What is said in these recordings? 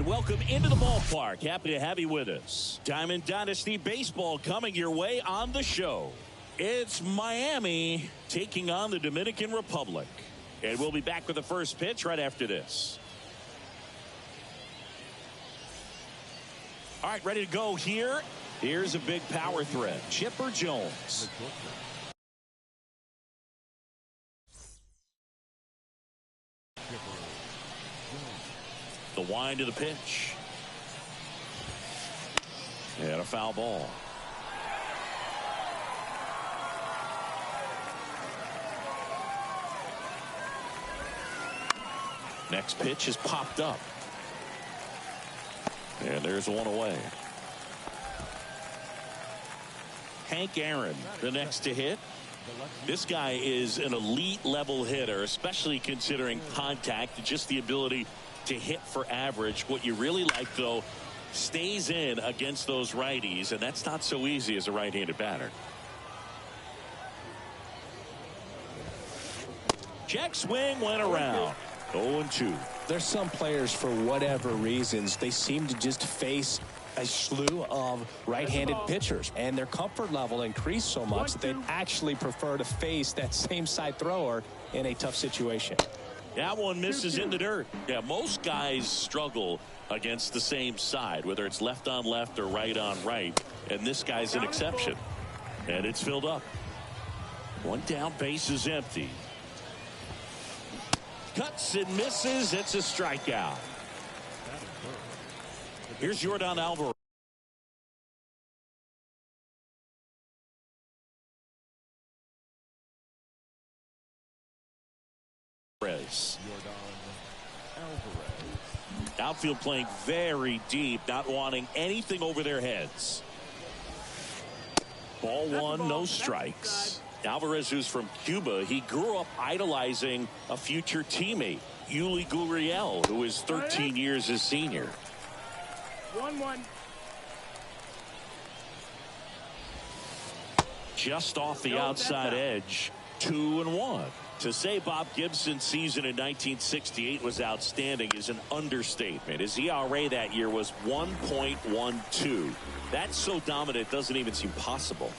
welcome into the ballpark. Happy to have you with us. Diamond Dynasty Baseball coming your way on the show. It's Miami taking on the Dominican Republic. And we'll be back with the first pitch right after this. All right, ready to go here. Here's a big power threat. Chipper Jones. The wind of the pitch. And a foul ball. Next pitch is popped up. And there's one away. Hank Aaron, the next to hit. This guy is an elite level hitter, especially considering contact and just the ability to hit for average. What you really like, though, stays in against those righties, and that's not so easy as a right-handed batter. Check swing went around. 0-2. There's some players, for whatever reasons, they seem to just face a slew of right-handed pitchers, and their comfort level increased so much that they actually prefer to face that same side thrower in a tough situation. That one misses in the dirt. Yeah, most guys struggle against the same side, whether it's left on left or right on right, and this guy's an exception. And it's filled up. One down, base is empty. Cuts and misses. It's a strikeout. Here's Jordan Alvarez. Outfield playing very deep, not wanting anything over their heads. Ball one, no strikes. Alvarez, who's from Cuba, he grew up idolizing a future teammate, Yuli Gurriel, who is 13 years his senior. 1-1. Just off the outside edge. 2-1. To say Bob Gibson's season in 1968 was outstanding is an understatement. His ERA that year was 1.12. That's so dominant it doesn't even seem possible.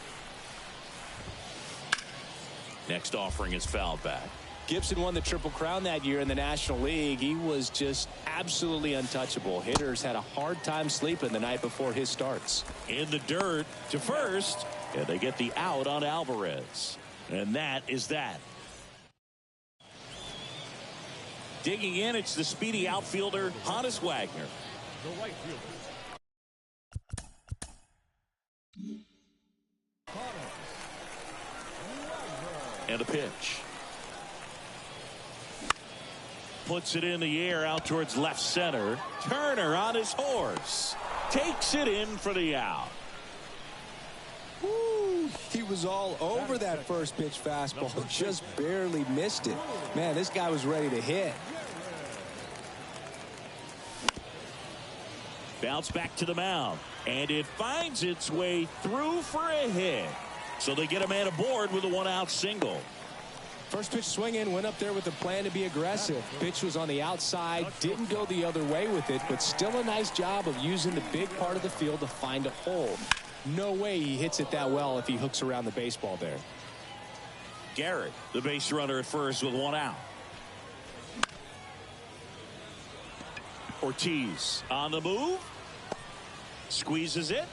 Next offering is fouled back. Gibson won the Triple Crown that year in the National League. He was just absolutely untouchable. Hitters had a hard time sleeping the night before his starts. In the dirt to first, and they get the out on Alvarez. And that is that. Digging in, it's the speedy outfielder, Honus Wagner. The right fielder. And a pitch. Puts it in the air out towards left center. Turner on his horse. Takes it in for the out. Woo, he was all over that first pitch fastball. Just barely missed it. Man, this guy was ready to hit. Bounce back to the mound. And it finds its way through for a hit. So they get a man aboard with a one-out single. First pitch swinging, went up there with a plan to be aggressive. Pitch was on the outside, didn't go the other way with it, but still a nice job of using the big part of the field to find a hole. No way he hits it that well if he hooks around the baseball there. Garrett, the base runner at first with one out. Ortiz on the move. Squeezes it,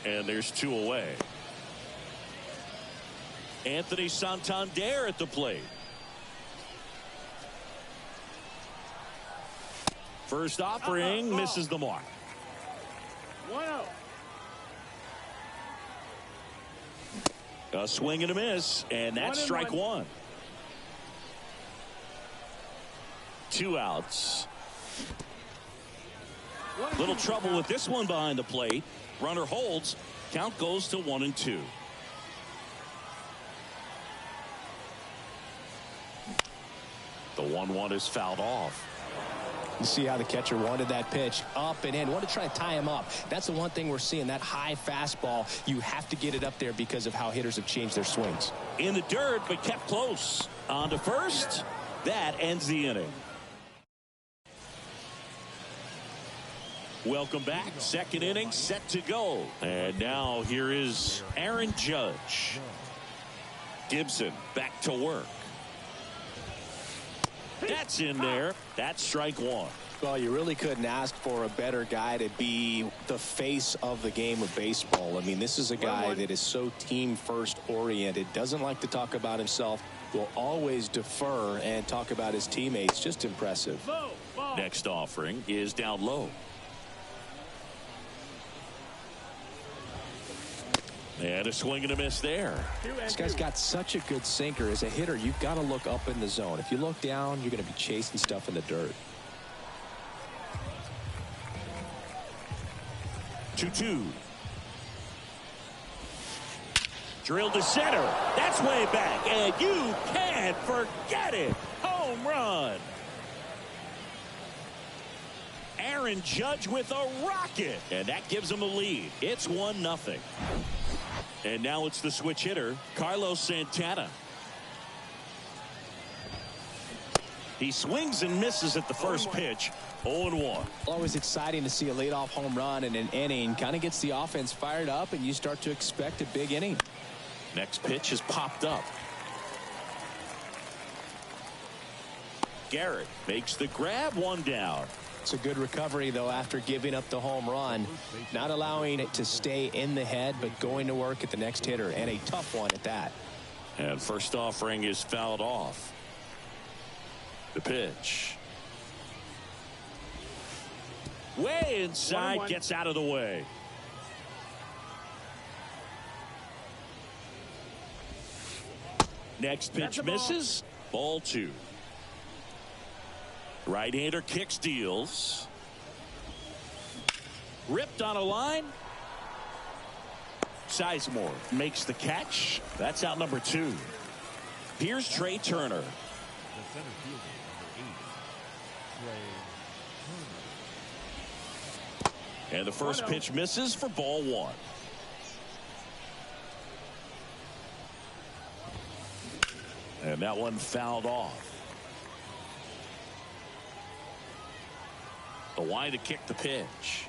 and there's two away. Anthony Santander at the plate. First offering misses the mark. 1-0. A swing and a miss, and that's strike one. 2 outs. Little trouble with this one behind the plate. Runner holds. Count goes to 1-2. The 1-1 is fouled off. You see how the catcher wanted that pitch up and in. Wanted to try to tie him up. That's the one thing we're seeing, that high fastball. You have to get it up there because of how hitters have changed their swings. In the dirt, but kept close. On to first. That ends the inning. Welcome back. Second inning set to go. And now here is Aaron Judge. Gibson back to work. That's in there. That's strike one. Well, you really couldn't ask for a better guy to be the face of the game of baseball. I mean, this is a guy that is so team first oriented, doesn't like to talk about himself, will always defer and talk about his teammates. Just impressive. Next offering is down low. And a swing and a miss there. This guy's got such a good sinker. As a hitter, you've got to look up in the zone. If you look down, you're going to be chasing stuff in the dirt. 2-2. Drilled to center. That's way back. And you can't forget it. Home run. Aaron Judge with a rocket. And that gives him a lead. It's 1-0. And now it's the switch hitter, Carlos Santana. He swings and misses at the first pitch. 0-1. Always exciting to see a leadoff home run in an inning. Kind of gets the offense fired up, and you start to expect a big inning. Next pitch is popped up. Garrett makes the grab, one down. It's a good recovery, though, after giving up the home run. Not allowing it to stay in the head, but going to work at the next hitter, and a tough one at that. And first offering is fouled off. The pitch. Way inside, gets out of the way. Next pitch misses. Ball 2. Right-hander kicks, deals. Ripped on a line. Sizemore makes the catch. That's out number 2. Here's Trey Turner. The center fielder, number 80, Trey Turner. And the first pitch misses for ball 1. And that one fouled off. The wide to kick the pitch.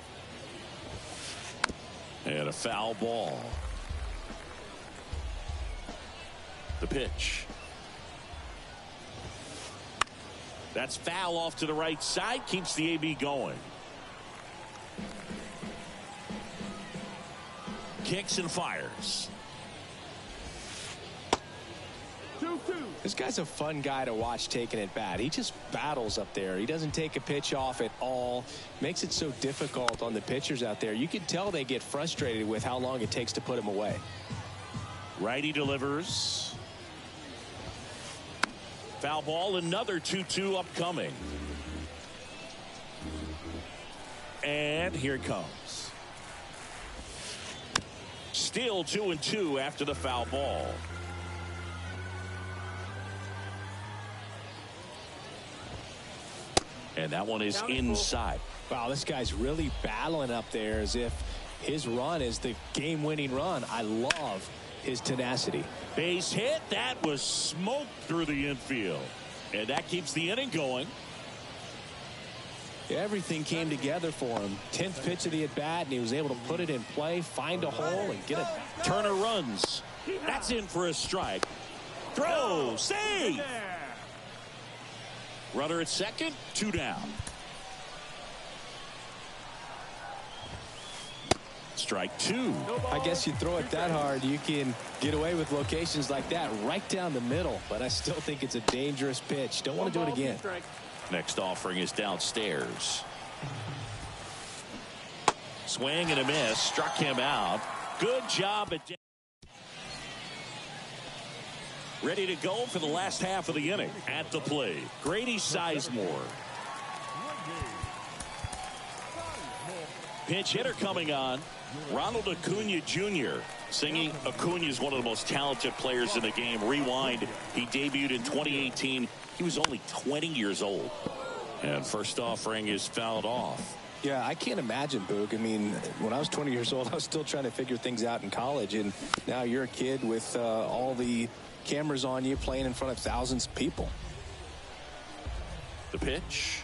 And a foul ball. The pitch. That's foul off to the right side. Keeps the AB going. Kicks and fires. 2-2. This guy's a fun guy to watch taking at bat. He just battles up there. He doesn't take a pitch off at all. Makes it so difficult on the pitchers out there. You can tell they get frustrated with how long it takes to put him away. Righty delivers. Foul ball. Another 2-2 upcoming. And here it comes. Still 2-2 after the foul ball. And that one is inside. Wow, this guy's really battling up there as if his run is the game-winning run. I love his tenacity. Base hit. That was smoked through the infield. And that keeps the inning going. Everything came together for him. 10th pitch of the at-bat, and he was able to put it in play, find a hole, and get it. Turner runs. That's in for a strike. Throw. Save. Runner at second. 2 down. Strike 2. I guess you throw it that hard, you can get away with locations like that right down the middle. But I still think it's a dangerous pitch. Don't want to do it again. Next offering is downstairs. Swing and a miss. Struck him out. Good job at. Ready to go for the last half of the inning. At the plate, Grady Sizemore. Pinch hitter coming on. Ronald Acuna Jr. Singing Acuna is one of the most talented players in the game. Rewind. He debuted in 2018. He was only 20 years old. And first offering is fouled off. Yeah, I can't imagine, Boog. I mean, when I was 20 years old, I was still trying to figure things out in college. And now you're a kid with all the cameras on you, playing in front of thousands of people. The pitch.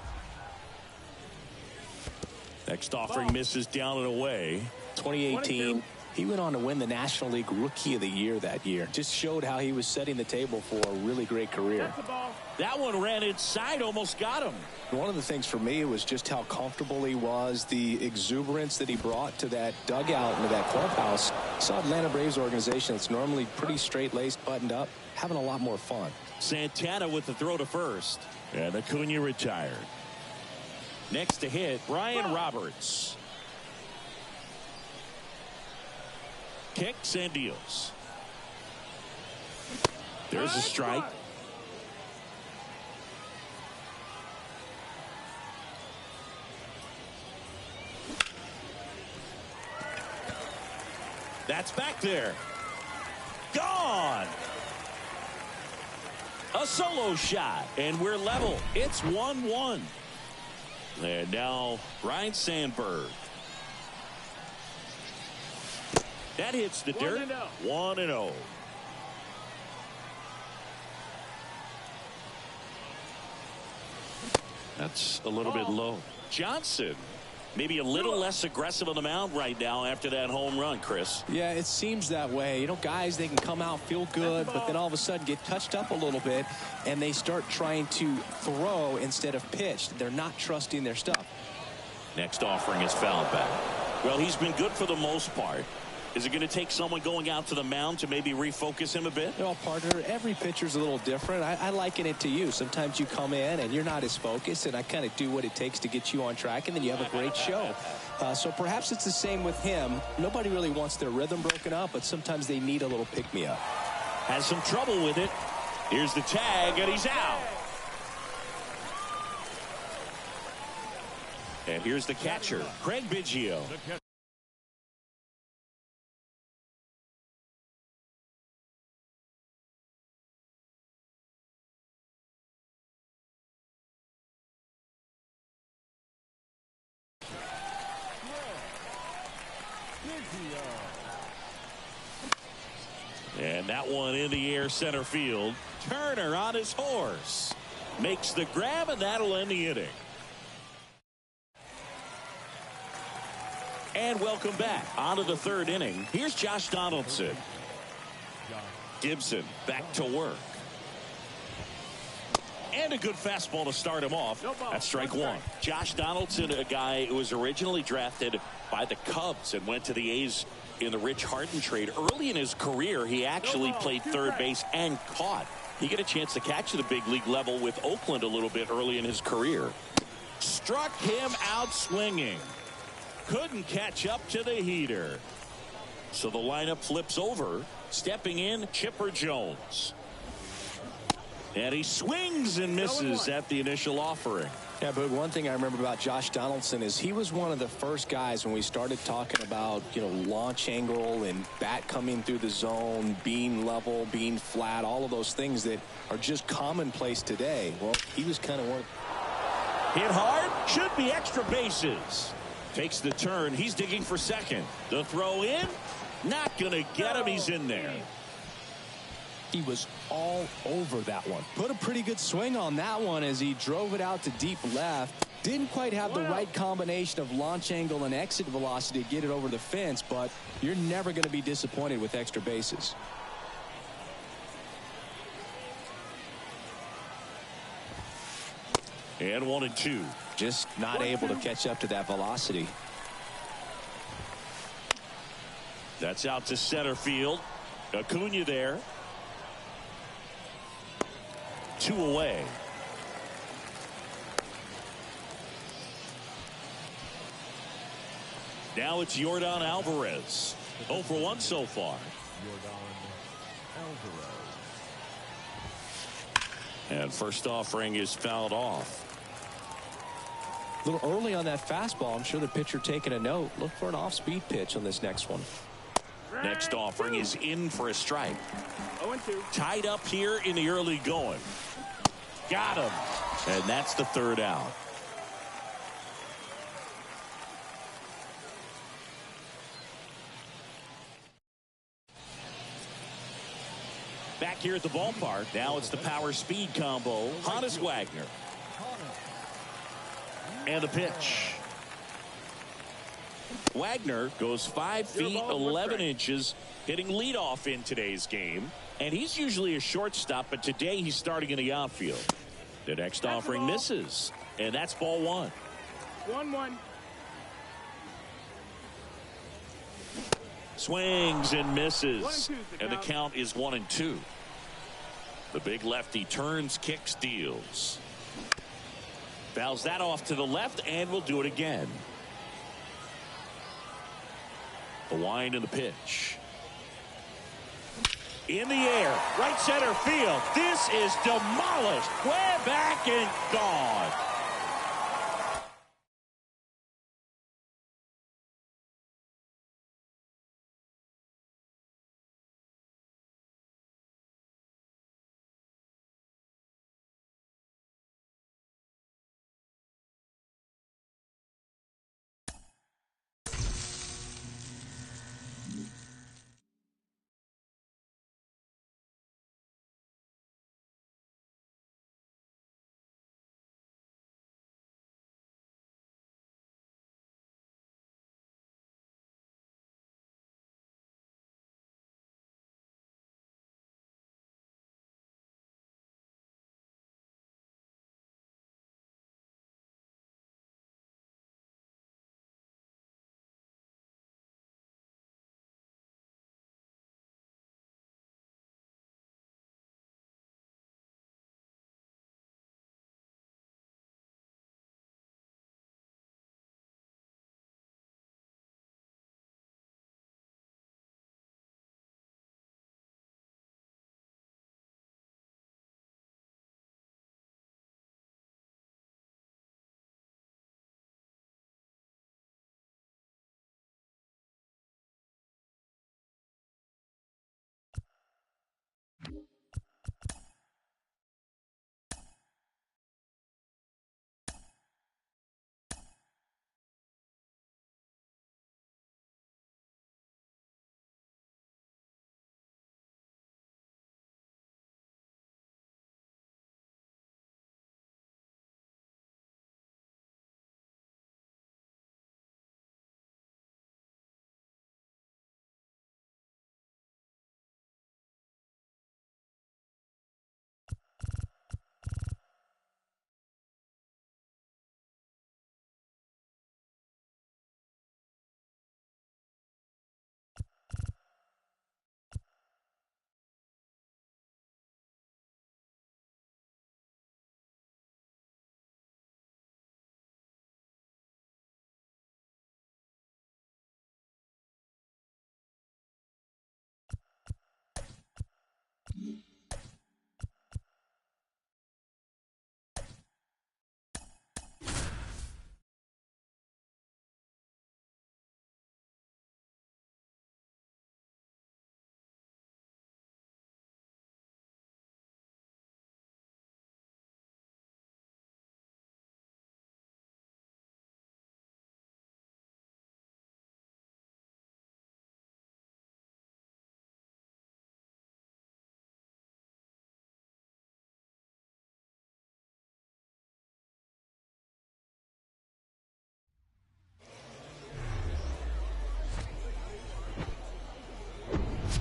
That Next offering misses down and away. 2018, he went on to win the National League Rookie of the Year that year. Just showed how he was setting the table for a really great career. That one ran inside, almost got him. One of the things for me was just how comfortable he was, the exuberance that he brought to that dugout and to that clubhouse. Saw Atlanta Braves organization that's normally pretty straight-laced, buttoned up, having a lot more fun. Santana with the throw to first. And Acuna retired. Next to hit, Brian Roberts. Kicks and deals. There's a strike. That's back there. Gone. A solo shot, and we're level. It's 1-1. And now Ryne Sandberg. That hits the dirt. 1-0. That's a little bit low. Johnson, maybe a little less aggressive on the mound right now after that home run, Chris. Yeah, it seems that way. You know, guys, they can come out, feel good, but then all of a sudden get touched up a little bit, and they start trying to throw instead of pitch. They're not trusting their stuff. Next offering is fouled back. Well, he's been good for the most part. Is it going to take someone going out to the mound to maybe refocus him a bit? Well, partner, every pitcher's a little different. I liken it to you. Sometimes you come in and you're not as focused, and I kind of do what it takes to get you on track, and then you have a great show. So perhaps it's the same with him. Nobody really wants their rhythm broken up, but sometimes they need a little pick-me-up. Has some trouble with it. Here's the tag, and he's out. And here's the catcher, Craig Biggio. And that one in the air center field. Turner on his horse. Makes the grab, and that'll end the inning. And welcome back. On to the third inning. Here's Josh Donaldson. Gibson back to work. And a good fastball to start him off. That's strike one. Josh Donaldson, a guy who was originally drafted by the Cubs and went to the A's in the Rich Harden trade. Early in his career, he actually played third base and caught. He got a chance to catch at the big league level with Oakland a little bit early in his career. Struck him out swinging. Couldn't catch up to the heater. So the lineup flips over. Stepping in, Chipper Jones. And he swings and misses at the initial offering. Yeah, but one thing I remember about Josh Donaldson is he was one of the first guys when we started talking about, you know, launch angle and bat coming through the zone, being level, being flat, all of those things that are just commonplace today. Well, he was kind of one. Hit hard, should be extra bases. Takes the turn, he's digging for second. The throw in, not going to get him, he's in there. He was all over that one. Put a pretty good swing on that one as he drove it out to deep left. Didn't quite have the right combination of launch angle and exit velocity to get it over the fence, but you're never going to be disappointed with extra bases. And 1-2. Just not able to catch up to that velocity. That's out to center field. Acuna there. 2 away. Now it's Yordan Alvarez. 0 for 1 so far. And first offering is fouled off. A little early on that fastball. I'm sure the pitcher taking a note. Look for an off-speed pitch on this next one. Next offering is in for a strike. 0-2. Tied up here in the early going. Got him. And that's the third out. Back here at the ballpark. Now it's the power speed combo. Honus Wagner. And the pitch. Wagner goes 5 feet 11 inches, hitting leadoff in today's game. And he's usually a shortstop, but today he's starting in the outfield. The next offering misses, and that's ball 1. 1-1. Swings and misses, and the count is 1-2. The big lefty turns, kicks, deals. Fouls that off to the left, and will do it again. The wind and the pitch. In the air, right center field. This is demolished. Way back and gone.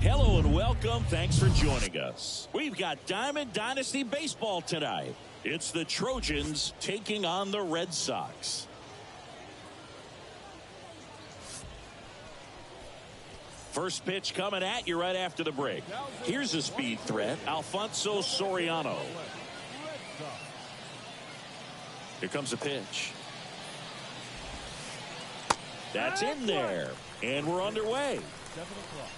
Hello and welcome. Thanks for joining us. We've got Diamond Dynasty Baseball tonight. It's the Trojans taking on the Red Sox. First pitch coming at you right after the break. Here's a speed threat, Alfonso Soriano. Here comes a pitch. That's in there, and we're underway. 7 o'clock.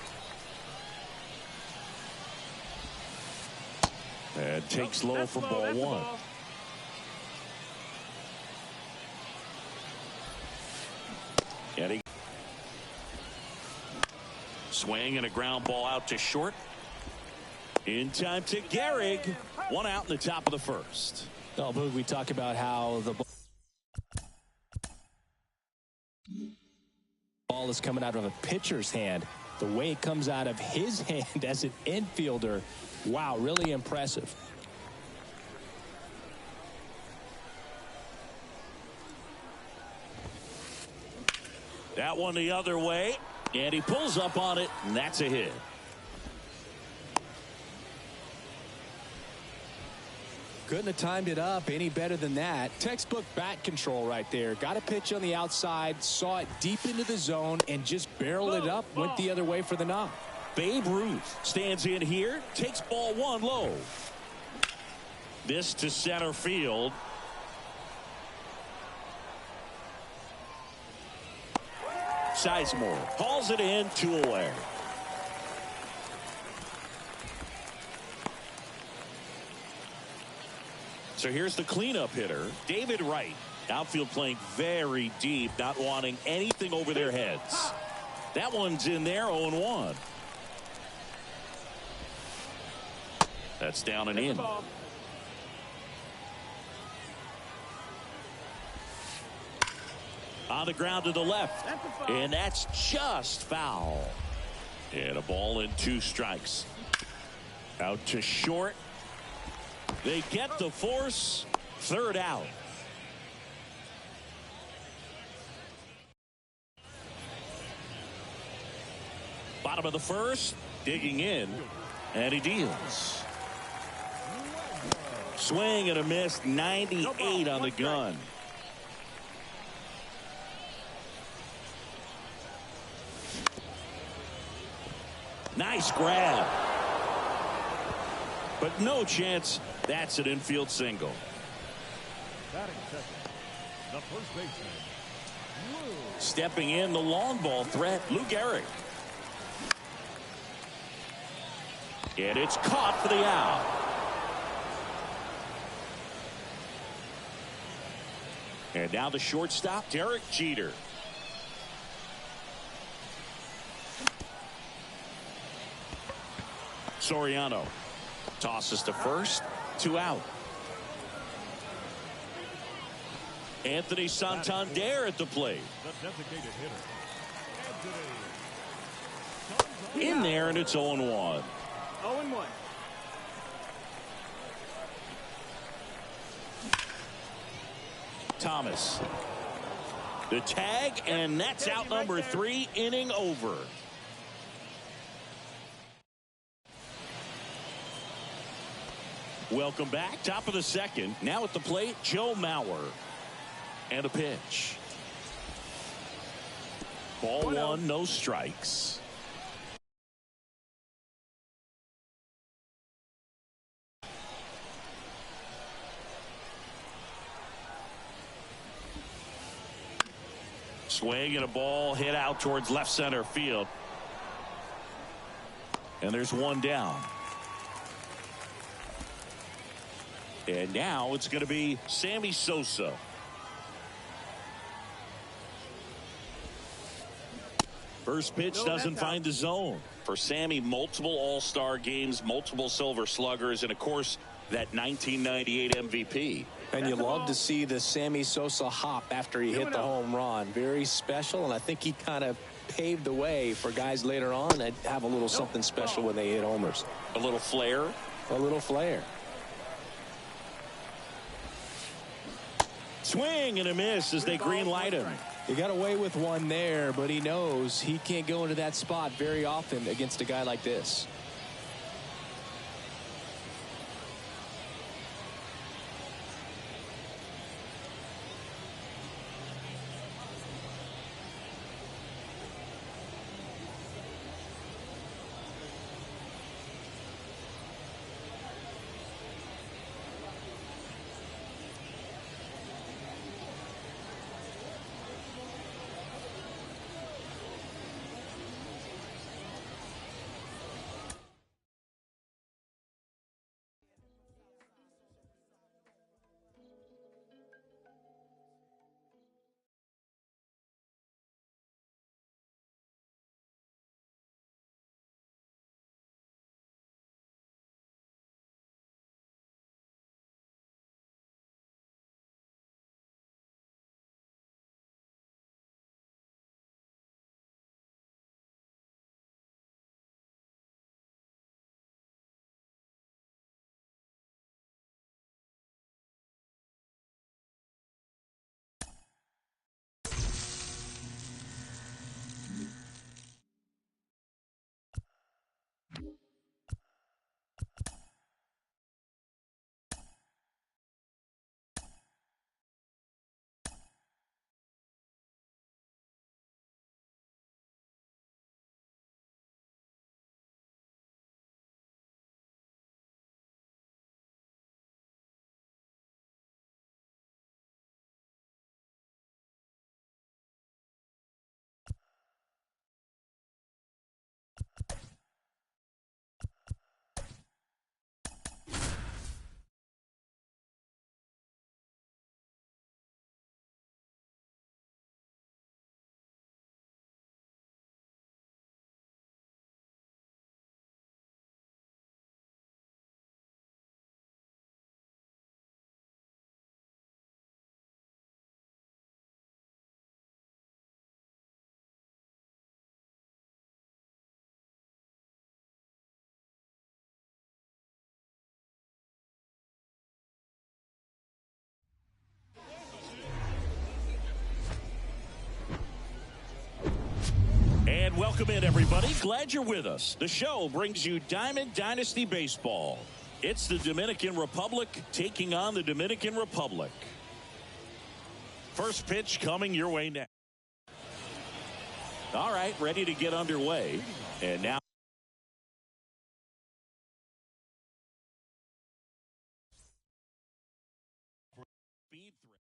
And takes low for ball 1. And he swing and a ground ball out to short. In time to Gehrig. 1 out in the top of the first. Oh, but we talk about how the ball is coming out of a pitcher's hand. The way it comes out of his hand as an infielder, wow, really impressive. That one the other way, and he pulls up on it, and that's a hit. Couldn't have timed it up any better than that. Textbook bat control right there. Got a pitch on the outside, saw it deep into the zone, and just barreled it up, went the other way for the knock. Babe Ruth stands in here, takes ball one low. This to center field. Sizemore hauls it in, 2 away. So here's the cleanup hitter, David Wright. Outfield playing very deep, not wanting anything over their heads. That one's in there, 0-1. That's down and in. On the ground to the left, and that's just foul. And a ball and 2 strikes. Out to short. They get the force. 3rd out. Bottom of the 1st, digging in, and he deals. Swing and a miss, 98 on the gun. Nice grab. But no chance. That's an infield single. Batting second, the first baseman. Stepping in, the long ball threat, Lou Gehrig. And it's caught for the out. And now the shortstop, Derek Jeter. Soriano tosses to first, 2 out. Anthony Santander at the plate. The designated hitter. In there, and it's 0-1. 0-1. Thomas. The tag, and that's out number 3, inning over. Welcome back. Top of the 2nd. Now at the plate, Joe Mauer. And a pitch. Ball 1, no strikes. Swing and a ball hit out towards left center field. And there's 1 down. And now it's going to be Sammy Sosa. First pitch doesn't find the zone. For Sammy, multiple All-Star games, multiple Silver Sluggers, and of course, that 1998 MVP. And you love to see the Sammy Sosa hop after he hit the home run. Very special, and I think he kind of paved the way for guys later on that have a little something special when they hit homers. A little flair. A little flair. Swing and a miss as they green light him. He got away with one there, but he knows he can't go into that spot very often against a guy like this. And welcome in, everybody. Glad you're with us. The show brings you Diamond Dynasty Baseball. It's the Dominican Republic taking on the Dominican Republic. First pitch coming your way next. All right, ready to get underway. And now speed threat.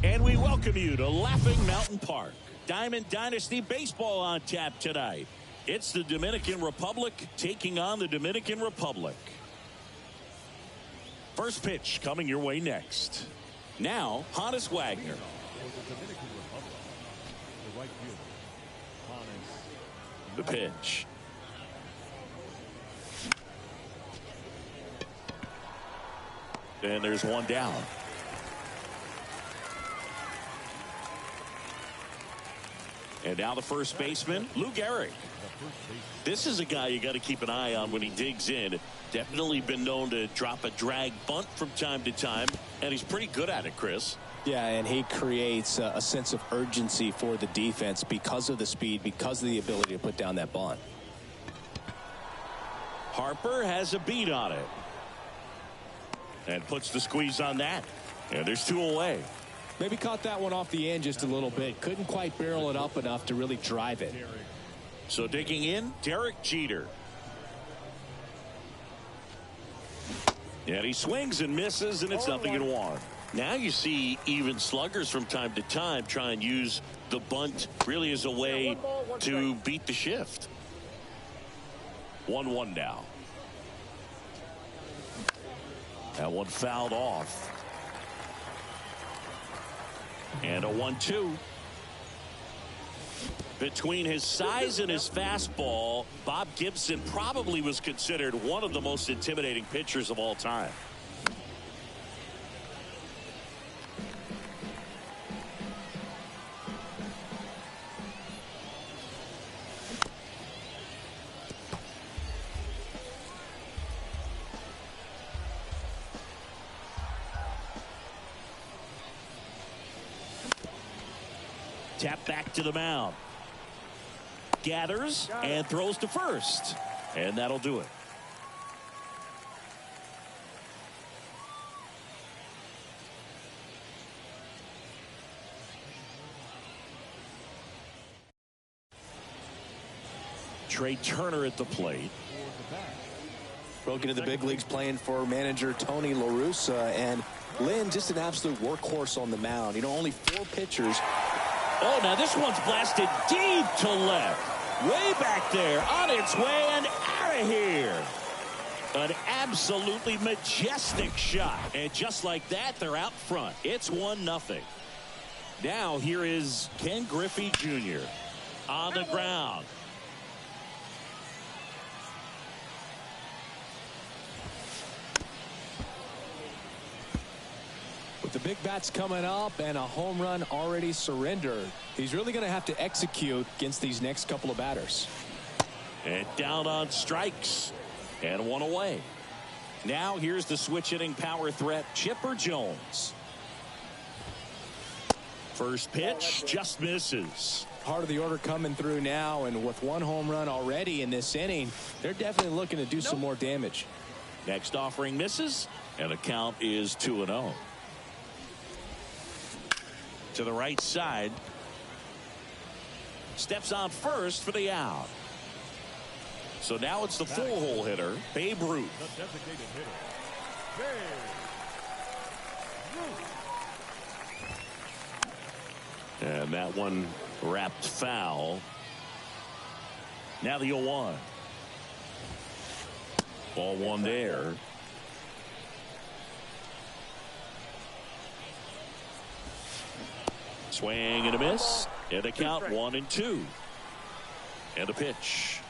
And we welcome you to Laughing Mountain Park. Diamond Dynasty Baseball on tap tonight. It's the Dominican Republic taking on the Dominican Republic. First pitch coming your way next. Now, Hannes Wagner. The pitch. And there's one down. And now the first baseman, Lou Gehrig. This is a guy you got to keep an eye on when he digs in. Definitely been known to drop a drag bunt from time to time, and he's pretty good at it, Chris. Yeah, and he creates a sense of urgency for the defense because of the speed, because of the ability to put down that bunt. Harper has a beat on it. And puts the squeeze on that. And there's two away. Maybe caught that one off the end just a little bit. Couldn't quite barrel it up enough to really drive it. So digging in, Derek Jeter. And he swings and misses, and it's 0-1. Now you see even sluggers from time to time try and use the bunt really as a way to beat the shift. 1-1 now. That one fouled off. And a 1-2. Between his size and his fastball, Bob Gibson probably was considered one of the most intimidating pitchers of all time. Tap back to the mound. Gathers and throws to first. And that'll do it. Trey Turner at the plate. Broke into the big leagues playing for manager Tony La Russa, and Lynn just an absolute workhorse on the mound. You know, only 4 pitchers. Oh, now this one's blasted deep to left. Way back there, on its way and out of here. An absolutely majestic shot. And just like that, they're out front. It's 1-0. Now here is Ken Griffey Jr. on the ground. With the big bats coming up and a home run already surrendered, he's really going to have to execute against these next couple of batters. And down on strikes. And one away. Now here's the switch hitting power threat, Chipper Jones. First pitch just misses. Part of the order coming through now, and with one home run already in this inning, they're definitely looking to do some more damage. Next offering misses, and the count is 2-0. To the right side. Steps on first for the out. So now it's the full hole hitter, Babe Ruth. The designated hitter, Babe Ruth. And that one wrapped foul. Now the 0-1. Ball one there. Swing and a miss. And a count 1-2. And a pitch.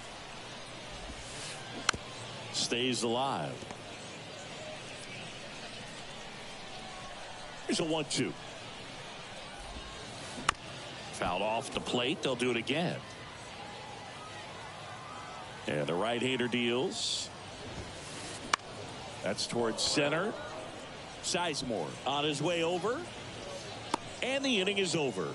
Stays alive. Here's a 1-2. Fouled off the plate. They'll do it again. And the right-hander deals. That's towards center. Sizemore on his way over. And the inning is over.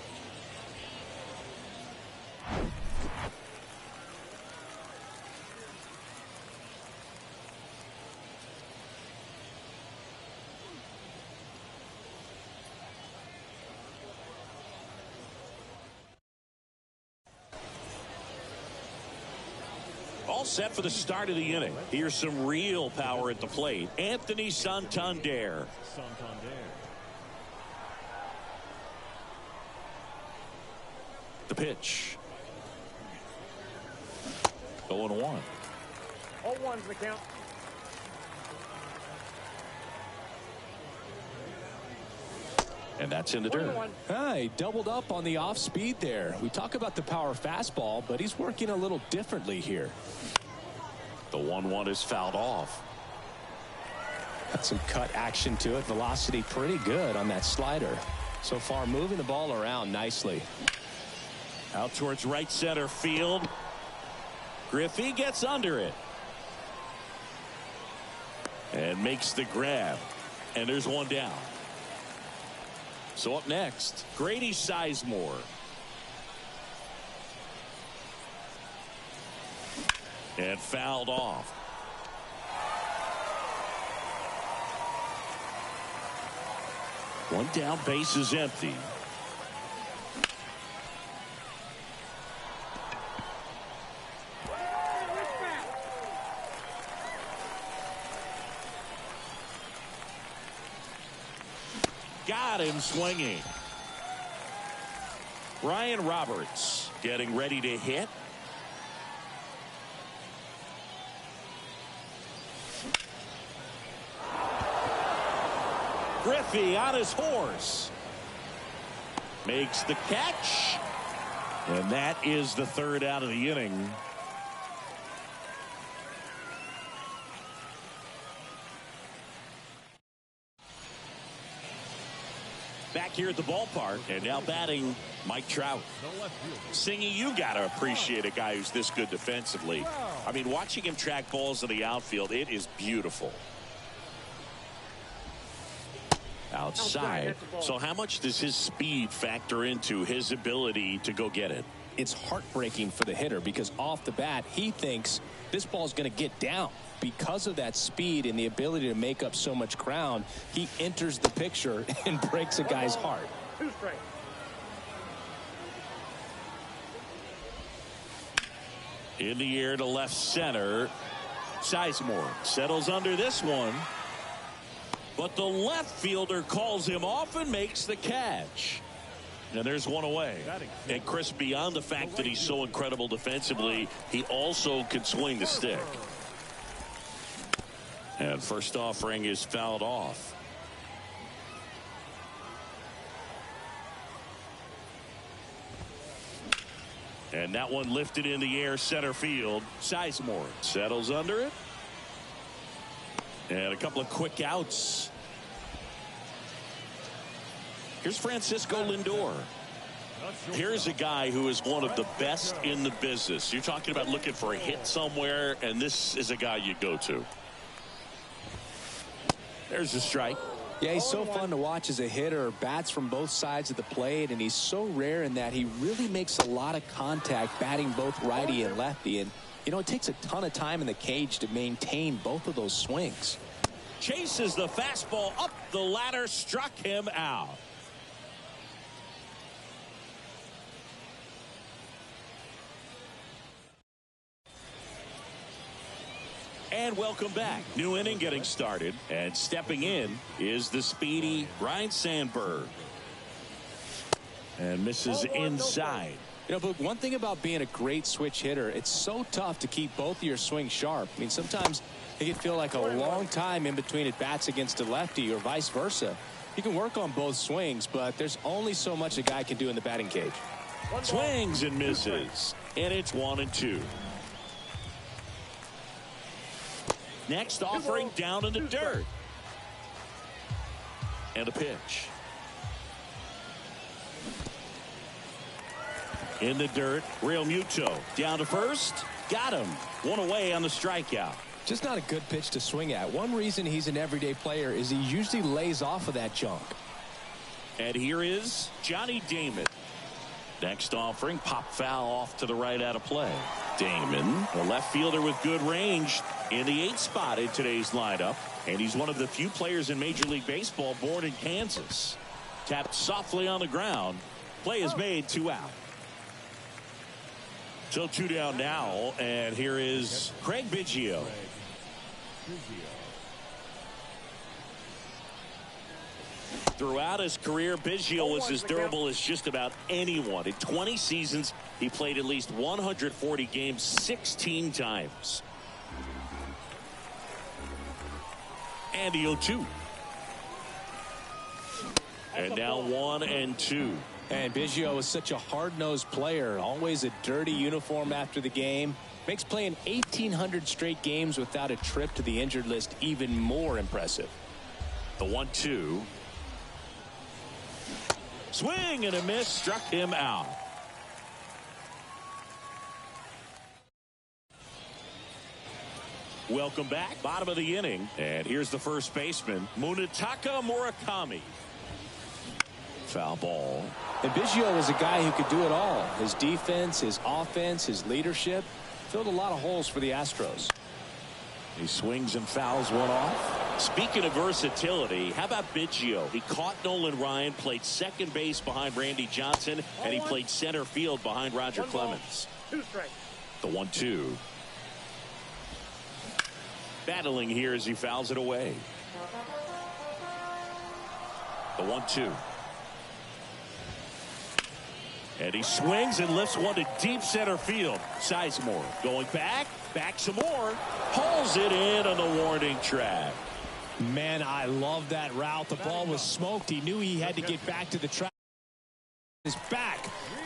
All set for the start of the inning. Here's some real power at the plate. Anthony Santander. The pitch. 0-1. 0-1's the count. And that's in the dirt. He doubled up on the off speed there. We talk about the power fastball, but he's working a little differently here. The 1-1 is fouled off. Got some cut action to it. Velocity pretty good on that slider. So far moving the ball around nicely. Out towards right center field. Griffey gets under it. And makes the grab. And there's one down. So up next, Grady Sizemore. And fouled off. One down, base is empty. Got him swinging. Ryan Roberts getting ready to hit. Griffey on his horse. Makes the catch. And that is the third out of the inning. Back here at the ballpark, and now batting Mike Trout. Singy, you got to appreciate a guy who's this good defensively. I mean, watching him track balls in the outfield, it is beautiful. Outside. So how much does his speed factor into his ability to go get it? It's heartbreaking for the hitter because off the bat, he thinks this ball is going to get down. Because of that speed and the ability to make up so much ground, he enters the picture and breaks a guy's heart. 2 straight. In the air to left center. Sizemore settles under this one. But the left fielder calls him off and makes the catch. And there's one away. And Chris, beyond the fact that he's so incredible defensively, he also can swing the stick. And first offering is fouled off. And that one lifted in the air center field. Sizemore settles under it. And a couple of quick outs. Here's Francisco Lindor. Here's a guy who is one of the best in the business. You're talking about looking for a hit somewhere, and this is a guy you go to. There's a strike. Yeah, he's so fun to watch as a hitter. Bats from both sides of the plate, and he's so rare in that he really makes a lot of contact batting both righty and lefty. And, you know, it takes a ton of time in the cage to maintain both of those swings. Chases the fastball up the ladder, struck him out. And welcome back. New inning getting started. And stepping in is the speedy Ryne Sandberg. And misses inside. You know, but one thing about being a great switch hitter, it's so tough to keep both of your swings sharp. I mean, sometimes it can feel like a long time in between at bats against a lefty or vice versa. You can work on both swings, but there's only so much a guy can do in the batting cage. Swings and misses. And it's 1-2. Next offering down in the dirt. And a pitch. In the dirt, Real Muto down to first. Got him. One away on the strikeout. Just not a good pitch to swing at. One reason he's an everyday player is he usually lays off of that junk. And here is Johnny Damon. Next offering, pop foul off to the right out of play. Damon, the left fielder with good range, in the 8th spot in today's lineup. And he's one of the few players in Major League Baseball born in Kansas. Tapped softly on the ground. Play is made, 2 out. So 2 down now, and here is Craig Biggio. Throughout his career, Biggio was as durable as just about anyone. In 20 seasons, he played at least 140 games 16 times. And the 0-2. And now 1-2. And Biggio is such a hard-nosed player. Always a dirty uniform after the game. Makes playing 1,800 straight games without a trip to the injured list even more impressive. The 1-2. Swing and a miss, struck him out. Welcome back. Bottom of the inning. And here's the first baseman, Munetaka Murakami. Foul ball. And Biggio was a guy who could do it all. His defense, his offense, his leadership filled a lot of holes for the Astros. He swings and fouls one off. Speaking of versatility, how about Biggio? He caught Nolan Ryan, played second base behind Randy Johnson, and he played center field behind Roger Clemens. 2 strikes. The 1-2. Battling here as he fouls it away. The 1-2. And he swings and lifts one to deep center field. Sizemore going back some more. Hauls it in on the warning track. Man, I love that route. The ball was smoked. He knew he had to get back to the track. His back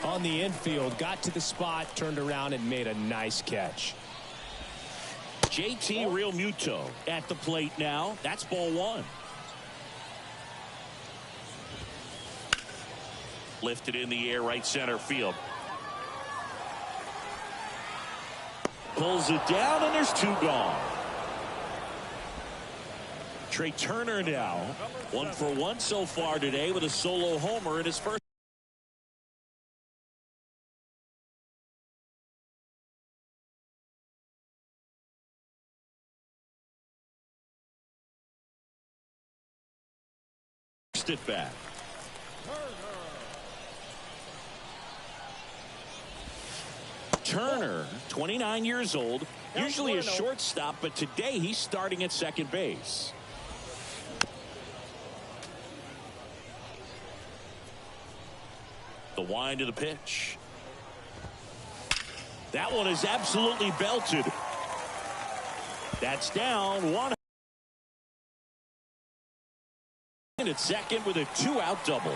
on the infield, got to the spot, turned around and made a nice catch. JT Real Muto at the plate now. That's ball 1. Lifted in the air, right center field. Pulls it down, and there's 2 gone. Trey Turner now 1 for 1 so far today with a solo homer in his first. At bat. Turner, 29 years old, usually a shortstop, but today he's starting at second base. The wind of the pitch. That one is absolutely belted. That's down 1. at second with a 2-out double.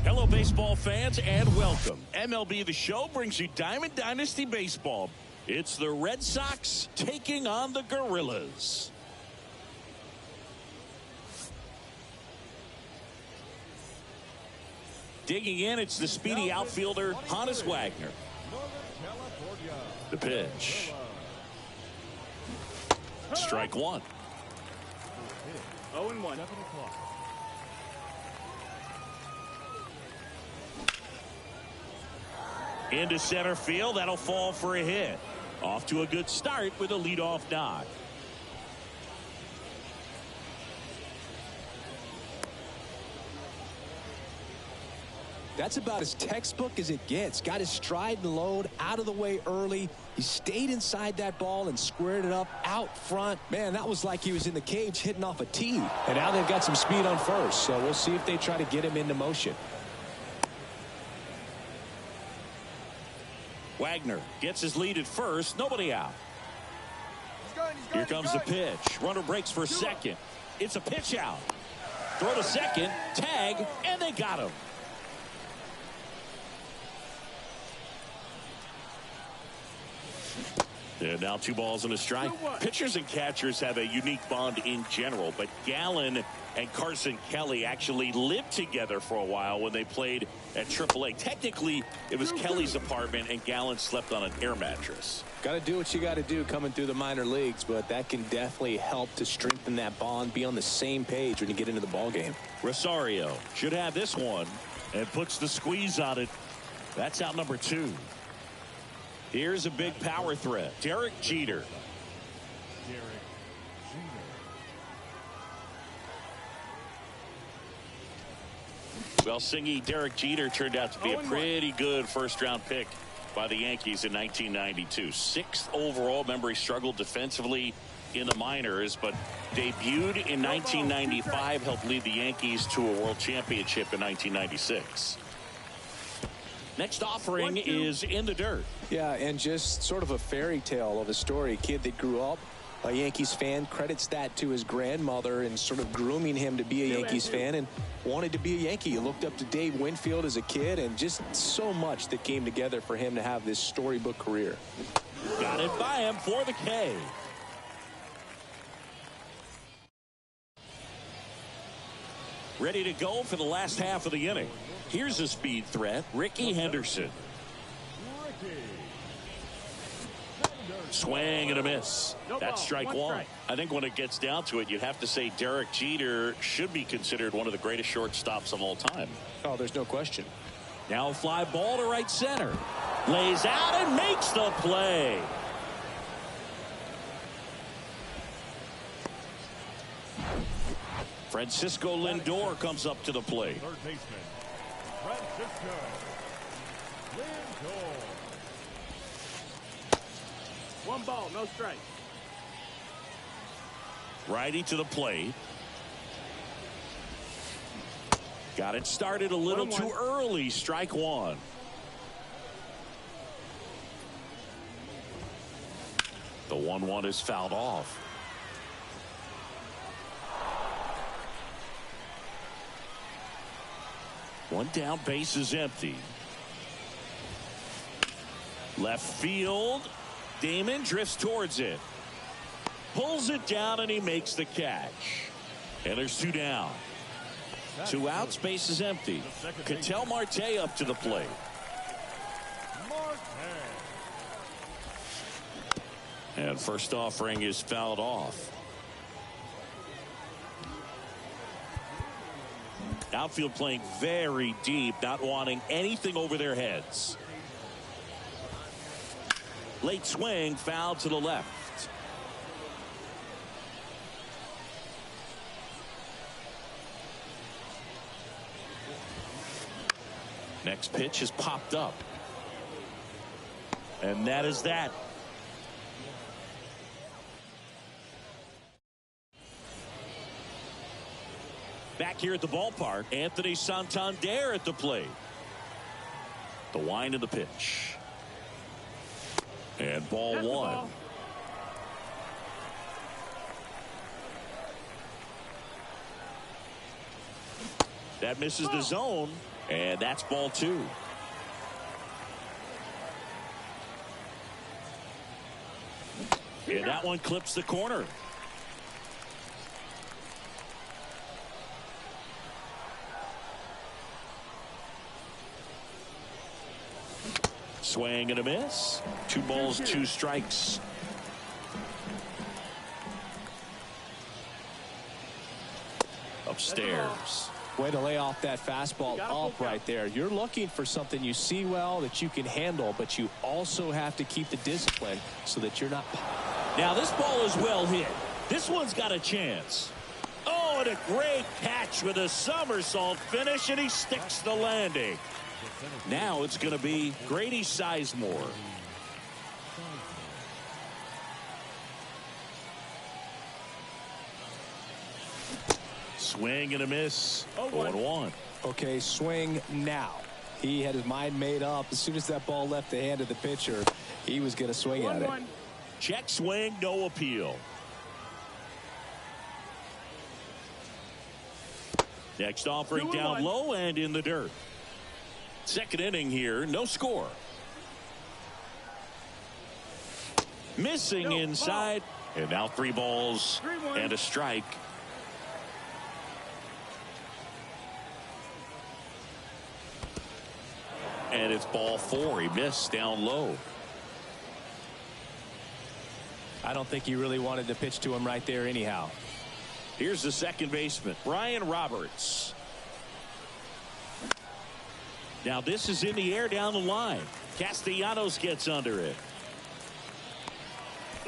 Hello, baseball fans, and welcome. MLB The Show brings you Diamond Dynasty Baseball. It's the Red Sox taking on the Gorillas. Digging in, it's the speedy outfielder, Honus Wagner. The pitch. Strike one. 0-1. Into center field. That'll fall for a hit. Off to a good start with a leadoff knock. That's about as textbook as it gets. Got his stride and load out of the way early. He stayed inside that ball and squared it up out front. Man, that was like he was in the cage hitting off a tee. And now they've got some speed on first, so we'll see if they try to get him into motion. Wagner gets his lead at first. Nobody out. Here comes the pitch. Runner breaks for second. It's a pitch out. Throw to second. Tag. And they got him. And now 2 balls and a strike. Pitchers and catchers have a unique bond in general, but Gallen and Carson Kelly actually lived together for a while when they played at AAA. Technically, it was Kelly's apartment, and Gallen slept on an air mattress. Got to do what you got to do coming through the minor leagues, but that can definitely help to strengthen that bond, be on the same page when you get into the ball game. Rosario should have this one and puts the squeeze on it. That's out number 2. Here's a big power threat. Derek Jeter. Well, Singy, Derek Jeter turned out to be a pretty good first-round pick by the Yankees in 1992. 6th overall. Remember, he struggled defensively in the minors, but debuted in 1995, helped lead the Yankees to a world championship in 1996. Next offering is in the dirt. Yeah, and just sort of a fairy tale of a story. A kid that grew up a Yankees fan, credits that to his grandmother and sort of grooming him to be a Yankees fan and wanted to be a Yankee. He looked up to Dave Winfield as a kid, and just so much that came together for him to have this storybook career. Got it by him for the K. Ready to go for the last half of the inning. Here's a speed threat, Ricky Henderson. Swing and a miss. That's strike one. I think when it gets down to it, you have to say Derek Jeter should be considered one of the greatest shortstops of all time. Oh, there's no question. Now a fly ball to right center. Lays out and makes the play. Francisco Lindor comes up to the plate. Third baseman, Francisco Lindor. One ball, no strike. Righty to the plate. Got it started a little too early. Strike one. The 1-1 is fouled off. One down, base is empty. Left field. Damon drifts towards it. Pulls it down and he makes the catch. And there's two down. Two outs, base is empty. Ketel Marte up to the plate. And first offering is fouled off. Outfield playing very deep, not wanting anything over their heads. Late swing, foul to the left. Next pitch is popped up. And that is that. Back here at the ballpark, Anthony Santander at the plate. The wind of the pitch. And ball one. That misses the zone, and that's ball two. And that one clips the corner. Swing and a miss. 2 balls, 2 strikes. Upstairs. Way to lay off that fastball up right there. You're looking for something you see well that you can handle, but you also have to keep the discipline so that you're not. Now this ball is well hit. This one's got a chance. Oh, and a great catch with a somersault finish, and he sticks the landing. Now it's going to be Grady Sizemore. Swing and a miss. 0-1. Okay, swing now. He had his mind made up. As soon as that ball left the hand of the pitcher, he was going to swing at it. Check swing, no appeal. Next offering down low and in the dirt. Second inning here, no score. Missing inside. And now 3 balls and a strike. And it's ball 4. He missed down low. I don't think he really wanted to pitch to him right there anyhow. Here's the second baseman, Brian Roberts. Now this is in the air down the line. Castellanos gets under it.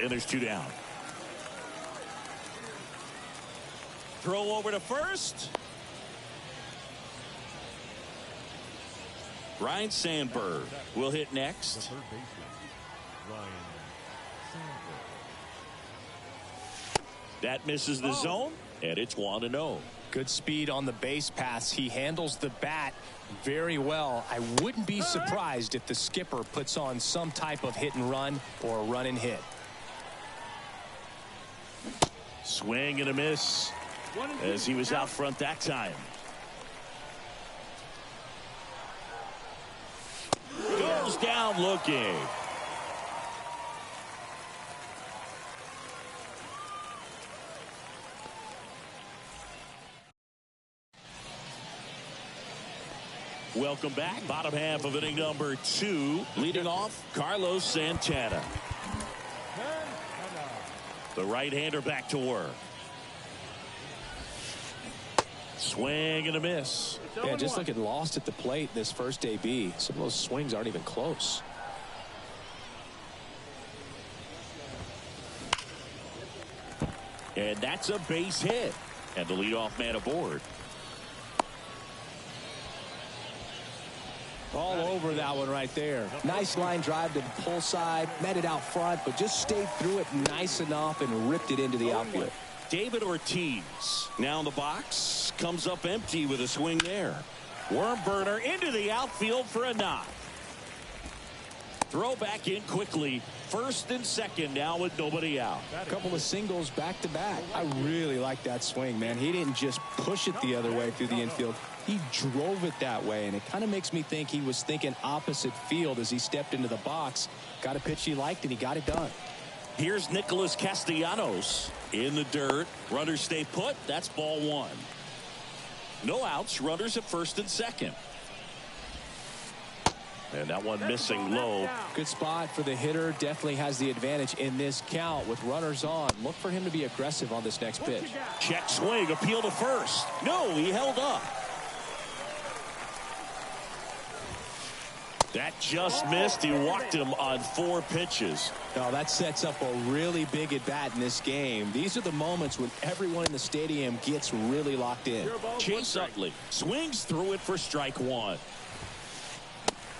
And there's 2 down. Throw over to first. Ryan Sandberg will hit next. Third baseman, Ryan Sandberg. That misses the zone, and it's 1-0. Good speed on the base pass. He handles the bat very well. I wouldn't be surprised if the skipper puts on some type of hit and run or a run and hit. Swing and a miss as he was out front that time. Goes down looking. Welcome back. Bottom half of inning number 2. Leading off, Carlos Santana. The right-hander back to work. Swing and a miss. Yeah, just looking lost at the plate this first AB. Some of those swings aren't even close. And that's a base hit. And the leadoff man aboard. All over that one right there. Nice line drive to the pull side. Met it out front, but just stayed through it nice enough and ripped it into the outfield. David Ortiz now in the box. Comes up empty with a swing there. Worm burner into the outfield for a knock. Throw back in quickly. First and second now with nobody out. A couple of singles back to back. I really like that swing, man. He didn't just push it the other way through the infield. He drove it that way, and it kind of makes me think he was thinking opposite field as he stepped into the box. Got a pitch he liked, and he got it done. Here's Nicholas Castellanos in the dirt. Runners stay put. That's ball one. No outs. Runners at first and second. And that one missing low. Good spot for the hitter. Definitely has the advantage in this count with runners on. Look for him to be aggressive on this next pitch. Check swing. Appeal to first. No, he held up. That just missed. He walked him on 4 pitches. Oh, that sets up a really big at bat in this game. These are the moments when everyone in the stadium gets really locked in. Chase Utley swings through it for strike one.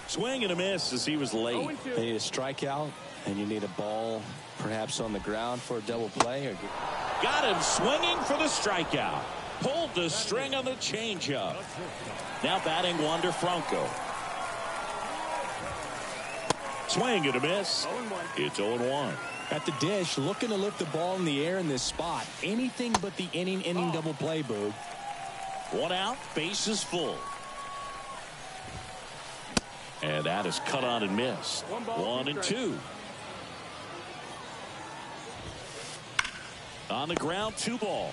Swing and a miss as he was late. You need a strikeout, and you need a ball perhaps on the ground for a double play. Or... Got him swinging for the strikeout. Pulled the string on the changeup. Now batting Wander Franco. Swing and a miss. It's 0-1. At the dish, looking to lift the ball in the air in this spot. Anything but the inning double play, Boog. 1 out, bases full. And that is cut on and missed. 1-2. On the ground, 2 ball.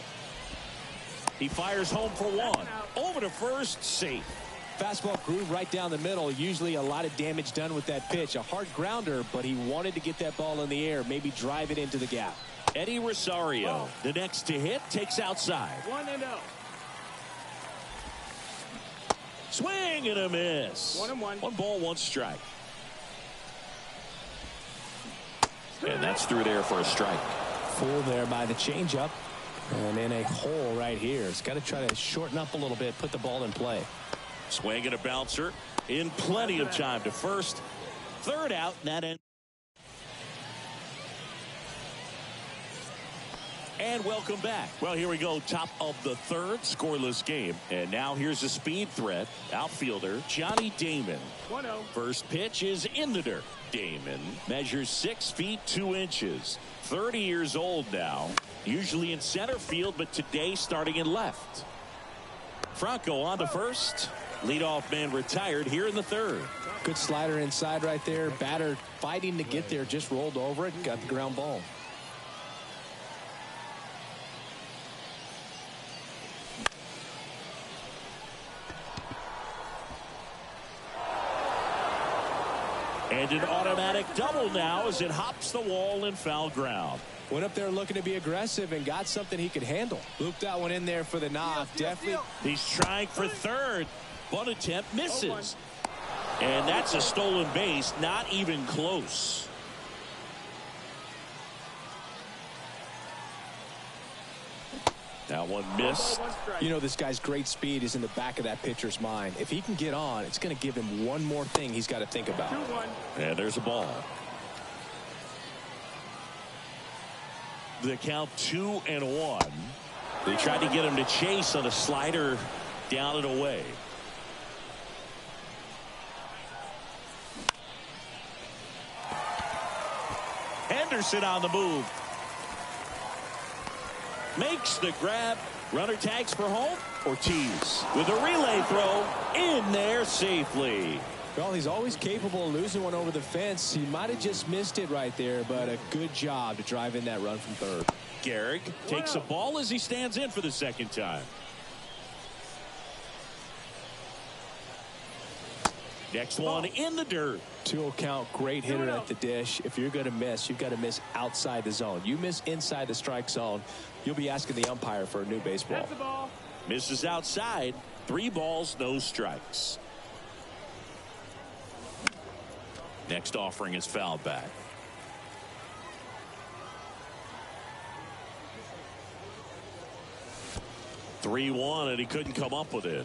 He fires home for 1. Over to first, safe. Fastball groove right down the middle. Usually a lot of damage done with that pitch. A hard grounder, but he wanted to get that ball in the air, maybe drive it into the gap. Eddie Rosario, the next to hit, takes outside. 1-0. Swing and a miss. 1-1. 1 ball, 1 strike. And that's through there for a strike. Full there by the changeup. And in a hole right here. It's got to try to shorten up a little bit, put the ball in play. Swing and a bouncer in plenty of time to first. 3rd out, and that ends. And welcome back. Well, here we go. Top of the 3rd, scoreless game. And now here's a speed threat. Outfielder Johnny Damon. 1-0. First pitch is in the dirt. Damon measures 6 feet 2 inches. 30 years old now. Usually in center field, but today starting in left. Franco on to first. Leadoff man retired here in the 3rd. Good slider inside right there. Batter fighting to get there. Just rolled over it. Got the ground ball. And an automatic double now as it hops the wall in foul ground. Went up there looking to be aggressive and got something he could handle. Looped that one in there for the knock. Definitely. He's trying for 3rd. Bunt attempt misses. And that's a stolen base. Not even close. That one missed. You know, this guy's great speed is in the back of that pitcher's mind. If he can get on, it's going to give him one more thing he's got to think about. 2-1. And there's a ball. The count 2-1. They tried to get him to chase on a slider down and away. Henderson on the move. Makes the grab. Runner tags for home. Ortiz with a relay throw in there safely. Well, he's always capable of losing one over the fence. He might have just missed it right there, but a good job to drive in that run from 3rd. Gehrig takes a ball as he stands in for the 2nd time. Next one in the dirt. 2-0 count, great hitter at the dish. If you're going to miss, you've got to miss outside the zone. You miss inside the strike zone, you'll be asking the umpire for a new baseball. Misses outside. 3 balls, no strikes. Next offering is fouled back. 3-1, and he couldn't come up with it.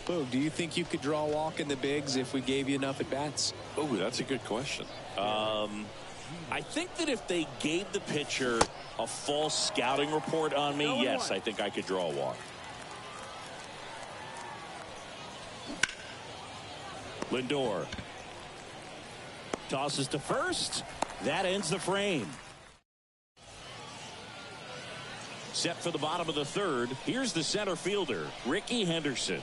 Boog, do you think you could draw a walk in the bigs if we gave you enough at-bats? Oh, that's a good question. I think that if they gave the pitcher a false scouting report on me, yes, I think I could draw a walk. Lindor tosses to first. That ends the frame. Set for the bottom of the third. Here's the center fielder, Ricky Henderson.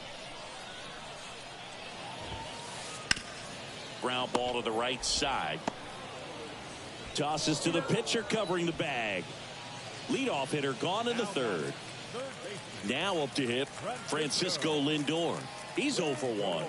Ground ball to the right side. Tosses to the pitcher covering the bag. Leadoff hitter gone in the third. Now up to hit Francisco Lindor. He's 0 for 1.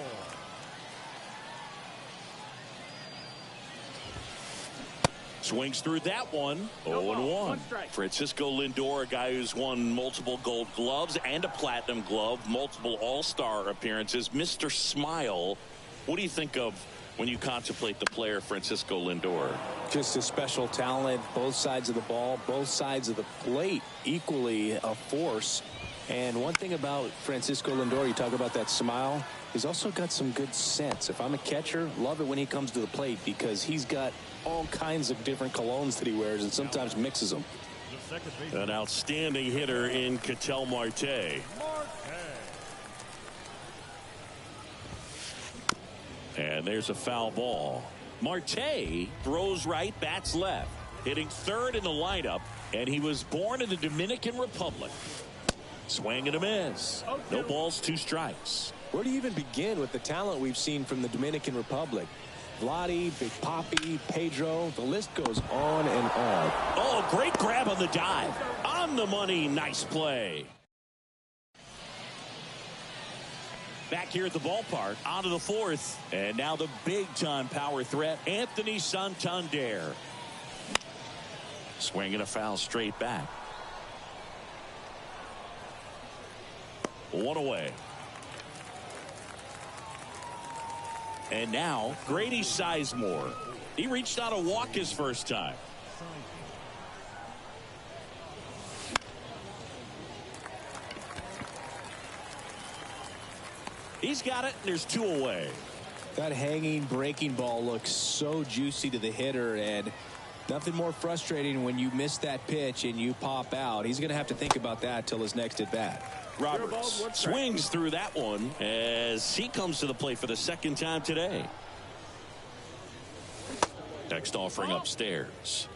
Swings through that one. 0-1. Francisco Lindor, a guy who's won multiple Gold Gloves and a Platinum Glove, multiple All-Star appearances. Mr. Smile, what do you think of when you contemplate the player Francisco Lindor? Just a special talent, both sides of the ball, both sides of the plate, equally a force. And one thing about Francisco Lindor, you talk about that smile, he's also got some good sense. If I'm a catcher, love it when he comes to the plate because he's got all kinds of different colognes that he wears and sometimes mixes them. An outstanding hitter in Ketel Marte. And there's a foul ball. Marte throws right, bats left, hitting third in the lineup, and he was born in the Dominican Republic. Swing and a miss. No balls, 2 strikes. Where do you even begin with the talent we've seen from the Dominican Republic? Vladdy, Big Papi, Pedro, the list goes on and on. Oh, great grab on the dive. On the money, nice play. Back here at the ballpark, onto the 4th. And now the big-time power threat, Anthony Santander. Swinging a foul straight back. 1 away. And now, Grady Sizemore. He reached out a walk his first time. He's got it, and there's 2 away. That hanging breaking ball looks so juicy to the hitter, and nothing more frustrating when you miss that pitch and you pop out. He's going to have to think about that till his next at bat. Roberts swings through that one as he comes to the plate for the 2nd time today. Next offering upstairs.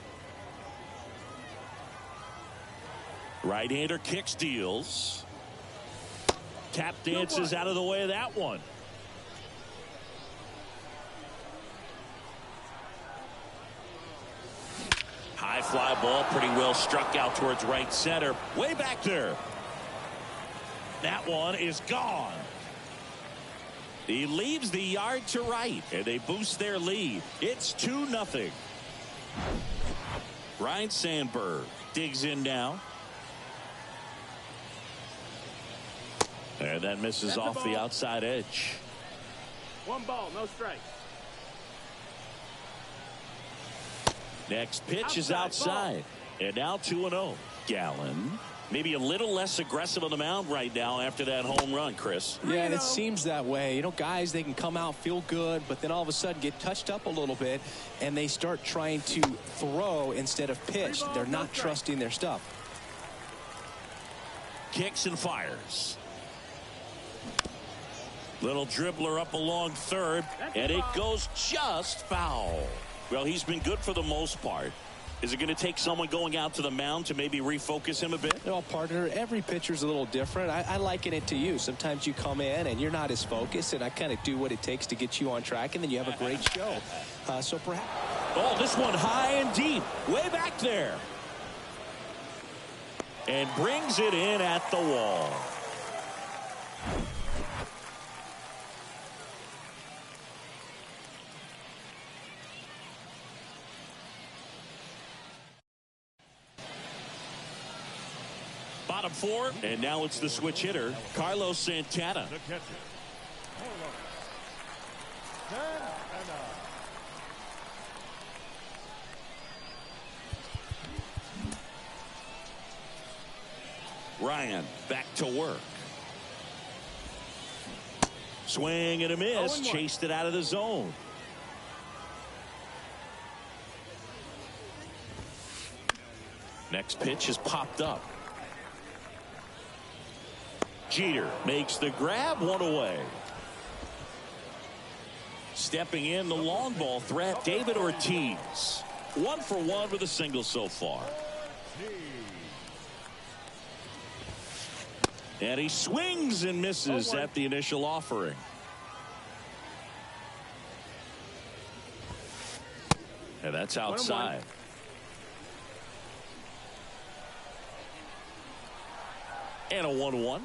Right-hander kicks, deals. Tap dances out of the way of that one. High fly ball, pretty well struck out towards right center. Way back there. That one is gone. He leaves the yard to right, and they boost their lead. It's 2-0. Ryan Sandberg digs in now. And that misses off the outside edge. 1 ball, no strike. Next pitch is outside. And now 2-0. Gallen. Maybe a little less aggressive on the mound right now after that home run, Chris. Yeah, it seems that way. You know, guys, they can come out, feel good, but then all of a sudden get touched up a little bit, and they start trying to throw instead of pitch. They're not trusting their stuff. Kicks and fires. Little dribbler up along third, and it goes just foul. Well, he's been good for the most part. Is it going to take someone going out to the mound to maybe refocus him a bit? You know, partner, every pitcher's a little different. I liken it to you. Sometimes you come in and you're not as focused, and I kind of do what it takes to get you on track, and then you have a great show. So perhaps. Oh, this one high and deep, way back there. And brings it in at the wall. for. And now it's the switch hitter, Carlos Santana. The catcher, Santana. Ryan back to work. Swing and a miss. Chased it out of the zone. Next pitch is popped up. Jeter makes the grab, one away. Stepping in the long ball threat, David Ortiz. 1 for 1 with a single so far. And he swings and misses at the initial offering. And that's outside. And a 1-1.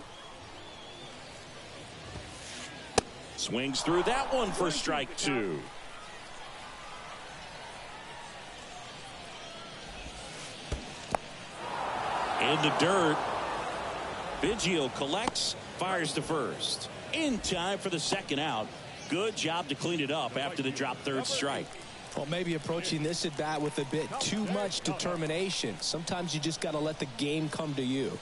Swings through that one for strike 2. In the dirt. Biggio collects, fires to first. In time for the second out. Good job to clean it up after the drop third strike. Well, maybe approaching this at bat with a bit too much determination. Sometimes you just got to let the game come to you.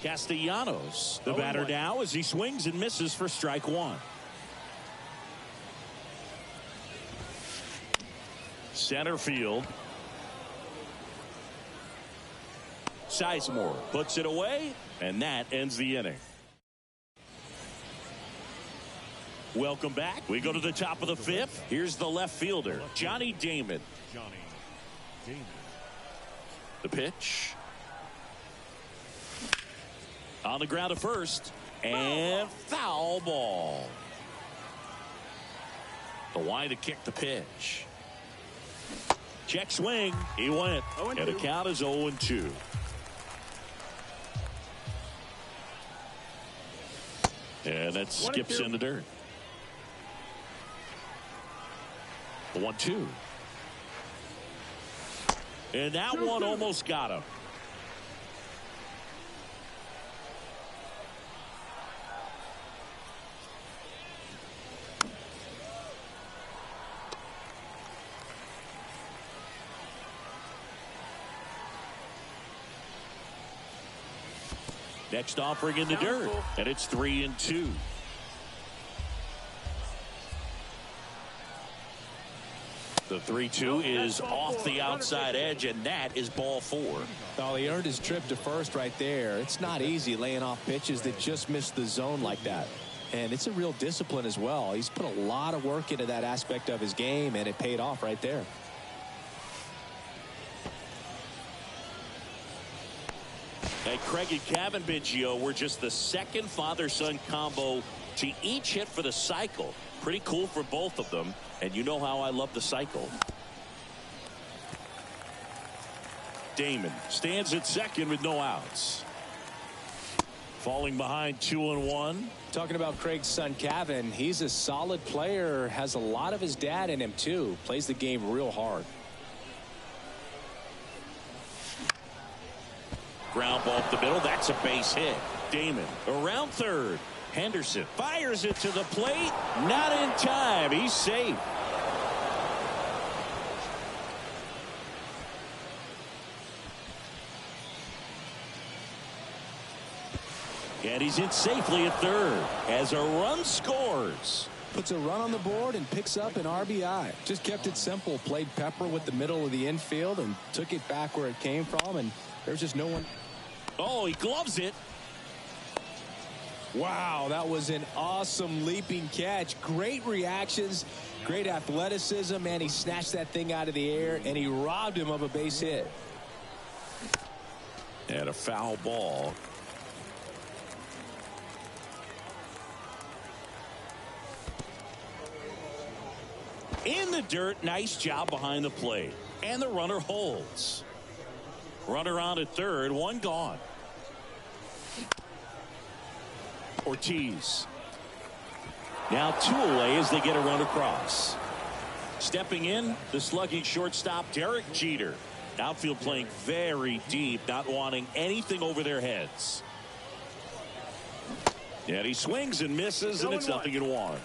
Castellanos, the batter now as he swings and misses for strike 1. Center field. Sizemore puts it away, and that ends the inning. Welcome back. We go to the top of the 5th. Here's the left fielder, Johnny Damon. The pitch. On the ground to first, and foul ball. The line to kick the pitch. Check swing. He went. And the count is 0-2. And that skips in the dirt. The 1-2. And that one almost got him. Next offering in the dirt, and it's 3-2. The 3-2 is off the outside edge, and that is ball 4. Well, he earned his trip to first right there. It's not easy laying off pitches that just miss the zone like that. And it's a real discipline as well. He's put a lot of work into that aspect of his game, and it paid off right there. And Craig and Kevin Biggio were just the second father-son combo to each hit for the cycle. Pretty cool for both of them. And you know how I love the cycle. Damon stands at second with no outs. Falling behind 2-1. Talking about Craig's son Kevin, he's a solid player, has a lot of his dad in him too. Plays the game real hard. Ground ball up the middle. That's a base hit. Damon around third. Henderson fires it to the plate. Not in time. He's safe. And he's in safely at third as a run scores. Puts a run on the board and picks up an RBI. Just kept it simple. Played pepper with the middle of the infield and took it back where it came from. And there's just no one. Oh, he gloves it. Wow, that was an awesome leaping catch. Great reactions, great athleticism, and he snatched that thing out of the air, and he robbed him of a base hit. And a foul ball. In the dirt, nice job behind the plate. And the runner holds. Runner on at third, one gone. Ortiz. Now 2 away as they get a run across. Stepping in, the slugging shortstop, Derek Jeter. Outfield playing very deep, not wanting anything over their heads. And he swings and misses, and it's 0-1.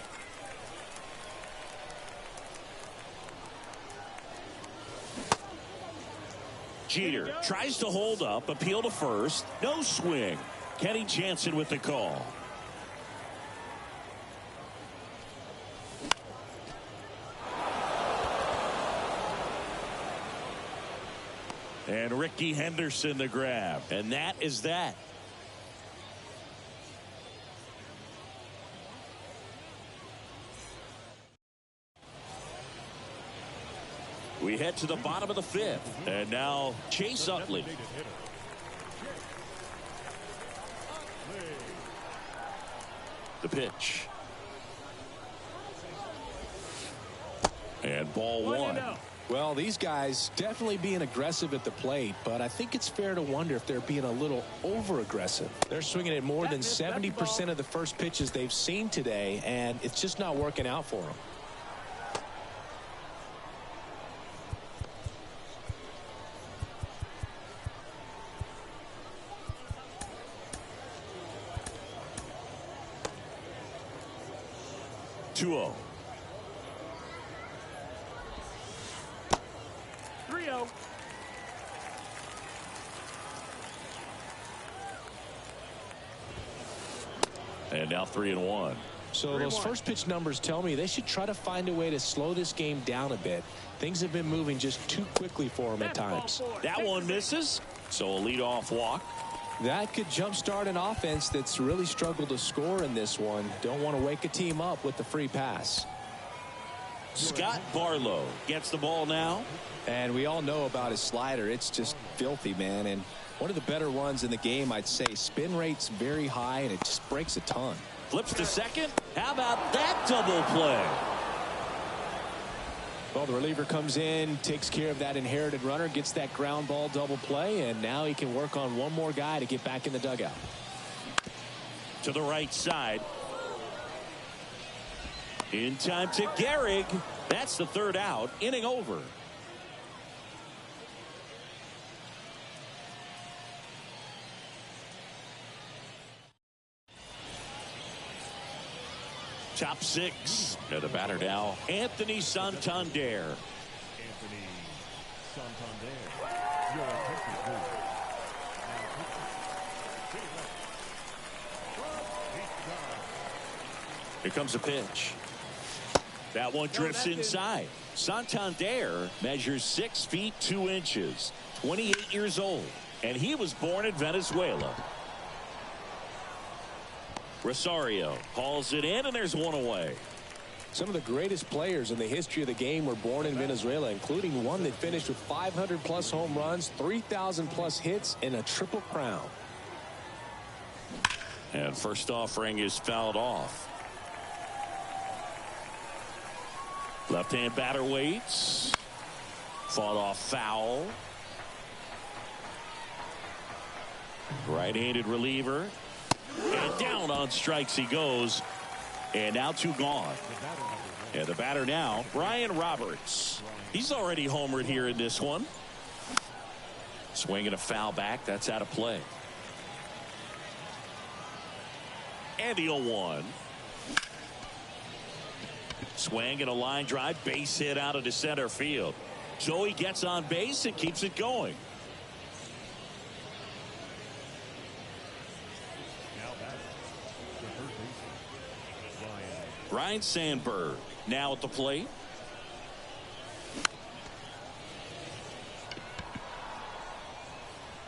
Jeter tries to hold up, appeal to first, no swing. Kenny Jansen with the call. And Ricky Henderson the grab, and that is that. We head to the bottom of the fifth, and now Chase Utley. The pitch. And ball one. Well, these guys definitely being aggressive at the plate, but I think it's fair to wonder if they're being a little over-aggressive. They're swinging at more than 70% of the first pitches they've seen today, and it's just not working out for them. Two-0. 3-0. And now 3-1. So those first pitch numbers tell me they should try to find a way to slow this game down a bit. Things have been moving just too quickly for them at times. That one misses, so a leadoff walk. That could jumpstart an offense that's really struggled to score in this one. Don't want to wake a team up with the free pass. Scott Barlow gets the ball now. And we all know about his slider. It's just filthy, man. And one of the better ones in the game, I'd say. Spin rate's very high, and it just breaks a ton. Flips to second. How about that double play? Well, the reliever comes in, takes care of that inherited runner, gets that ground ball double play, and now he can work on one more guy to get back in the dugout. To the right side. In time to Gehrig. That's the third out. Inning over. Top six. And the batter now, Anthony Santander. Anthony Santander. Your attention, please. Here comes a pitch. That one drifts inside. Santander measures 6 feet 2 inches, 28 years old, and he was born in Venezuela. Rosario calls it in, and there's one away. Some of the greatest players in the history of the game were born in Venezuela, including one that finished with 500-plus home runs, 3,000-plus hits, and a triple crown. And first offering is fouled off. Left-hand batter waits. Fought off foul. Right-handed reliever. And down on strikes he goes. And now 2 gone. And the batter now, Brian Roberts. He's already homered here in this one. Swinging a foul back. That's out of play. And the 0-1. Swing and a line drive, base hit out into center field. So he gets on base and keeps it going. Now batting, the third baseman, Ryan Sandberg now at the plate.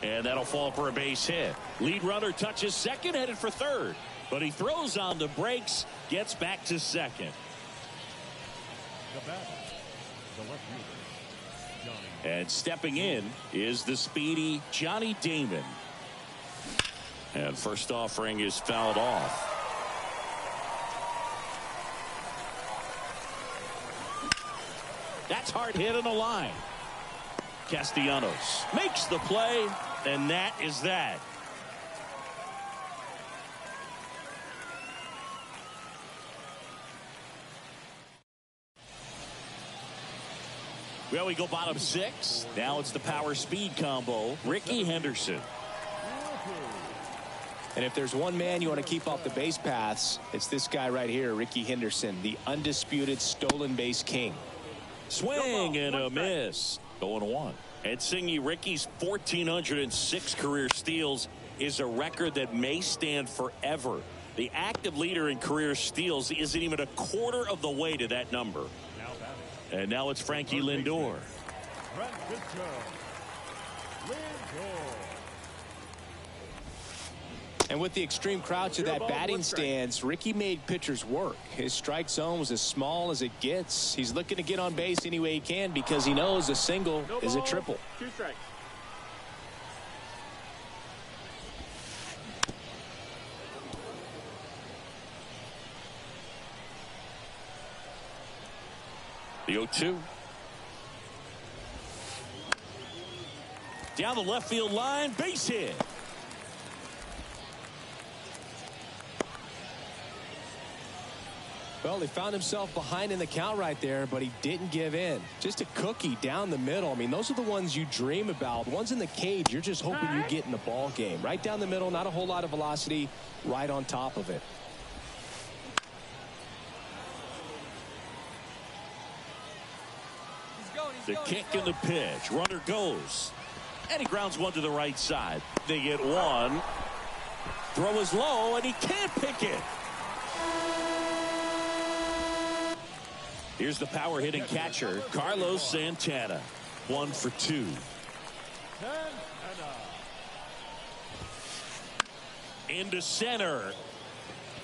And that'll fall for a base hit. Lead runner touches second, headed for third. But he throws on the brakes, gets back to second. The batter, the left fielder, Johnny. And stepping in is the speedy Johnny Damon. And first offering is fouled off. That's hard hit on the line. Castellanos makes the play, and that is that. Well, we go bottom 6. Now it's the power speed combo. Ricky Henderson. And if there's one man you want to keep off the base paths, it's this guy right here, Ricky Henderson, the undisputed stolen base king. Swing and a miss. 0-1. And Singy, Ricky's 1,406 career steals is a record that may stand forever. The active leader in career steals isn't even a quarter of the way to that number. And now it's Frankie Lindor. And with the extreme crouch of that batting stance, Ricky made pitchers work. His strike zone was as small as it gets. He's looking to get on base any way he can because he knows a single is a triple. 2 strikes. The 0-2. Down the left field line, base hit. Well, he found himself behind in the count right there, but he didn't give in. Just a cookie down the middle. I mean, those are the ones you dream about. The ones in the cage, you're just hoping you get in the ball game. Right down the middle, not a whole lot of velocity, right on top of it. The kick and the pitch. Runner goes. And he grounds one to the right side. They get one. Throw is low, and he can't pick it. Here's the power hitting catcher, Carlos Santana. 1 for 2. Into center.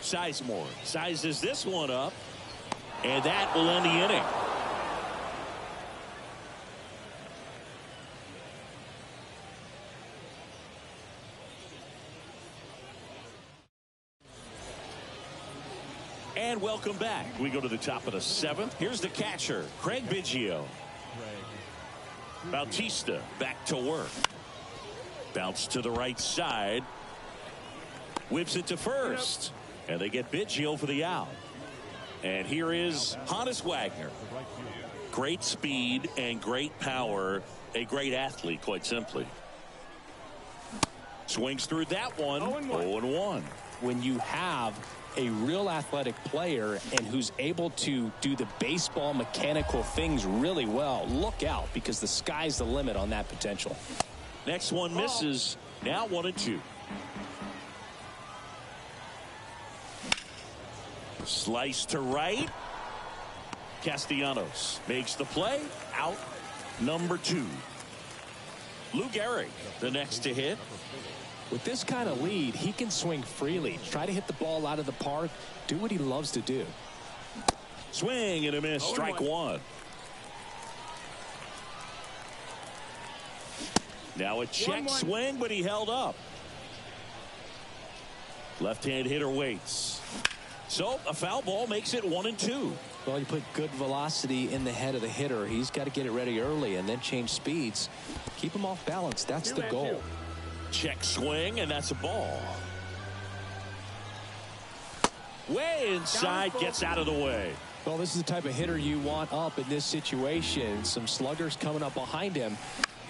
Sizemore sizes this one up. And that will end the inning. And welcome back. We go to the top of the 7th. Here's the catcher, Craig Biggio. Bautista back to work. Bounce to the right side. Whips it to first. And they get Biggio for the out. And here is Honus Wagner. Great speed and great power. A great athlete, quite simply. Swings through that one. 0-1. When you have a real athletic player and who's able to do the baseball mechanical things really well, look out, because the sky's the limit on that potential. Next one misses. Now 1-2. Slice to right. Castellanos makes the play. Out number 2. Lou Gehrig, the next to hit. With this kind of lead, he can swing freely, try to hit the ball out of the park, do what he loves to do. Swing and a miss. Strike 1. Now a check swing, but he held up. Left-hand hitter waits. So a foul ball makes it 1-2. Well, you put good velocity in the head of the hitter. He's got to get it ready early and then change speeds. Keep him off balance. That's the goal. Check swing, and that's a ball. Way inside, gets out of the way. Well, this is the type of hitter you want up in this situation. Some sluggers coming up behind him.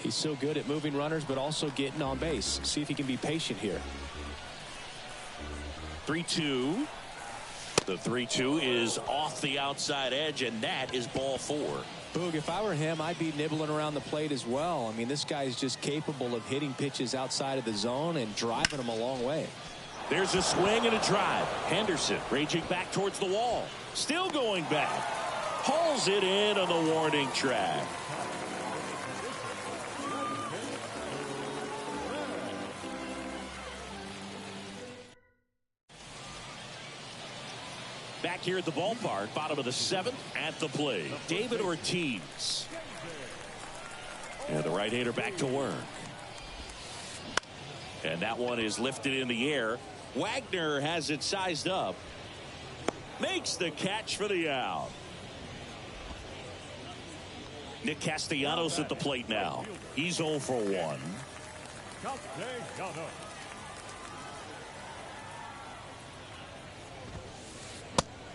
He's so good at moving runners, but also getting on base. See if he can be patient here. 3-2. The 3-2 is off the outside edge, and that is ball 4. Boog, if I were him, I'd be nibbling around the plate as well. I mean, this guy's just capable of hitting pitches outside of the zone and driving them a long way. There's a swing and a drive. Henderson raging back towards the wall. Still going back. Hauls it in on the warning track. Back here at the ballpark, bottom of the 7th, at the plate, David Ortiz. And the right-hander back to work. And that one is lifted in the air. Wagner has it sized up. Makes the catch for the out. Nick Castellanos at the plate now. He's 0 for 1.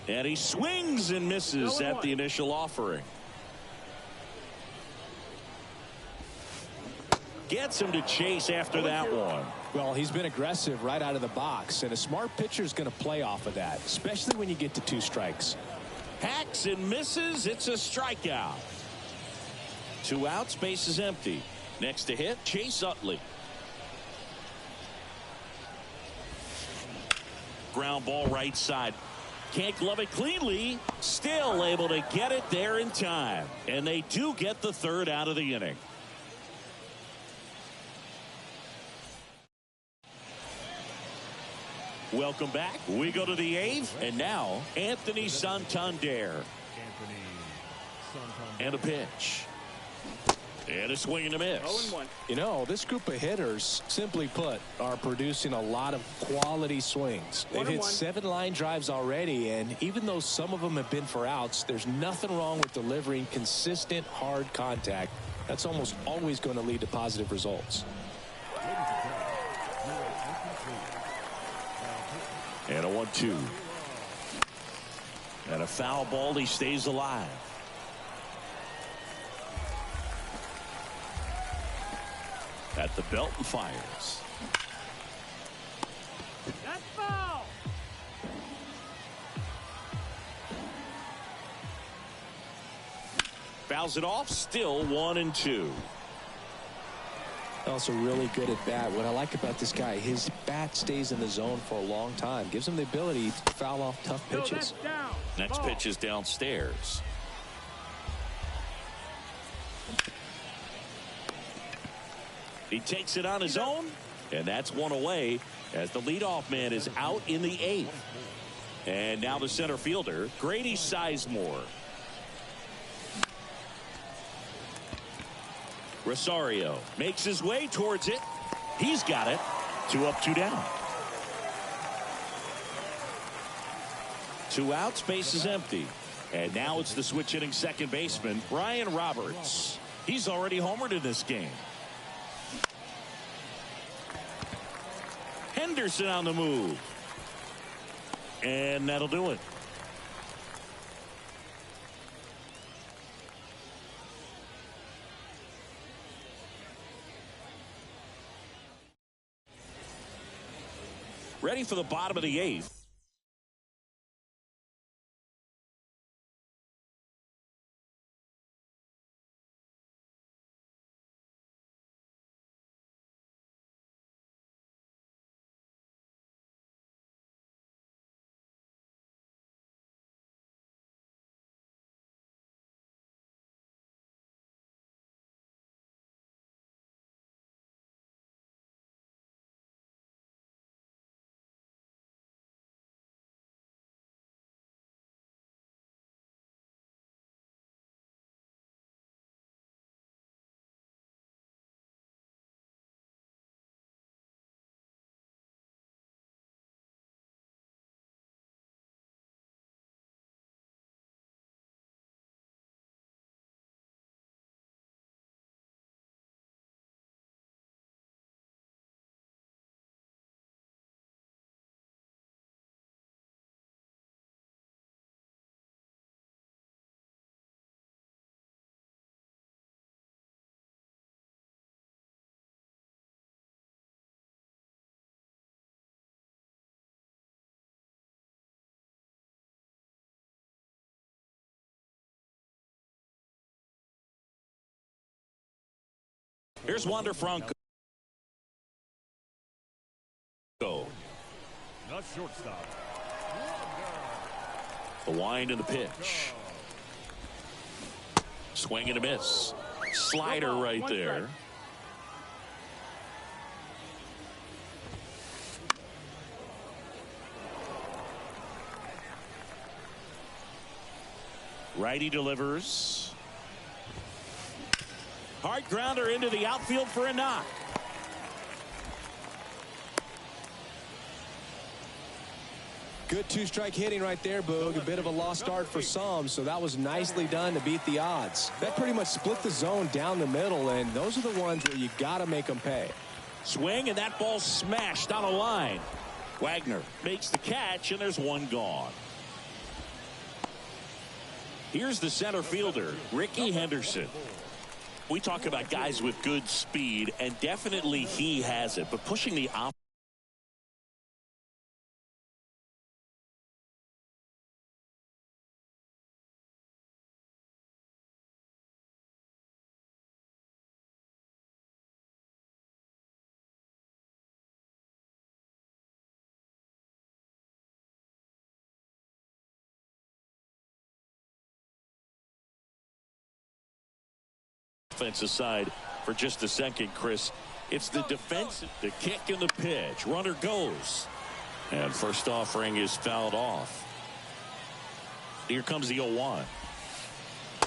And he swings and misses at the initial offering. gets him to chase after that one. Well, he's been aggressive right out of the box, and a smart pitcher is going to play off of that, especially when you get to 2 strikes. Hacks and misses. It's a strikeout. 2 outs, base is empty. Next to hit, Chase Utley. Ground ball right side. Can't glove it cleanly. Still able to get it there in time. And they do get the 3rd out of the inning. Welcome back. We go to the 8th. And now, Anthony Santander. And a pitch. And a swing and a miss. 0-1. You know, this group of hitters, simply put, are producing a lot of quality swings. They've hit 7 line drives already, and even though some of them have been for outs, there's nothing wrong with delivering consistent, hard contact. That's almost always going to lead to positive results. And a 1-2. And a foul ball. He stays alive. At the belt and fires. That's foul. Fouls it off. Still 1-2. Also really good at bat. What I like about this guy, his bat stays in the zone for a long time. Gives him the ability to foul off tough pitches. Down. Next pitch is downstairs. He takes it on his own, and that's 1 away as the leadoff man is out in the 8th. And now the center fielder, Grady Sizemore. Rosario makes his way towards it. He's got it. 2 up, 2 down. 2 outs, base is empty. And now it's the switch hitting second baseman, Ryan Roberts. He's already homered in this game. Henderson on the move. And that'll do it. Ready for the bottom of the 8th. Here's Wander Franco. Not shortstop. The wind and the pitch. Swing and a miss. Slider right there. Righty delivers. Hard grounder into the outfield for a knock. Good 2-strike hitting right there, Boog. A bit of a lost start for some, so that was nicely done to beat the odds. That pretty much split the zone down the middle, and those are the ones where you got to make them pay. Swing, and that ball smashed on a line. Wagner makes the catch, and there's one gone. Here's the center fielder, Ricky Henderson. We talk about guys with good speed, and definitely he has it, but pushing the offensive side for just a second, Chris. It's the defense, the kick and the pitch. Runner goes. And first offering is fouled off. Here comes the 0-1.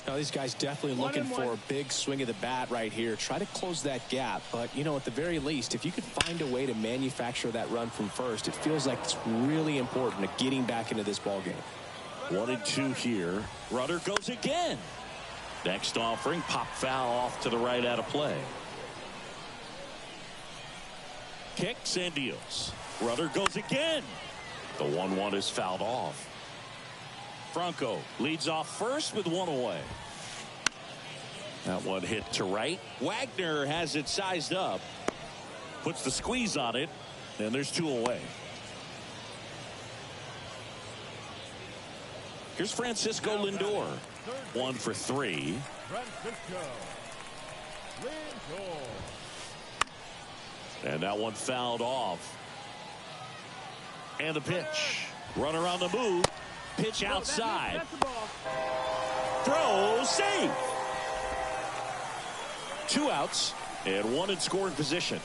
Now, these guys definitely looking for a big swing of the bat right here. Try to close that gap. But, you know, at the very least, if you could find a way to manufacture that run from first, it feels like it's really important to getting back into this ball game. 1-2 here. Runner goes again. Next offering, pop foul off to the right out of play. Kicks and deals. Runner goes again. The 1-1 is fouled off. Franco leads off first with one away. That one hit to right. Wagner has it sized up. Puts the squeeze on it. And there's two away. Here's Francisco Lindor. 1 for 3. Francisco Lindor. And that one fouled off. And the pitch. Runner on the move. Pitch outside. Throw safe. 2 outs and 1 in scoring position.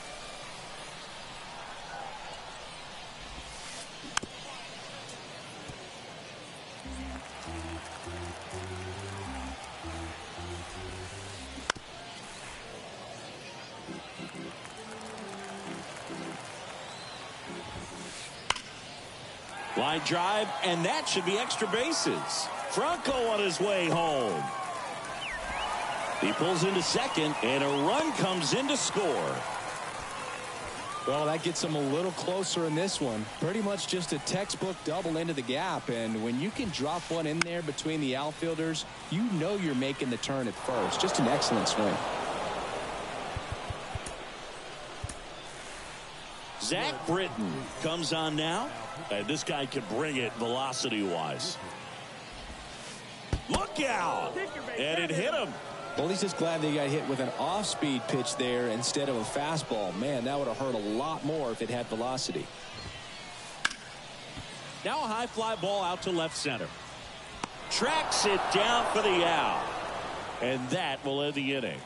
Line drive, and that should be extra bases. Franco on his way home. He pulls into second, and a run comes in to score. Well, that gets him a little closer in this one. Pretty much just a textbook double into the gap. And when you can drop one in there between the outfielders, you know you're making the turn at first. Just an excellent swing. Zach Britton comes on now. And this guy can bring it velocity-wise. Look out! And it hit him. Well, he's just glad they got hit with an off-speed pitch there instead of a fastball. Man, that would have hurt a lot more if it had velocity. Now a high fly ball out to left center. Tracks it down for the out. And that will end the inning.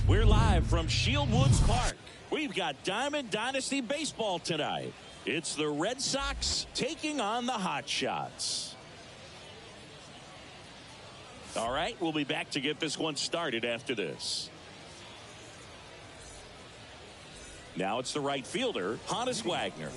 We're live from Shield Woods Park. We've got Diamond Dynasty Baseball tonight. It's the Red Sox taking on the Hot Shots. All right, we'll be back to get this one started after this. Now it's the right fielder, Honus Wagner.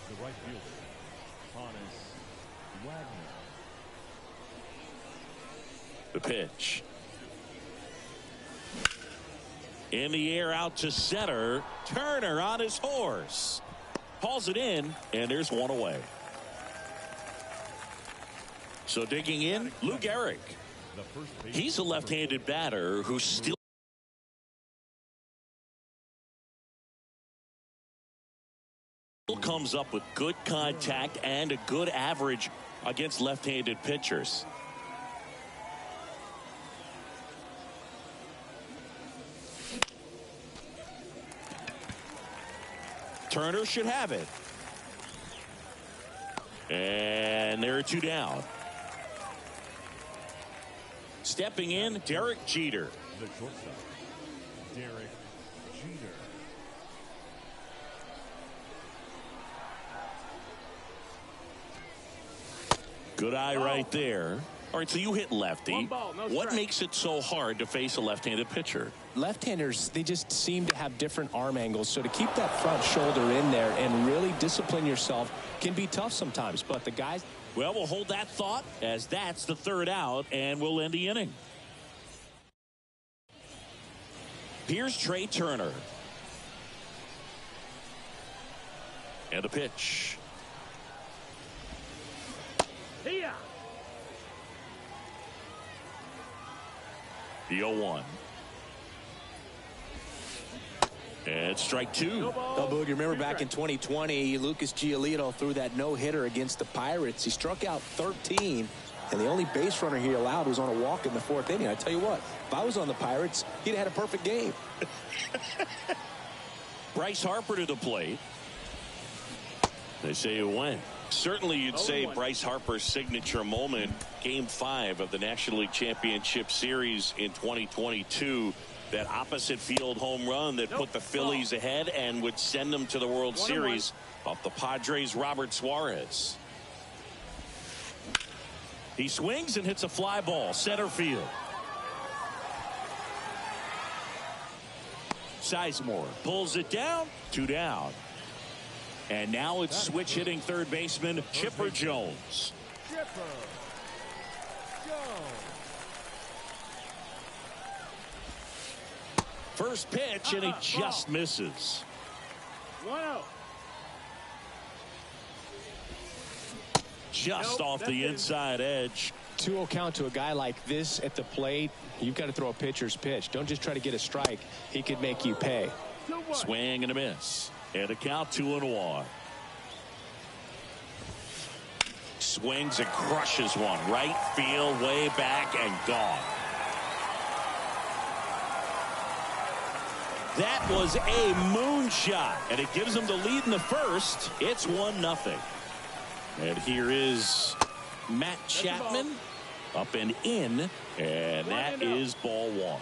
The right fielder, Honus Wagner. The pitch. In the air out to center. Turner on his horse. Hauls it in, and there's one away. So digging in, Lou Gehrig. He's a left-handed batter who still comes up with good contact and a good average against left-handed pitchers. Turner should have it. And there are two down. Stepping in, Derek Jeter. The shortstop, Derek Jeter. Good eye right there. All right, so you hit lefty. One ball, no What strike. makes it so hard to face a left-handed pitcher? Left-handers, they just seem to have different arm angles. So to keep that front shoulder in there and really discipline yourself can be tough sometimes. But the guys... Well, we'll hold that thought as that's the third out, and we'll end the inning. Here's Trey Turner. And the pitch. Here. The 0-1. And strike two. Oh, Boog, you remember back in 2020, Lucas Giolito threw that no-hitter against the Pirates. He struck out 13, and the only base runner he allowed was on a walk in the fourth inning. I tell you what, if I was on the Pirates, he'd have had a perfect game. Bryce Harper to the plate. They say it went. Certainly you'd say Bryce Harper's signature moment, Game 5 of the National League Championship Series in 2022. That opposite field home run that put the Phillies ahead and would send them to the World Series off the Padres' Robert Suarez. He swings and hits a fly ball, center field. Sizemore pulls it down, two down. And now it's switch hitting third baseman Chipper Jones. Chipper Jones. First pitch, and he just misses. 1-0. Just off the inside edge. 2-0 count to a guy like this at the plate, you've got to throw a pitcher's pitch. Don't just try to get a strike. He could make you pay. Swing and a miss. And a count 2-1. Swings and crushes one. Right field, way back, and gone. That was a moonshot, and it gives them the lead in the first. It's 1-0. And here is Matt Chapman. Up and in, and that is ball one.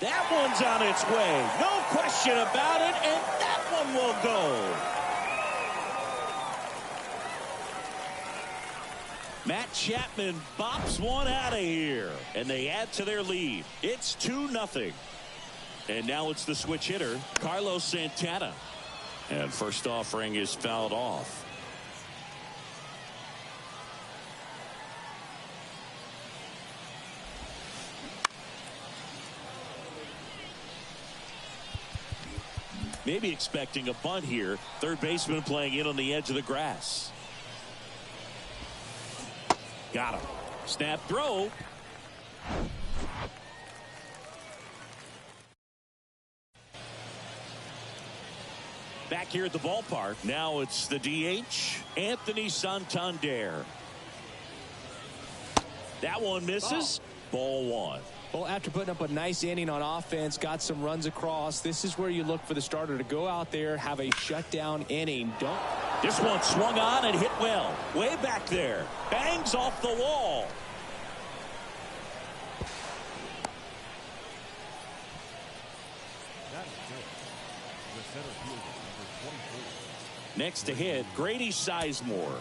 That one's on its way. No question about it, and that one will go. Matt Chapman bops one out of here, and they add to their lead. It's 2-0. And now it's the switch hitter, Carlos Santana. And first offering is fouled off. Maybe expecting a bunt here. Third baseman playing in on the edge of the grass. Got him. Snap throw. Back here at the ballpark. Now it's the DH, Anthony Santander. That one misses. Ball one. Well, after putting up a nice inning on offense, got some runs across, this is where you look for the starter to go out there, have a shutdown inning. This one swung on and hit well. Way back there. Bangs off the wall. That is good. The center fielder, number 24. Next to hit, Grady Sizemore.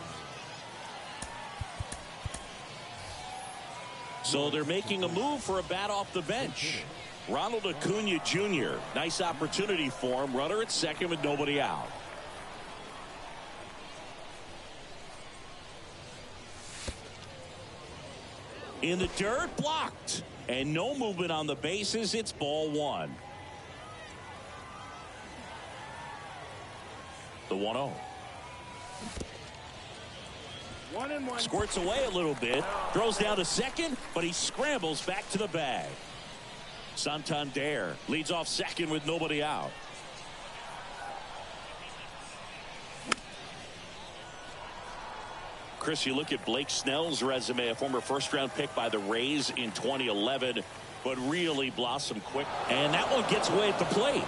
So they're making a move for a bat off the bench. Ronald Acuna Jr. Nice opportunity for him. Runner at second with nobody out. In the dirt, blocked. And no movement on the bases. It's ball one. The 1-0. 1-1. Squirts away a little bit. Throws down to second, but he scrambles back to the bag. Santander leads off second with nobody out. Chris, you look at Blake Snell's resume, a former first-round pick by the Rays in 2011, but really blossomed quick. And that one gets away at the plate.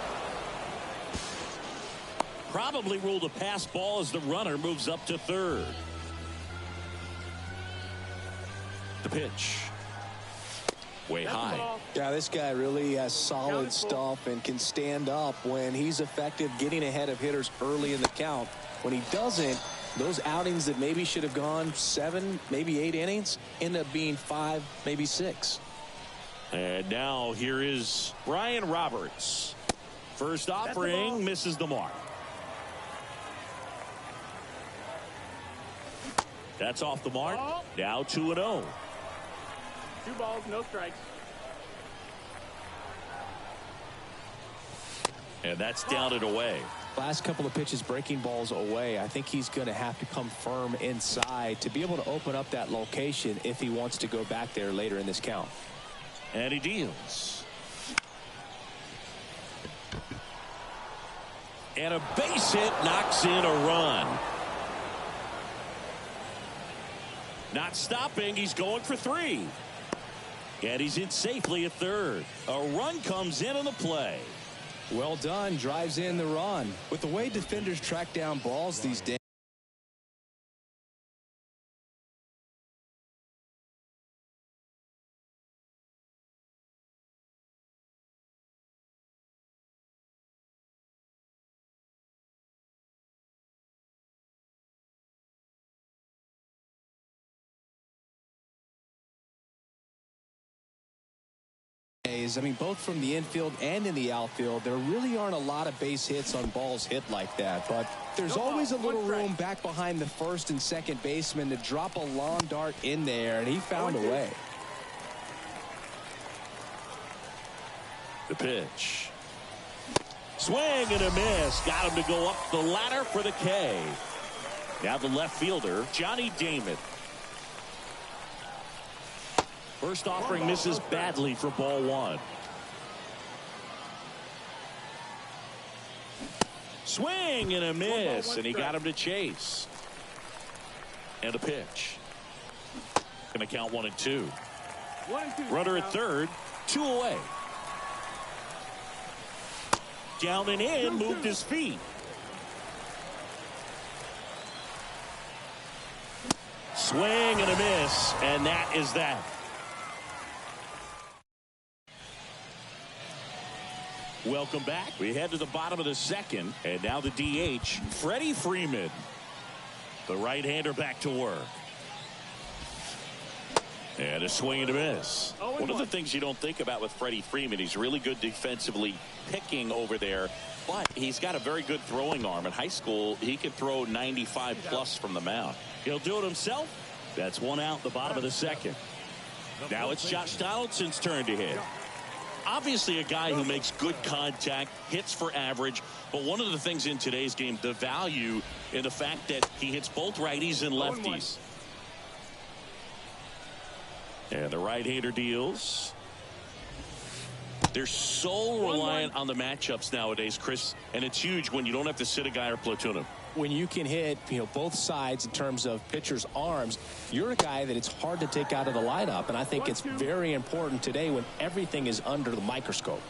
Probably ruled a pass ball as the runner moves up to third. The pitch. Way high. Yeah, this guy really has solid stuff and can stand up when he's effective getting ahead of hitters early in the count. When he doesn't, those outings that maybe should have gone 7, maybe 8 innings end up being 5, maybe 6. And now here is Brian Roberts. First offering misses the mark. That's off the mark. Now 2-0. 2 balls, no strikes. And that's down and away. Last couple of pitches breaking balls away. I think he's going to have to come firm inside to be able to open up that location if he wants to go back there later in this count. And he deals. And a base hit knocks in a run. Not stopping. He's going for 3. And he's in safely at third. A run comes in on the play. Well done. Drives in the run. With the way defenders track down balls these days. I mean, both from the infield and in the outfield, there really aren't a lot of base hits on balls hit like that. But there's always a little room back behind the first and second baseman to drop a long dart in there, and he found a way. The pitch. Swing and a miss. Got him to go up the ladder for the K. Now the left fielder, Johnny Damon. First offering misses badly for ball one. Swing and a miss, and he got him to chase. And a pitch. Going to count 1 and 2. Runner at third, 2 away. Down and in, moved his feet. Swing and a miss, and that is that. Welcome back. We head to the bottom of the second, and now the DH, Freddie Freeman. The right-hander back to work. And a swing and a miss. One of the things you don't think about with Freddie Freeman, he's really good defensively picking over there, but he's got a very good throwing arm. In high school, he could throw 95 plus from the mound. He'll do it himself. That's one out, the bottom of the second. Now it's Josh Donaldson's turn to hit. Obviously a guy who makes good contact, hits for average, but one of the things in today's game, the value in the fact that he hits both righties and lefties. And the right-hander deals. They're so reliant on the matchups nowadays, Chris, and it's huge when you don't have to sit a guy or platoon him. When you can hit, both sides in terms of pitchers' arms, you're a guy that it's hard to take out of the lineup, and I think it's very important today when everything is under the microscope.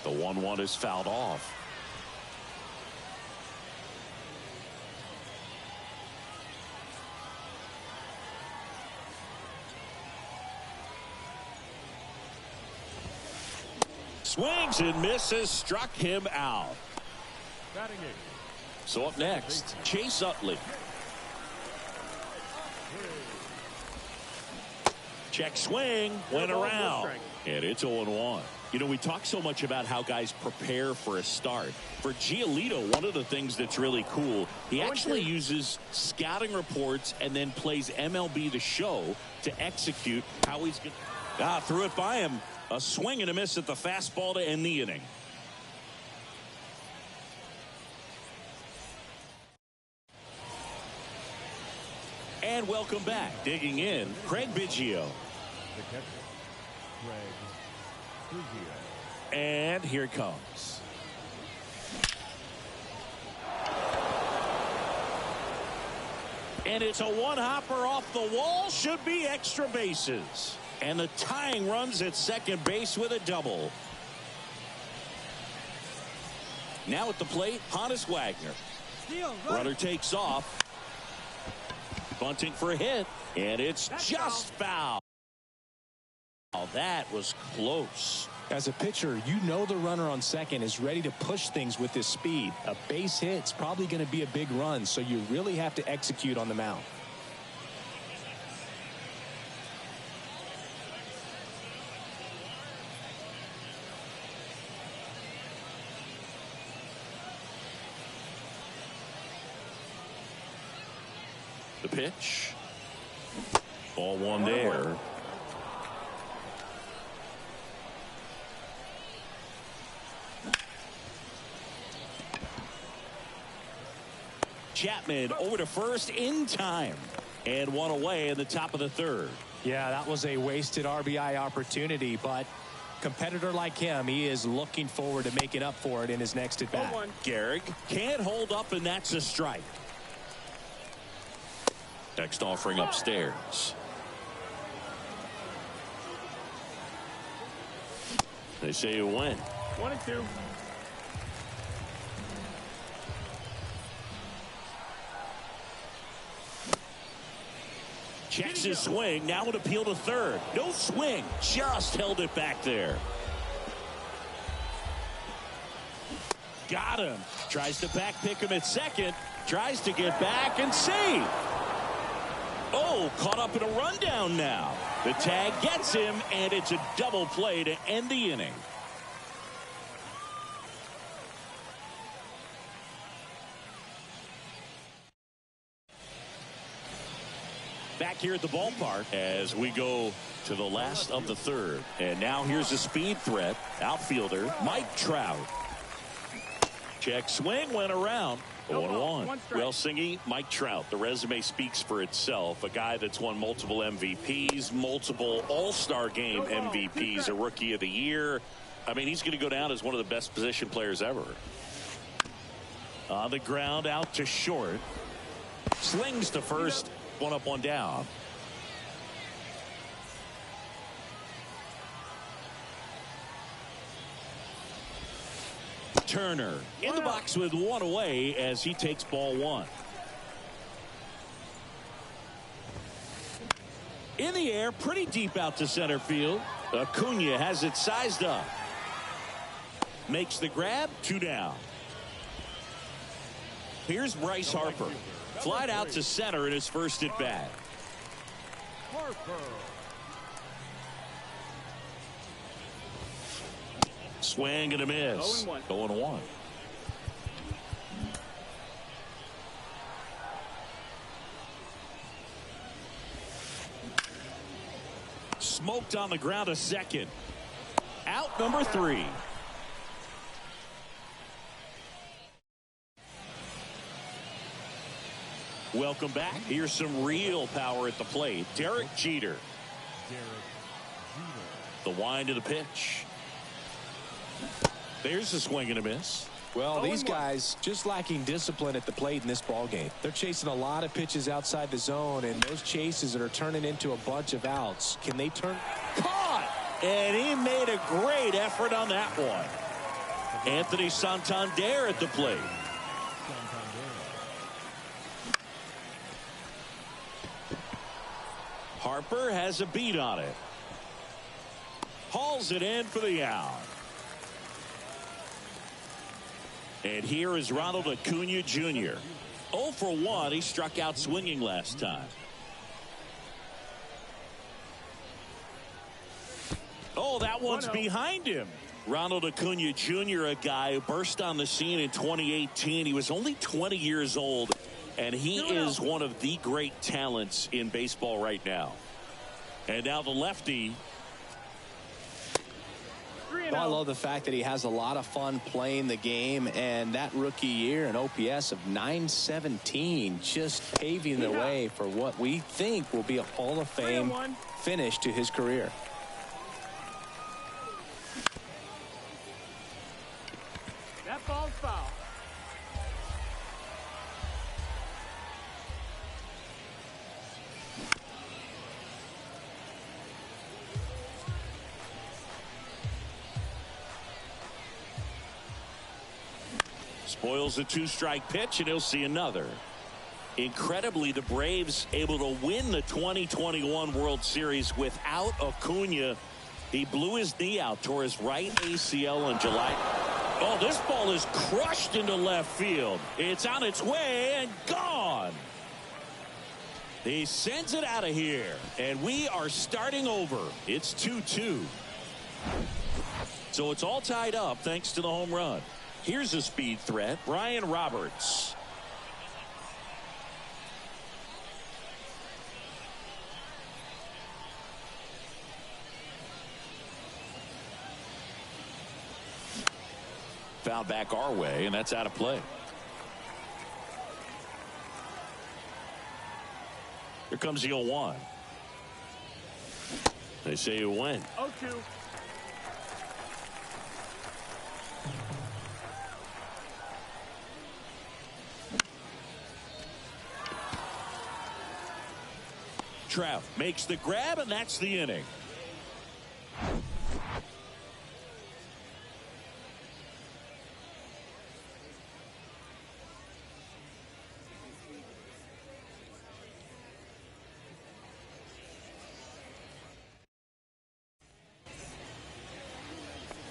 The 1-1 is fouled off. Swings and misses, struck him out. So up next, Chase Utley. Check swing, went around, and it's 0-1. We talk so much about how guys prepare for a start. For Giolito, one of the things that's really cool, he actually uses scouting reports and then plays MLB The Show to execute how he's going to. Threw it by him. A swing and a miss at the fastball to end the inning. And welcome back. Digging in, Craig Biggio. The catcher, Craig Biggio. And here it comes. And it's a one-hopper off the wall. Should be extra bases. And the tying runs at second base with a double. Now at the plate, Honus Wagner. Runner takes off. Bunting for a hit, and it's just foul. That was close. As a pitcher, the runner on second is ready to push things with his speed. A base hit's probably going to be a big run, so you really have to execute on the mound. The pitch. Ball one there. Chapman over to first in time. And one away in the top of the third. Yeah, that was a wasted RBI opportunity, but competitor like him, he is looking forward to making up for it in his next at bat. Gehrig can't hold up, and that's a strike. Next offering upstairs. They say you win. 1-2. Checks his swing. Now an appeal to third. No swing. Just held it back there. Got him. Tries to back pick him at second. Tries to get back and save. Oh, caught up in a rundown now. The tag gets him, and it's a double play to end the inning. Back here at the ballpark as we go to the last of the third. And now here's a speed threat. Outfielder Mike Trout. Check swing, went around. 1-1. Well, Singy, Mike Trout, the resume speaks for itself. A guy that's won multiple MVPs, multiple All-Star Game MVPs, a Rookie of the Year. I mean, he's going to go down as one of the best position players ever. On the ground, out to short. Slings to first. One up, one down. Turner in the box with one away as he takes ball one. In the air, pretty deep out to center field. Acuna has it sized up. Makes the grab, 2 down. Here's Bryce Harper. Flied out to center in his first at bat. Harper. Swing and a miss. 0-1. Smoked on the ground a second. Out number 3. Welcome back. Here's some real power at the plate. Derek Jeter. The wind of the pitch. There's a swing and a miss. Well, these guys just lacking discipline at the plate in this ball game. They're chasing a lot of pitches outside the zone, and those chases that are turning into a bunch of outs. Can they turn? Caught! And he made a great effort on that one. Anthony Santander at the plate. Harper has a beat on it. Hauls it in for the out. And here is Ronald Acuna Jr. 0 for 1. He struck out swinging last time. Oh, that one's behind him. Ronald Acuna Jr., a guy who burst on the scene in 2018. He was only 20 years old, and he is one of the great talents in baseball right now. And now the lefty. Well, I love the fact that he has a lot of fun playing the game, and that rookie year, an OPS of 917, just paving the way for what we think will be a Hall of Fame finish to his career. That ball's foul. Spoils a 2-strike pitch, and he'll see another. Incredibly, the Braves able to win the 2021 World Series without Acuna. He blew his knee out, tore his right ACL in July. Oh, this ball is crushed into left field. It's on its way and gone. He sends it out of here, and we are starting over. It's 2-2. So it's all tied up thanks to the home run. Here's a speed threat, Brian Roberts. Foul back our way, and that's out of play. Here comes the 0-1. They say you win. 0-2. Trout makes the grab, and that's the inning.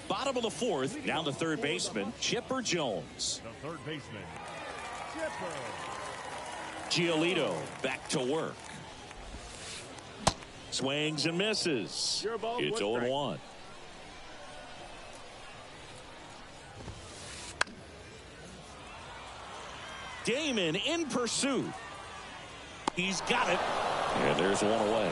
Bottom of the 4th, down the third baseman, Chipper Jones. The third baseman, Chipper. Giolito back to work. Swings and misses. It's 0-1. Damon in pursuit. He's got it. And there's one away.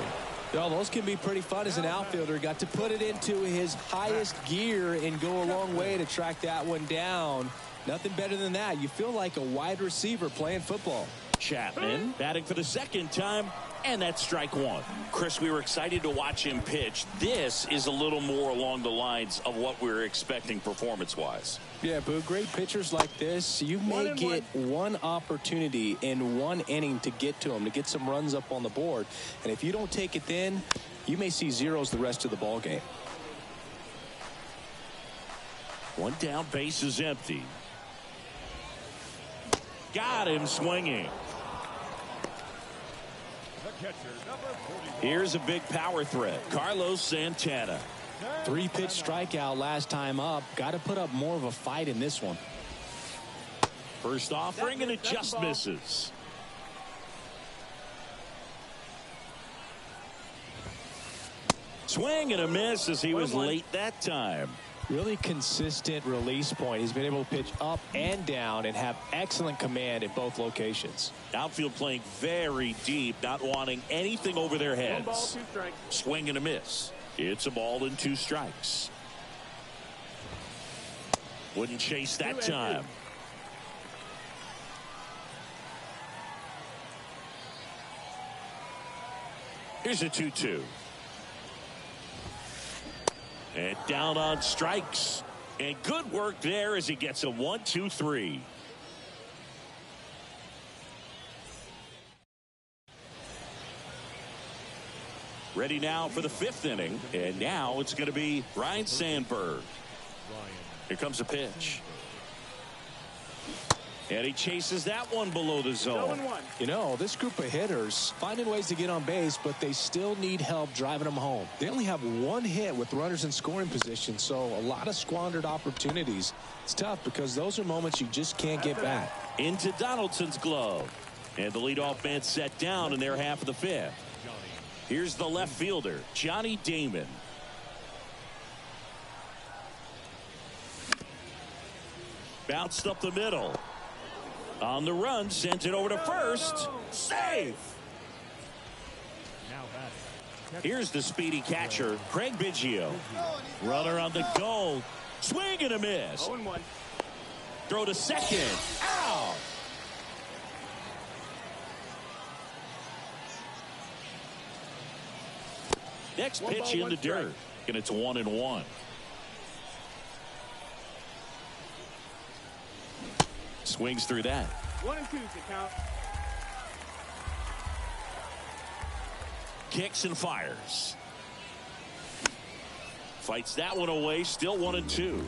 Well, those can be pretty fun as an outfielder. Got to put it into his highest gear and go a long way to track that one down. Nothing better than that. You feel like a wide receiver playing football. Chapman batting for the second time, and that's strike one. Chris, we were excited to watch him pitch. This is a little more along the lines of what we were expecting performance-wise. Yeah, Boo, great pitchers like this, you may get one opportunity in one inning to get to them, to get some runs up on the board. And if you don't take it then, you may see zeros the rest of the ball game. One down, base is empty. Got him swinging. Here's a big power threat, Carlos Santana. 3-pitch strikeout last time up. Got to put up more of a fight in this one. First offering, and it just misses. Swing and a miss as he was late that time. Really consistent release point. He's been able to pitch up and down and have excellent command in both locations. Outfield playing very deep, not wanting anything over their heads. Swing and a miss. It's a ball and 2 strikes. Wouldn't chase that time. Here's a 2-2. And down on strikes. And good work there as he gets a 1-2-3. Ready now for the 5th inning. And now it's going to be Ryan Sandberg. Here comes a pitch. And he chases that one below the zone. You know, this group of hitters finding ways to get on base, but they still need help driving them home. They only have 1 hit with runners in scoring position, so a lot of squandered opportunities. It's tough because those are moments you just can't get back. Into Donaldson's glove. And the leadoff man set down in their half of the 5th. Here's the left fielder, Johnny Damon. Bounced up the middle. On the run, sent it over to first. Safe. Here's the speedy catcher, Craig Biggio. Runner on the go. Swing and a miss. Throw to second. Out. Next pitch in the dirt. And it's 1-1. Swings through that. 1-2 to count. Kicks and fires. Fights that one away. Still 1-2.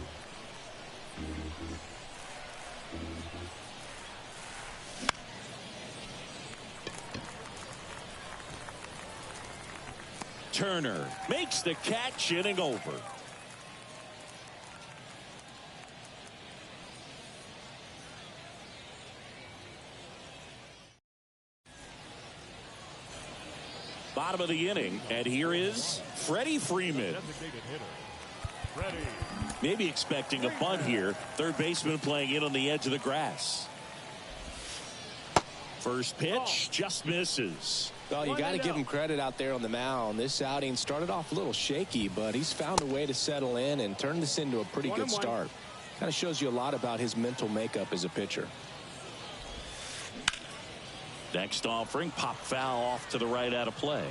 Turner makes the catch, inning over. Bottom of the inning, and here is Freddie Freeman. Maybe expecting a bunt here. Third baseman playing in on the edge of the grass. First pitch just misses. Well, you got to give him credit out there on the mound. This outing started off a little shaky, but he's found a way to settle in and turn this into a pretty good start. Kind of shows you a lot about his mental makeup as a pitcher. Next offering, pop foul off to the right out of play.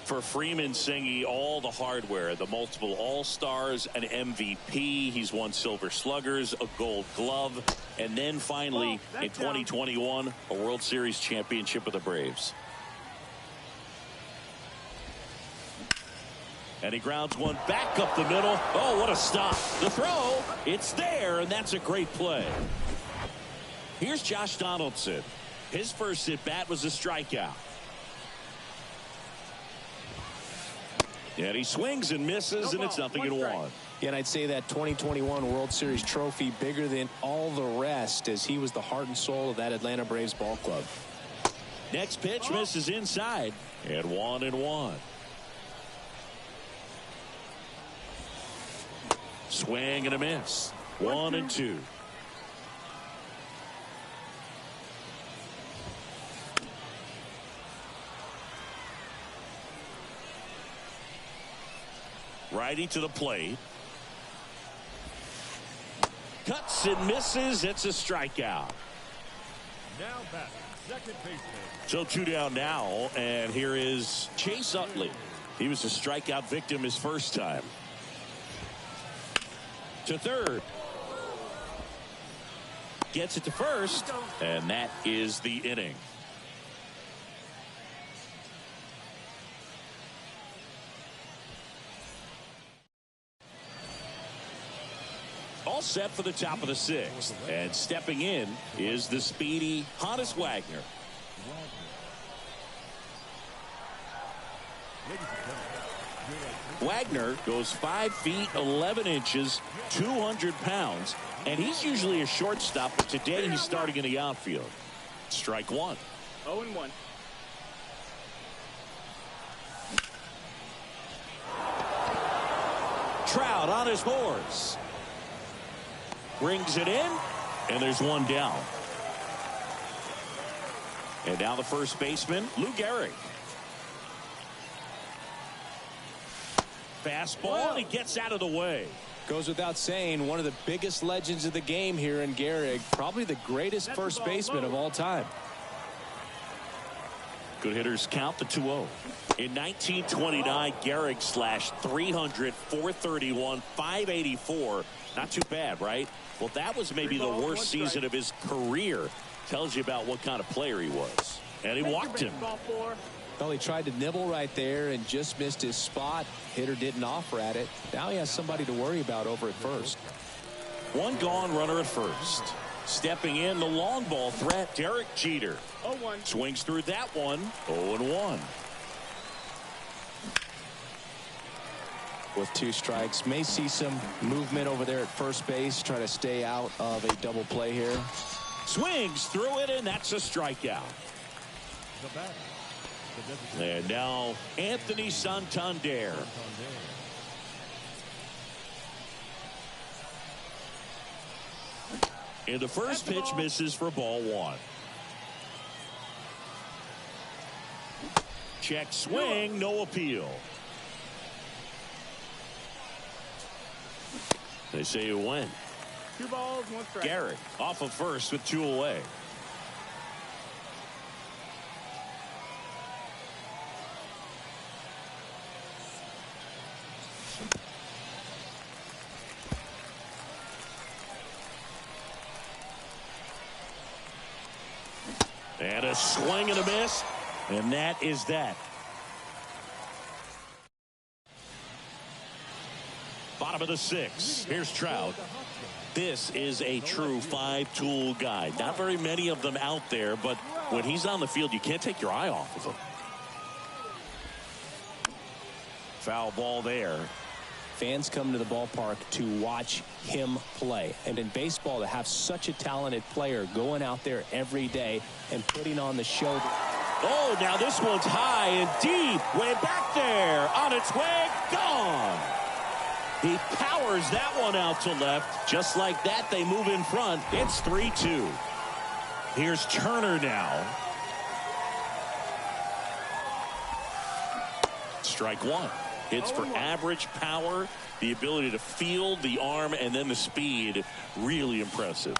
For Freeman, Singy, all the hardware, the multiple All-Stars, an MVP. He's won Silver Sluggers, a Gold Glove, and then finally in 2021, a World Series championship with the Braves. And he grounds one back up the middle. Oh, what a stop. The throw, it's there, and that's a great play. Here's Josh Donaldson. His first at-bat was a strikeout. And he swings and misses, and it's 0-1. And I'd say that 2021 World Series trophy bigger than all the rest, as he was the heart and soul of that Atlanta Braves ball club. Next pitch misses inside, and 1-1. Swing and a miss. 1-2. Righty to the plate. Cuts and misses. It's a strikeout. Now back, second baseman. So 2 down now, and here is Chase Utley. He was a strikeout victim his first time. To third. Gets it to first, and that is the inning. All set for the top of the 6th, and stepping in is the speedy Honus Wagner. Wagner goes 5 feet 11 inches, 200 pounds, and he's usually a shortstop, but today he's starting in the outfield. Strike one. 0-1. Trout on his horse. Brings it in, and there's one down. And now the first baseman, Lou Gehrig. Fastball, and he gets out of the way. Goes without saying, one of the biggest legends of the game here in Gehrig. Probably the greatest first baseman of all time. Good hitters count the 2-0. In 1929, Gehrig slashed 300, 431, 584. Not too bad, right? Well, that was maybe the worst season of his career. Tells you about what kind of player he was. And he walked him. Well, he tried to nibble right there and just missed his spot. Hitter didn't offer at it. Now he has somebody to worry about over at first. One gone, runner at first. Stepping in, the long ball threat, Derek Jeter. 0-1. Swings through that one. 0-1. With 2 strikes, may see some movement over there at first base. Try to stay out of a double play here. Swings through it, and that's a strikeout. And now Anthony Santander. And the first pitch misses for ball 1. Check swing, no appeal. They say you win. 2 balls, 1 strike. Garrett off of first with 2 away. And a swing and a miss, and that is that. Bottom of the 6th. Here's Trout. This is a true 5-tool guy. Not very many of them out there, but when he's on the field, you can't take your eye off of him. Foul ball there. Fans come to the ballpark to watch him play. And in baseball, to have such a talented player going out there every day and putting on the show. Oh, now this one's high and deep. Way back there. On its way. Gone. He powers that one out to left. Just like that, they move in front. It's 3-2. Here's Turner now. Strike one. It's for average power, the ability to field, the arm, and then the speed. Really impressive.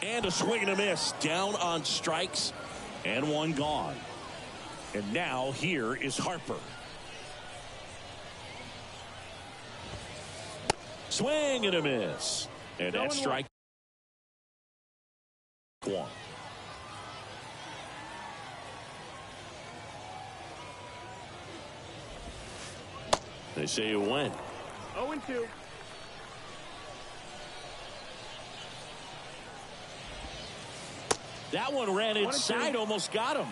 And a swing and a miss. Down on strikes and one gone. And now here is Harper. Swing and a miss. And that strike one. They say you win. 0-2. That one ran inside, almost got him.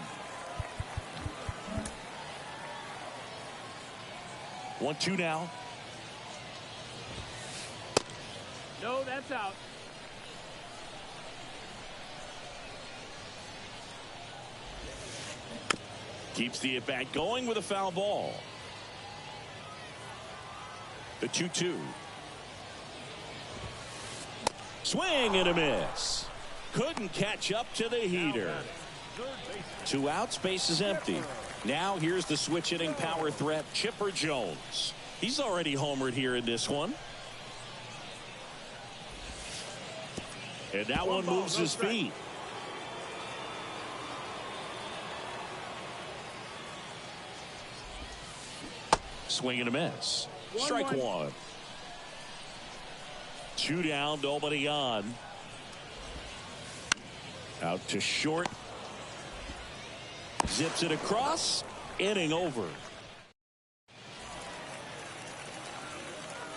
1-2 now. No, that's out. Keeps the at-bat going with a foul ball. The 2-2. Swing and a miss. Couldn't catch up to the heater. 2 outs, base is empty. Now here's the switch hitting power threat, Chipper Jones. He's already homered here in this one. And that one moves his feet. Swing and a miss. Strike one. 2 down, nobody on. Out to short. Zips it across. Inning over.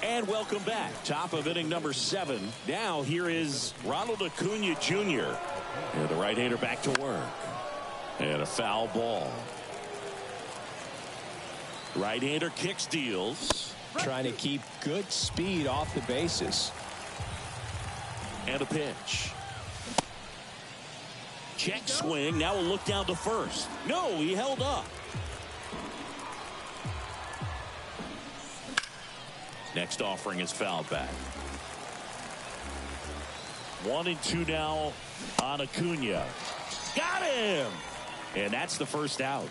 And welcome back. Top of inning number 7. Now here is Ronald Acuna Jr. And the right-hander back to work. And a foul ball. Right-hander kicks, deals. Trying to keep good speed off the bases. And a pitch. Check swing. Now a look down to first. No, he held up. Next offering is fouled back. 1-2 now on Acuna. Got him! And that's the first out.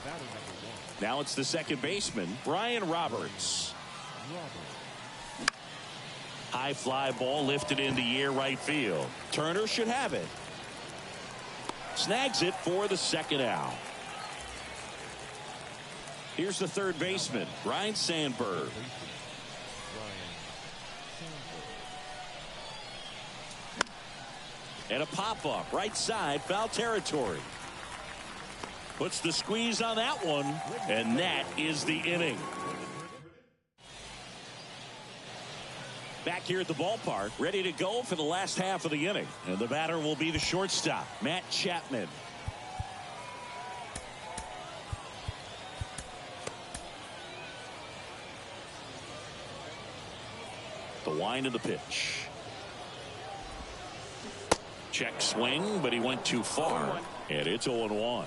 Now it's the second baseman, Brian Roberts. High fly ball lifted in the air right field. Turner should have it. Snags it for the second out. Here's the third baseman, Ryan Sandberg. And a pop-up, right side, foul territory. Puts the squeeze on that one, and that is the inning. Back here at the ballpark, ready to go for the last half of the inning. And the batter will be the shortstop, Matt Chapman. The wind of the pitch. Check swing, but he went too far. And it's 0-1.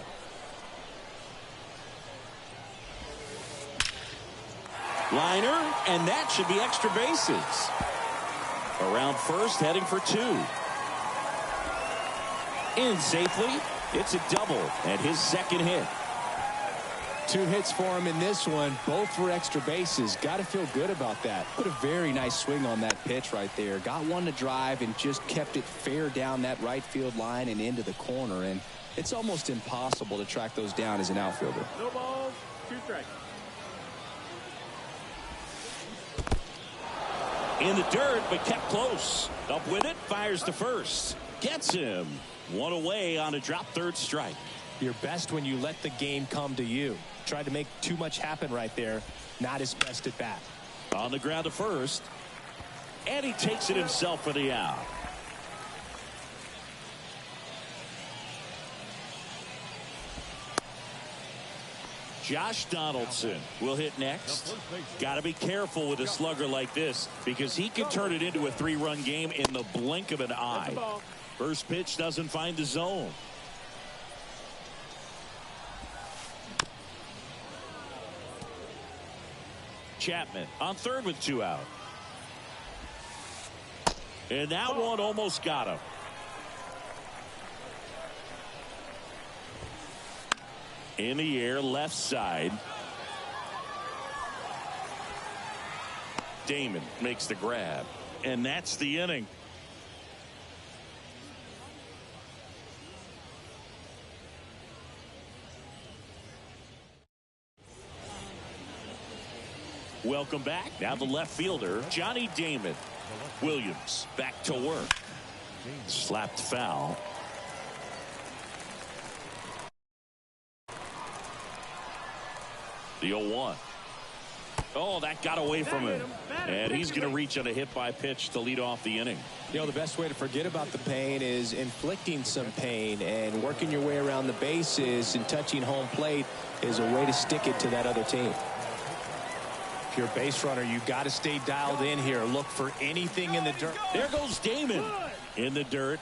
Liner, and that should be extra bases. Around first, heading for 2. In safely. It's a double and his second hit. 2 hits for him in this one, both for extra bases. Got to feel good about that. Put a very nice swing on that pitch right there. Got one to drive and just kept it fair down that right field line and into the corner. And it's almost impossible to track those down as an outfielder. No balls, 2 strikes. In the dirt, but kept close. Up with it, fires to first. Gets him. 1 away on a drop third strike. You're best when you let the game come to you. Tried to make too much happen right there. Not his best at bat. On the ground to first. And he takes it himself for the out. Josh Donaldson will hit next. Got to be careful with a slugger like this because he can turn it into a 3-run game in the blink of an eye. First pitch doesn't find the zone. Chapman on third with 2 out. And that one almost got him. In the air, left side. Damon makes the grab. And that's the inning. Welcome back. Now the left fielder, Johnny Damon. Williams back to work. Slapped foul. The 0-1. Oh, that got away from him. And he's going to reach on a hit by pitch to lead off the inning. You know, the best way to forget about the pain is inflicting some pain, and working your way around the bases and touching home plate is a way to stick it to that other team. If you're a base runner, you've got to stay dialed in here. Look for anything in the dirt. There goes Damon in the dirt.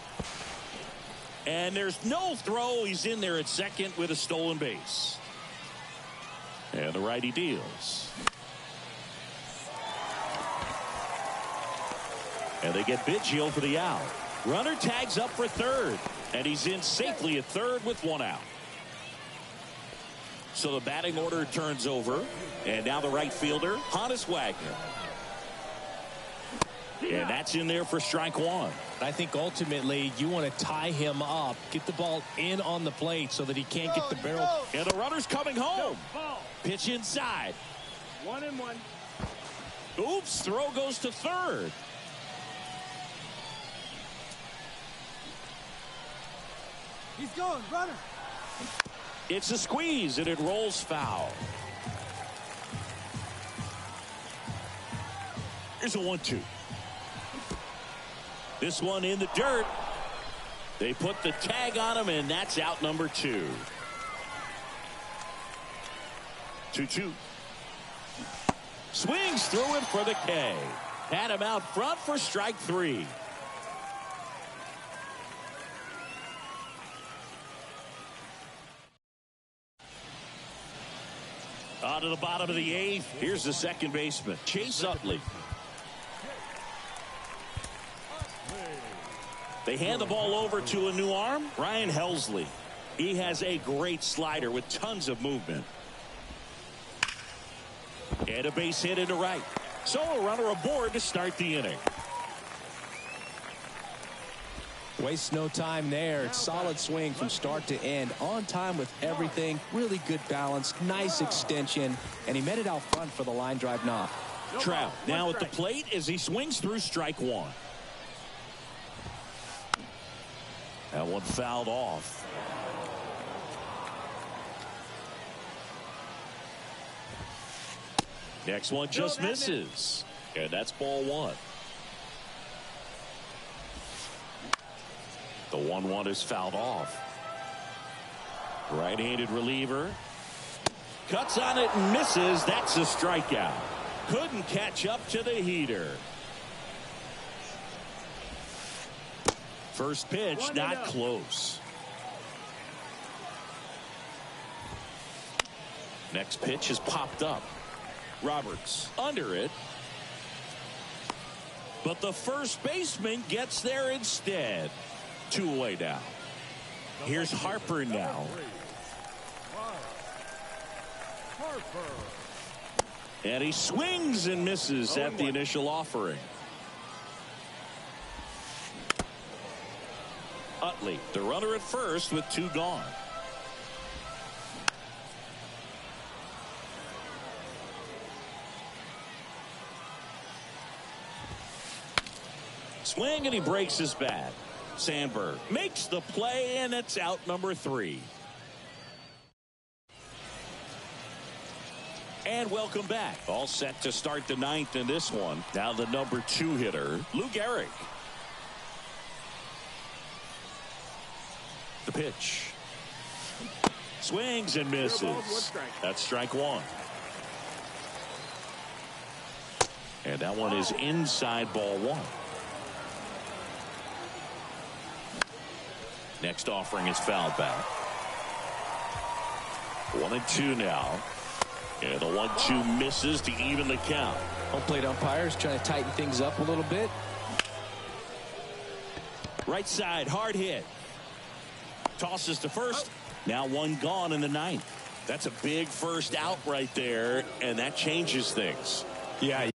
And there's no throw. He's in there at second with a stolen base. And the righty deals. And they get Biggio for the out. Runner tags up for third. And he's in safely at third with 1 out. So the batting order turns over. And now the right fielder, Honus Wagner. And that's in there for strike 1. I think ultimately you want to tie him up, get the ball in on the plate so that he can't get the barrel. And the runner's coming home. Pitch inside. 1-1. Oops, throw goes to third. He's going, runner. It's a squeeze, and it rolls foul. Here's a 1-2. This one in the dirt. They put the tag on him, and that's out number 2. 2-2. Swings through it for the K. Had him out front for strike 3. On to the bottom of the 8th. Here's the second baseman, Chase Utley. They hand the ball over to a new arm, Ryan Helsley. He has a great slider with tons of movement. And a base hit into right. So a runner aboard to start the inning. Waste no time there. Solid swing from start to end. On time with everything. Really good balance. Nice extension. And he met it out front for the line drive knock. Trout now at the plate as he swings through strike 1. That one fouled off. Next one just misses. And that's ball 1. The 1-1 is fouled off. Right-handed reliever. Cuts on it and misses. That's a strikeout. Couldn't catch up to the heater. First pitch not close. Next pitch is popped up. Roberts under it. But the first baseman gets there instead. 2 away now. Here's Harper now. And he swings and misses at the initial offering. Utley, the runner at first with 2 gone. Swing and he breaks his bat. Sandberg makes the play, and it's out number 3. And welcome back. All set to start the 9th in this one. Now the number 2 hitter, Lou Gehrig. The pitch. Swings and misses. That's strike 1. And that one is inside ball 1. Next offering is fouled back. 1-2 now. And the 1-2 misses to even the count. Home plate umpires trying to tighten things up a little bit. Right side, hard hit. Tosses to first. Now 1 gone in the 9th. That's a big first out right there, and that changes things. Yeah.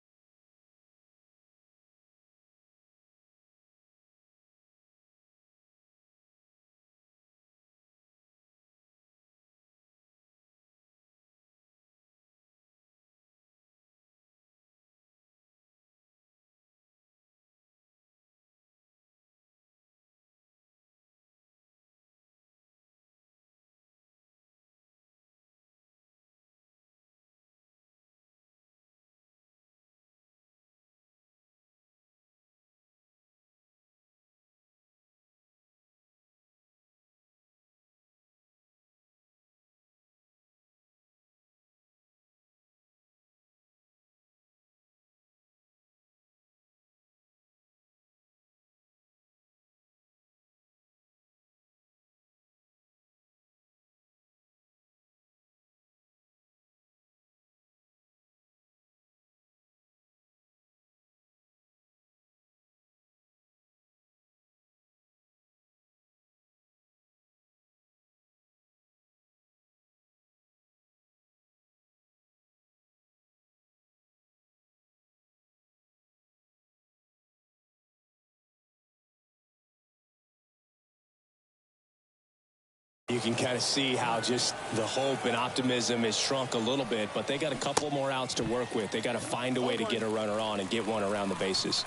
You can kind of see how just the hope and optimism has shrunk a little bit, but they got a couple more outs to work with. They got to find a way to get a runner on and get one around the bases.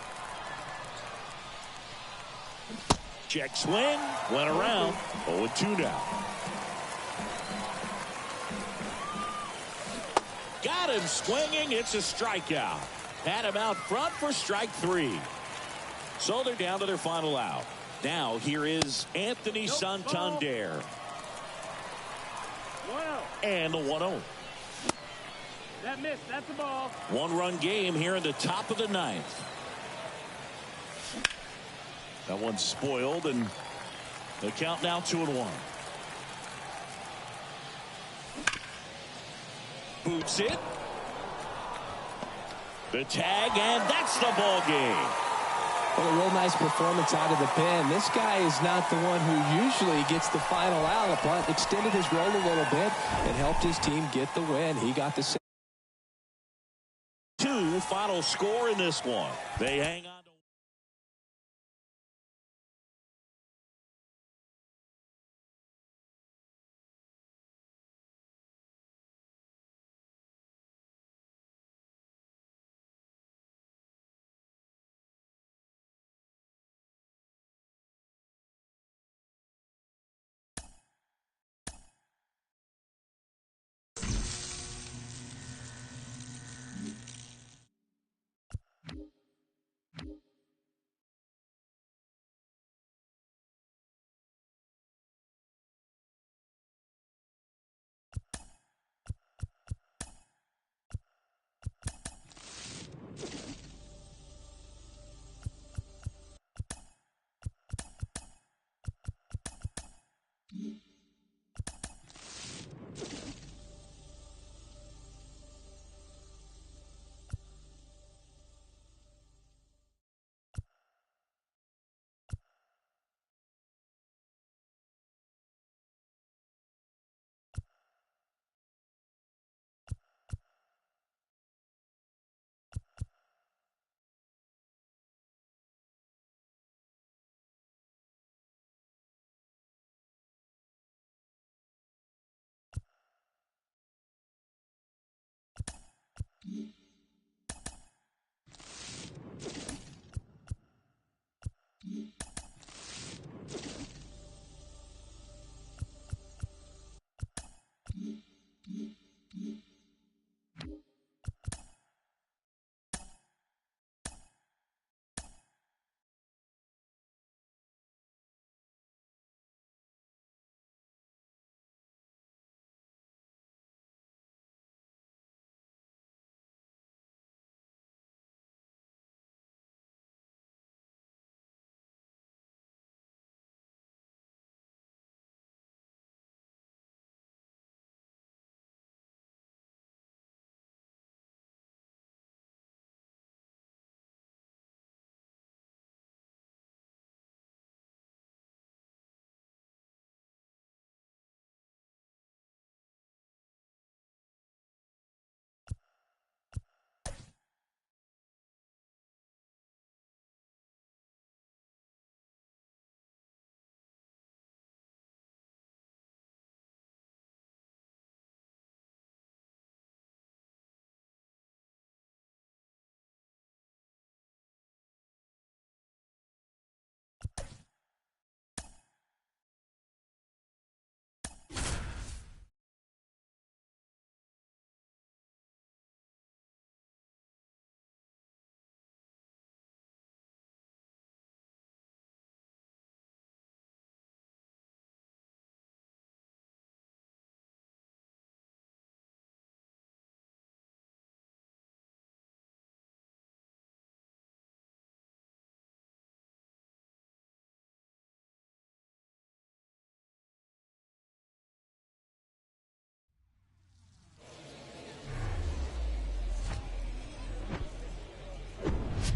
Check swing, went around. 0-2 now. Got him swinging. It's a strikeout. Had him out front for strike 3. So they're down to their final out. Now here is Anthony Santander. 1-0. And the 1-0. That missed. That's the ball. One-run game here in the top of the 9th. That one's spoiled, and the count now 2-1. Boots it. The tag, and that's the ball game. Well, a real nice performance out of the pen. This guy is not the one who usually gets the final out, but extended his role a little bit and helped his team get the win. He got the 2 final score in this one. They hang on to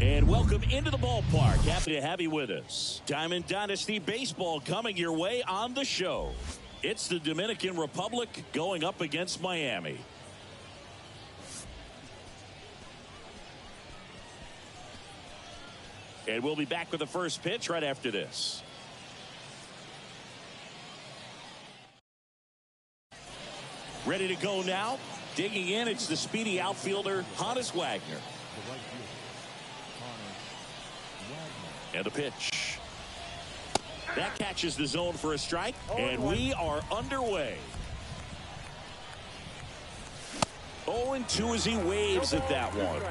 And welcome into the ballpark. Happy to have you with us. Diamond Dynasty Baseball coming your way on the show. It's the Dominican Republic going up against Miami. And we'll be back with the first pitch right after this. Ready to go now. Digging in, it's the speedy outfielder, Honus Wagner. And a pitch. That catches the zone for a strike, and we are underway. 0-2 as he waves at that one.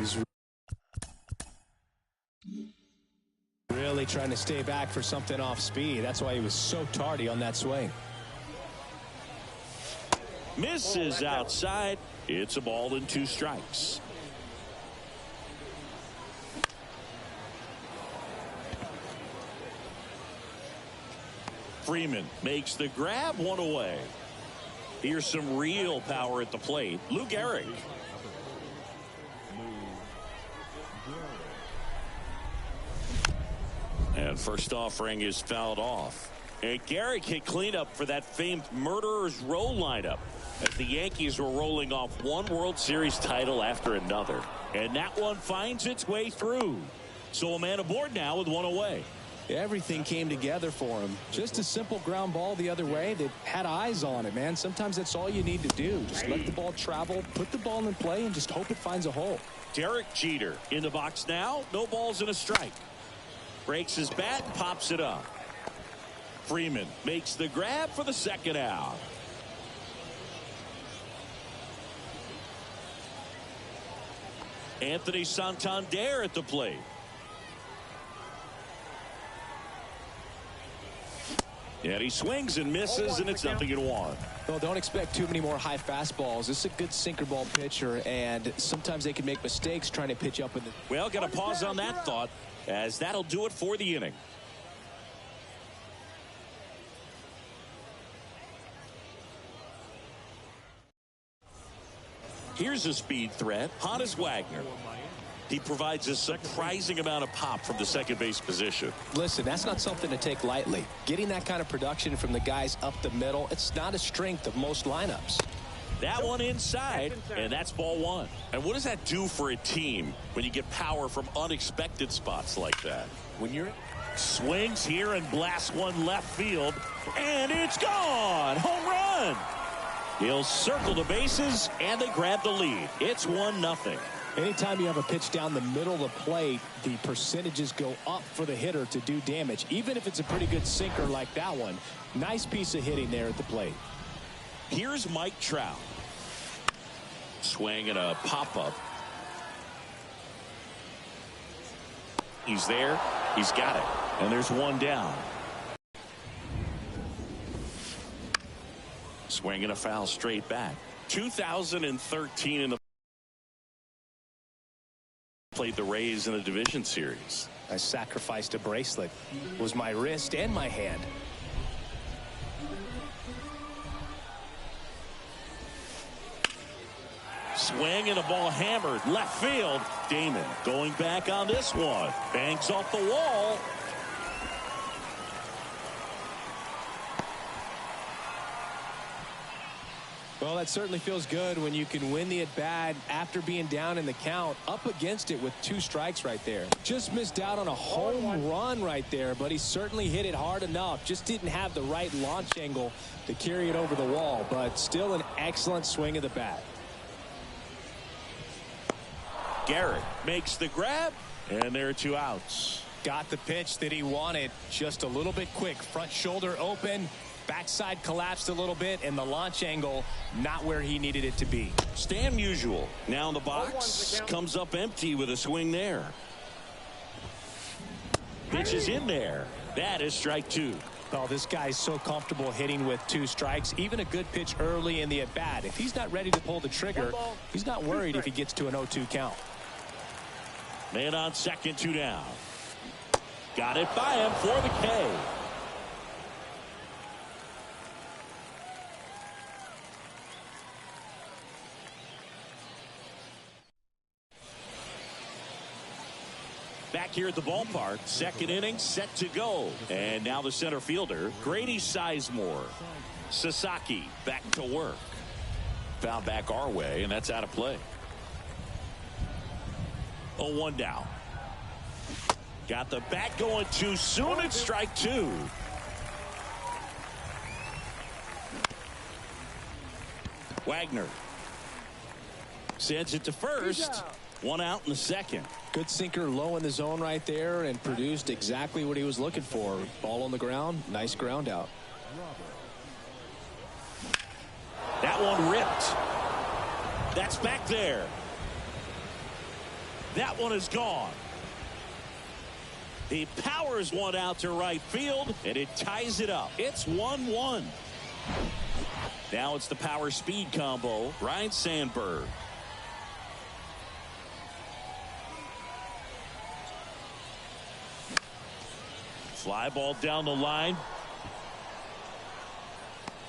He's really trying to stay back for something off speed. That's why he was so tardy on that swing. Misses outside. It's a ball and 2 strikes. Freeman makes the grab, 1 away. Here's some real power at the plate. Lou Gehrig. And first offering is fouled off. And Gehrig hit cleanup for that famed Murderers Row lineup as the Yankees were rolling off one World Series title after another. And that one finds its way through. So a man aboard now with 1 away. Everything came together for him. Just a simple ground ball the other way that had eyes on it, man. Sometimes that's all you need to do. Just let the ball travel, put the ball in play, and just hope it finds a hole. Derek Jeter in the box now. No balls and a strike. Breaks his bat and pops it up. Freeman makes the grab for the second out. Anthony Santander at the plate. And he swings and misses, and it's 0-1. Well, don't expect too many more high fastballs. This is a good sinker ball pitcher, and sometimes they can make mistakes trying to pitch up with it. Well, got to pause on that thought, as that'll do it for the inning. Here's a speed threat, Honus Wagner. He provides a surprising amount of pop from the second base position. Listen, that's not something to take lightly. Getting that kind of production from the guys up the middle, it's not a strength of most lineups. That one inside, and that's ball 1. And what does that do for a team when you get power from unexpected spots like that? When you're swings here and blasts one left field, and it's gone. Home run. He'll circle the bases, and they grab the lead. It's 1-0. Anytime you have a pitch down the middle of the plate, the percentages go up for the hitter to do damage, even if it's a pretty good sinker like that one. Nice piece of hitting there at the plate. Here's Mike Trout. Swing and a pop-up. He's there. He's got it. And there's 1 down. Swing and a foul straight back. 2013 in the played the Rays in a division series. I sacrificed a bracelet. It was my wrist and my hand. Swing and a ball hammered left field. Damon going back on this one. Banks off the wall. Well, that certainly feels good when you can win the at-bat after being down in the count, up against it with 2 strikes right there. Just missed out on a home run right there, but he certainly hit it hard enough. Just didn't have the right launch angle to carry it over the wall, but still an excellent swing of the bat. Garrett makes the grab, and there are 2 outs. Got the pitch that he wanted, just a little bit quick. Front shoulder open. Backside collapsed a little bit, and the launch angle not where he needed it to be. Stan Musial now in the box, comes up empty with a swing there. Pitch is in there. That is strike 2. Oh, this guy's so comfortable hitting with 2 strikes. Even a good pitch early in the at-bat. If he's not ready to pull the trigger, he's not worried if he gets to an 0-2 count. Man on second, 2 down. Got it by him for the K. Back here at the ballpark, second inning set to go. And now the center fielder, Grady Sizemore. Sasaki back to work. Foul back our way, and that's out of play. 0-1 down. Got the bat going too soon. It's strike 2. Wagner sends it to first. 1 out in the second. Good sinker low in the zone right there and produced exactly what he was looking for. Ball on the ground. Nice ground out. That one ripped. That's back there. That one is gone. He powers one out to right field, and it ties it up. It's 1-1. Now it's the power speed combo. Ryne Sandberg. Fly ball down the line.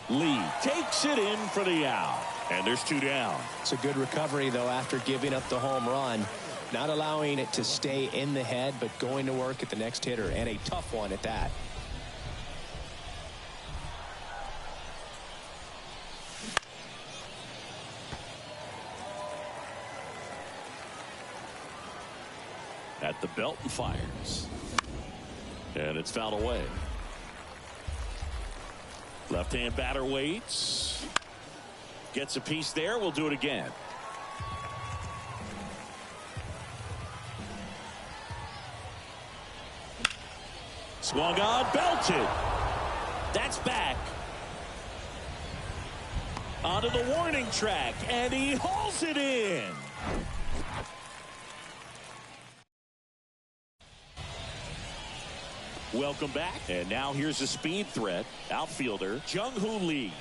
Lee takes it in for the out. And there's 2 down. It's a good recovery, though, after giving up the home run. Not allowing it to stay in the head, but going to work at the next hitter, and a tough one at that. At the belt and fires. And it's fouled away. Left-hand batter waits. Gets a piece there. We'll do it again. Swung on, belted. That's back. Onto the warning track, and he hauls it in. Welcome back. And now here's a speed threat. Outfielder Jung-Hoo Lee.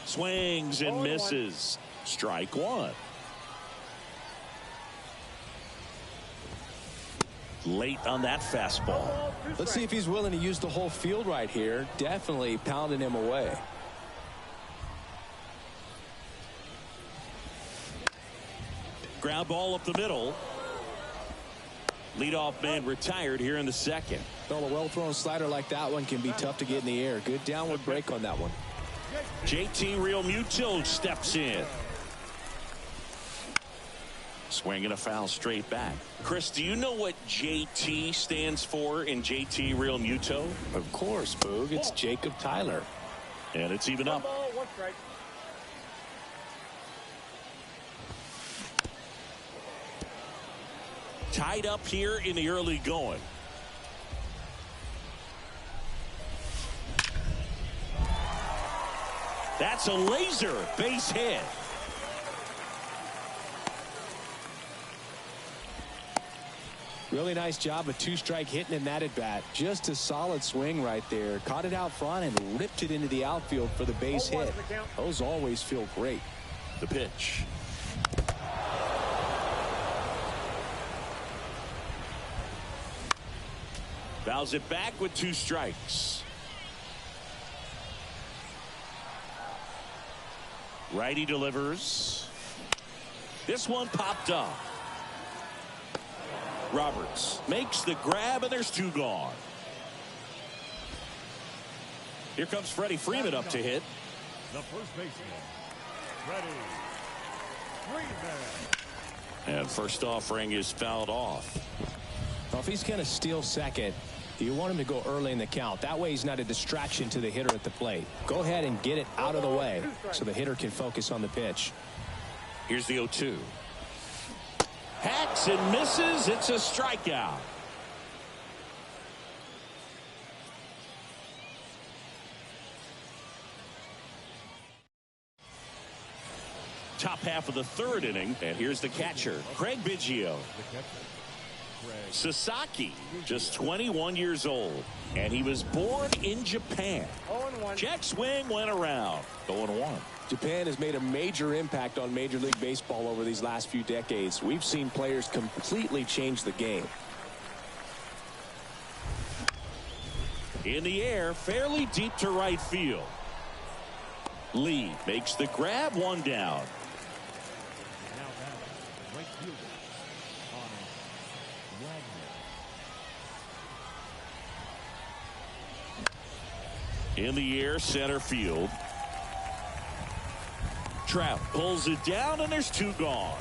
Swings and misses. Strike one. Late on that fastball. Let's see if he's willing to use the whole field right here. Definitely pounding him away. Ground ball up the middle. Leadoff man retired here in the second. Well, a well-thrown slider like that one can be tough to get in the air. Good downward break on that one. JT Realmuto steps in. Swinging a foul straight back. Chris, do you know what JT stands for in JT Realmuto? Of course, Boog. It's Jacob Tyler. And it's even up. 1 strike. Tied up here in the early going. That's a laser base hit. Really nice job of 2-strike hitting in that at bat. Just a solid swing right there. Caught it out front and ripped it into the outfield for the base hit. Those always feel great. The pitch. Fouls it back with 2 strikes. Righty delivers. This one popped up. Roberts makes the grab, and there's 2 gone. Here comes Freddie Freeman up to hit. The first baseman, Freddie Freeman. And first offering is fouled off. Well, if he's going to steal second, you want him to go early in the count. That way he's not a distraction to the hitter at the plate. Go ahead and get it out of the way so the hitter can focus on the pitch. Here's the 0-2. Hacks and misses. It's a strikeout. Top half of the 3rd inning, and here's the catcher, Craig Biggio. Sasaki, just 21 years old, and he was born in Japan. 0-1. Jack swing went around. 0-1. Japan has made a major impact on Major League Baseball over these last few decades. We've seen players completely change the game. In the air, fairly deep to right field. Lee makes the grab, 1 down. Now batting, right fielder, Wagner. In the air, center field. Trout pulls it down, and there's 2 gone.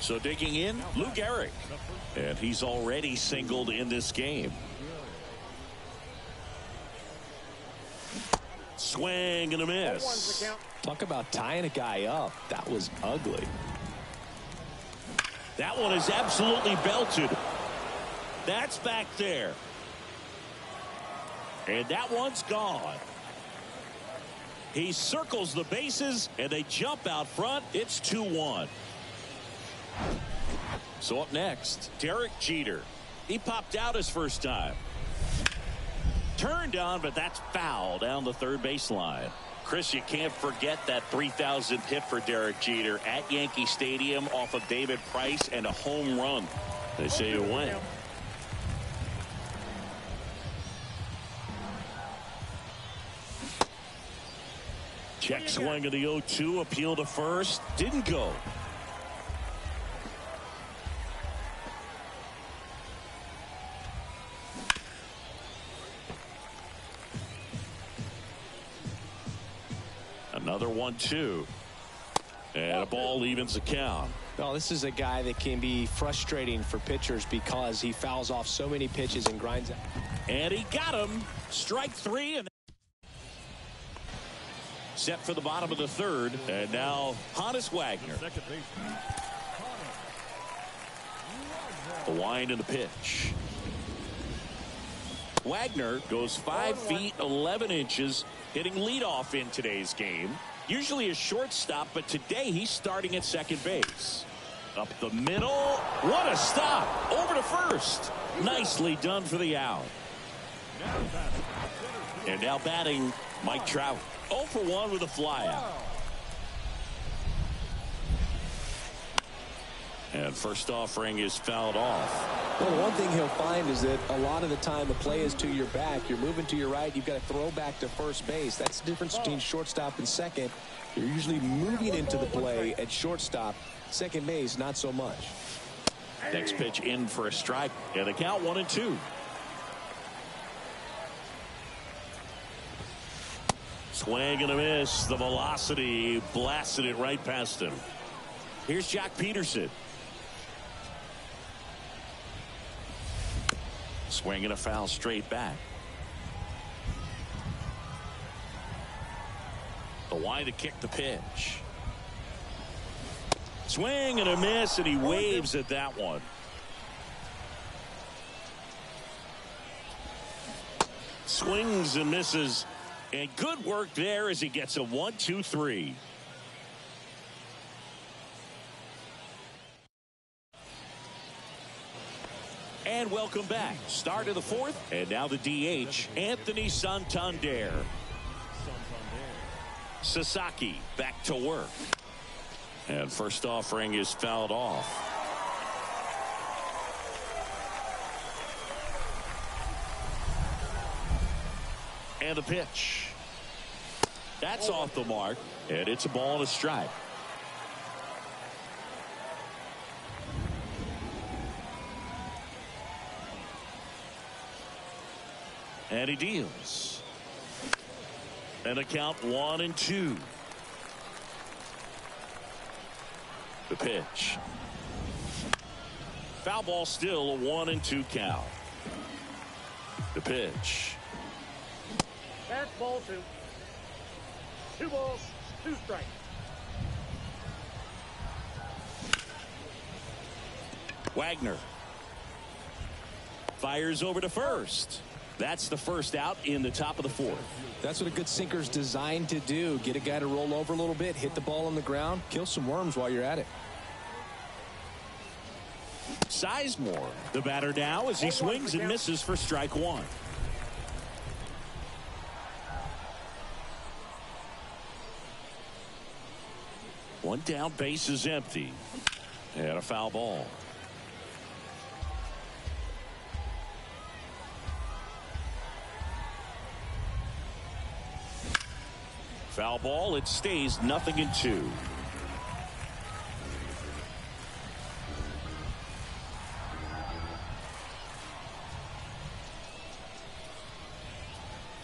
So digging in, Lou Gehrig. And he's already singled in this game. Swing and a miss. Talk about tying a guy up. That was ugly. That one is absolutely belted. That's back there. And that one's gone. He circles the bases, and they jump out front. It's 2-1. So up next, Derek Jeter. He popped out his first time. Turned on, but that's foul down the third baseline. Chris, you can't forget that 3,000th hit for Derek Jeter at Yankee Stadium off of David Price and a home run. They say you win. Check swing of the 0-2. Appeal to first. Didn't go. Another 1-2. And a ball evens the count. Well, this is a guy that can be frustrating for pitchers because he fouls off so many pitches and grinds out. And he got him. Strike three. And set for the bottom of the third. And now Honus Wagner. Second baseman. The wind and the pitch. Wagner goes 5 feet 11 inches, hitting leadoff in today's game. Usually a shortstop, but today he's starting at second base. Up the middle. What a stop. Over to first. Nicely done for the out. And now batting Mike Trout. 0 for 1 with a flyout. And first offering is fouled off. Well, one thing he'll find is that a lot of the time the play is to your back. You're moving to your right. You've got to throw back to first base. That's the difference between shortstop and second. You're usually moving into the play at shortstop. Second base, not so much. Next pitch in for a strike. And the count 1-2. Swing and a miss. The velocity blasted it right past him. Here's Jock Peterson. Swing and a foul straight back. The wind to kick the pitch. Swing and a miss, and he waves at that one. Swings and misses, and good work there as he gets a 1-2-3. And welcome back. Start of the fourth, and now the DH, Anthony Santander. Sasaki back to work. And first offering is fouled off. And the pitch. That's off the mark, and it's a ball and a strike. And he deals. And a count 1-2. The pitch. Foul ball, still a 1-2 count. The pitch. That's ball 2. 2 balls, 2 strikes. Wagner fires over to first. That's the first out in the top of the fourth. That's what a good sinker's designed to do. Get a guy to roll over a little bit, hit the ball on the ground, kill some worms while you're at it. Sizemore, the batter now, as he swings and misses for strike one. One down, base is empty. And a foul ball. Foul ball, it stays 0-2.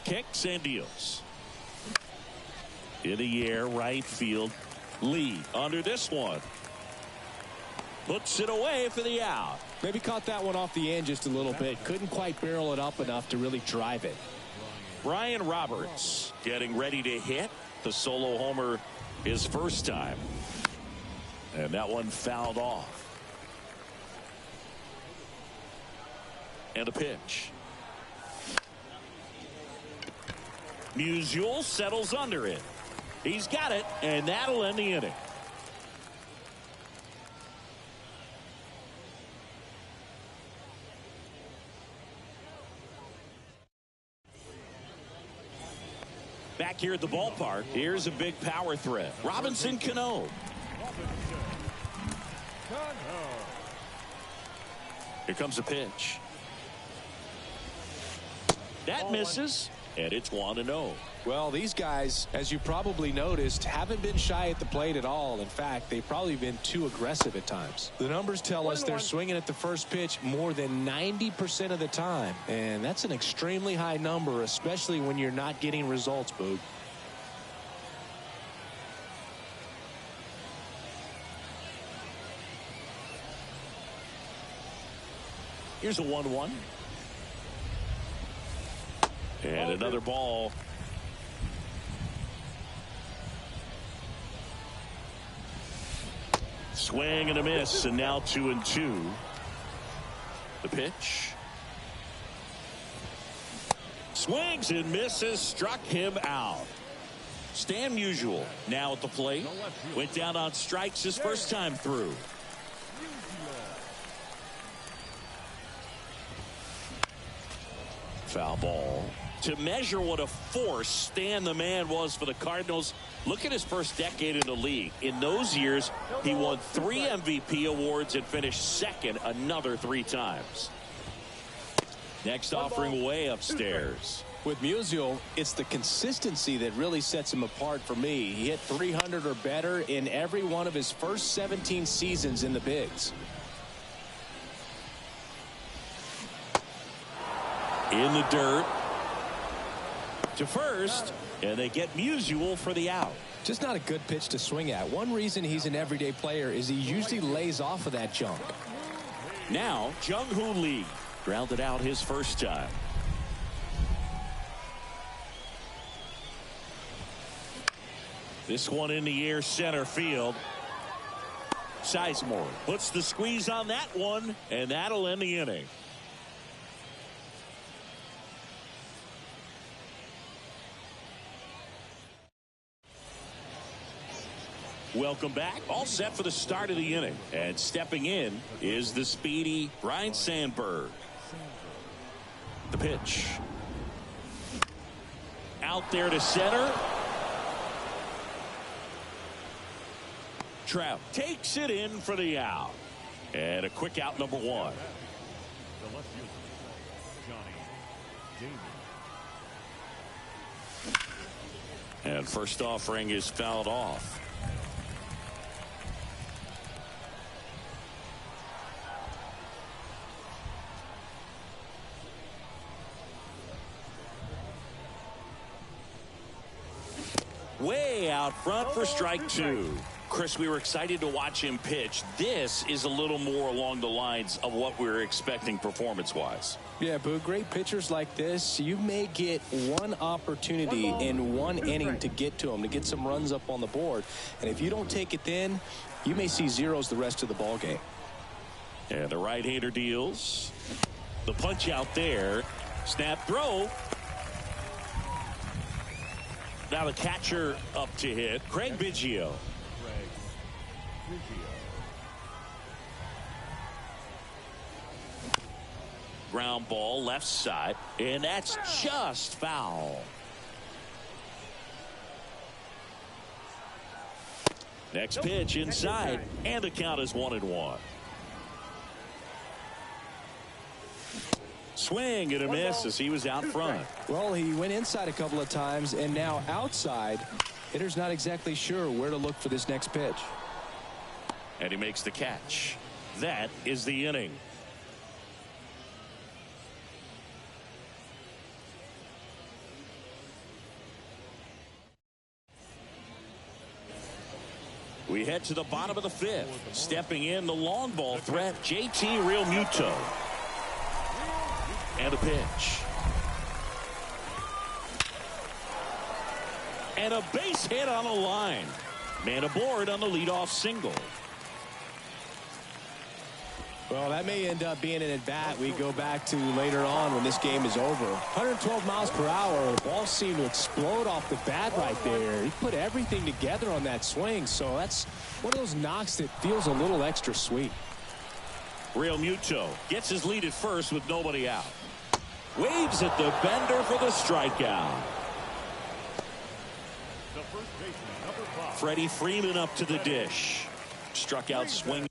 Kicks and deals. In the air, right field. Lee under this one. Puts it away for the out. Maybe caught that one off the end just a little bit. Couldn't quite barrel it up enough to really drive it. Brian Roberts getting ready to hit. The solo homer his first time. And that one fouled off. And a pitch. Musial settles under it. He's got it, and that'll end the inning. Back here at the ballpark, here's a big power threat. Robinson Cano. Here comes a pitch. That misses, and it's 1-0. Well, these guys, as you probably noticed, haven't been shy at the plate at all. In fact, they've probably been too aggressive at times. The numbers tell us they're swinging at the first pitch more than 90% of the time. And that's an extremely high number, especially when you're not getting results, Boog. Here's a 1-1. And another ball. Swing and a miss, and now 2-2. The pitch. Swings and misses, struck him out. Stan Musial now at the plate. Went down on strikes his first time through. Foul ball. To measure what a force Stan the Man was for the Cardinals, look at his first decade in the league. In those years, he won 3 MVP awards and finished second another 3 times. Next offering way upstairs. With Musial, it's the consistency that really sets him apart for me. He hit 300 or better in every one of his first 17 seasons in the bigs. In the dirt. To first, and they get Musial for the out. Just not a good pitch to swing at. One reason he's an everyday player is he usually lays off of that junk. Now, Jung-Hoo Lee grounded out his first time. This one in the air center field. Sizemore puts the squeeze on that one, and that'll end the inning. Welcome back. All set for the start of the inning. And stepping in is the speedy Ryne Sandberg. The pitch. Out there to center. Trout takes it in for the out. And a quick out, number 1. The left fielder, Johnny Damon. And first offering is fouled off. Way out front for strike 2. Chris, we were excited to watch him pitch. This is a little more along the lines of what we were expecting performance-wise. Yeah, Boo, great pitchers like this, you may get one opportunity in one inning to get to them, to get some runs up on the board. And if you don't take it then, you may see zeros the rest of the ball game. And the right-hander deals. The punch out there. Snap throw. Now the catcher up to hit. Craig Biggio. Ground ball left side, and that's just foul. Next pitch inside, and the count is 1-1. Swing and a miss as he was out front. Well, he went inside a couple of times, and now outside. Hitter's not exactly sure where to look for this next pitch. And he makes the catch. That is the inning. We head to the bottom of the 5th. Stepping in the long ball threat, JT Realmuto. And a pitch. And a base hit on the line. Man aboard on the leadoff single. Well, that may end up being an at-bat we go back to later on when this game is over. 112 miles per hour. The ball seemed to explode off the bat right there. He put everything together on that swing, so that's one of those knocks that feels a little extra sweet. Realmuto gets his lead at first with nobody out. Waves at the bender for the strikeout. first baseman, number 5. Freddie Freeman up to the dish. Struck out swinging.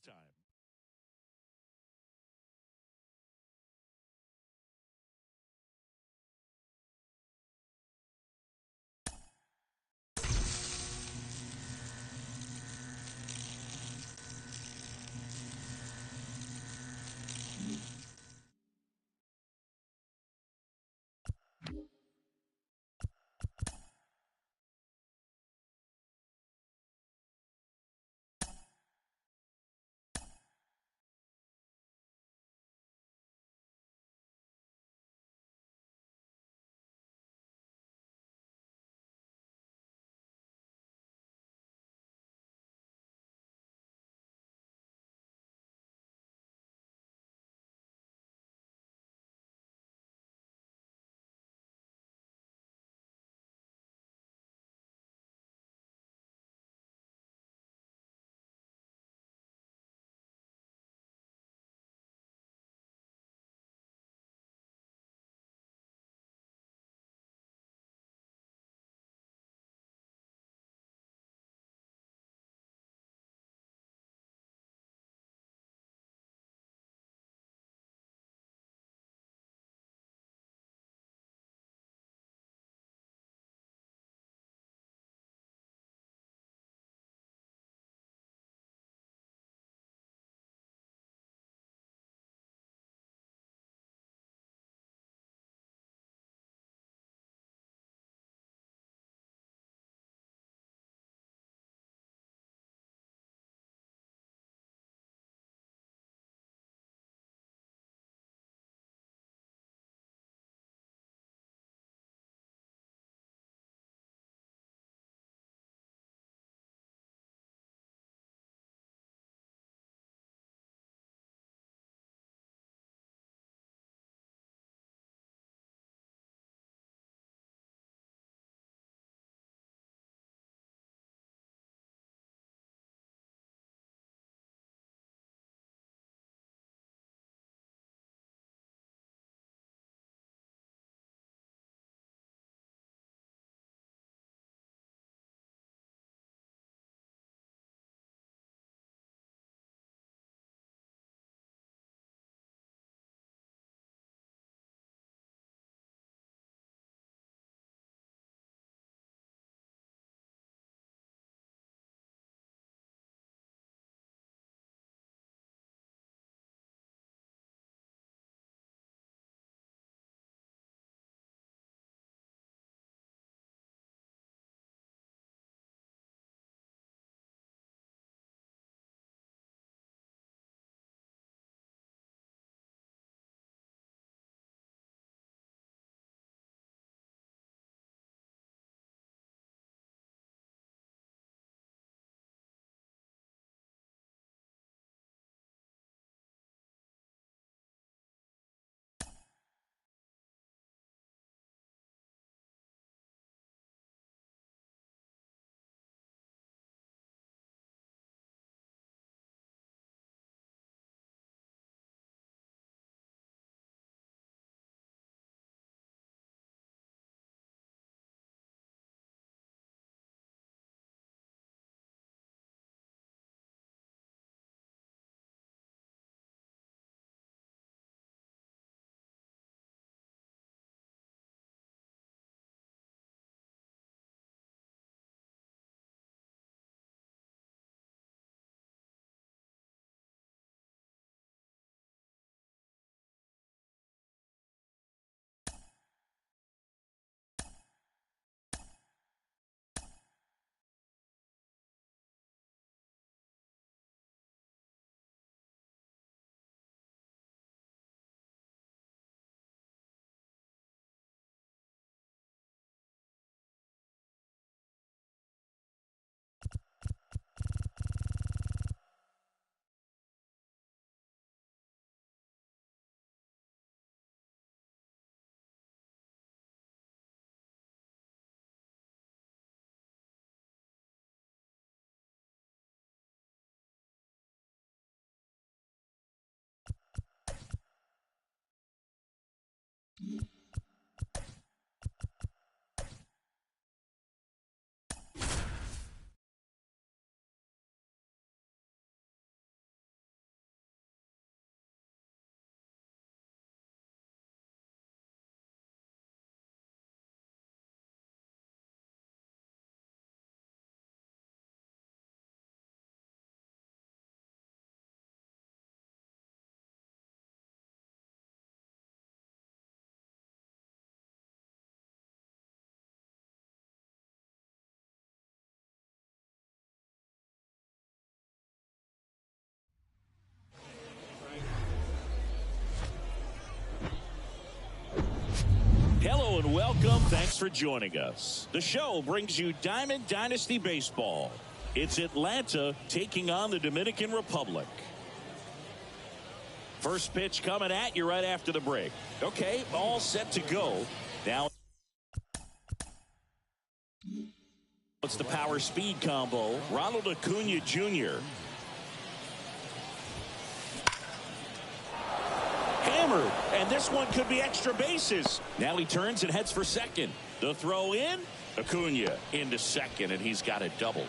Time. Welcome. Thanks for joining us. The show brings you Diamond Dynasty Baseball. It's Atlanta taking on the Dominican Republic. First pitch coming at you right after the break. Okay, all set to go. Now it's the power speed combo. Ronald Acuna Jr. Hammered, and this one could be extra bases. Now he turns and heads for second. The throw in, Acuna into second, and he's got a double.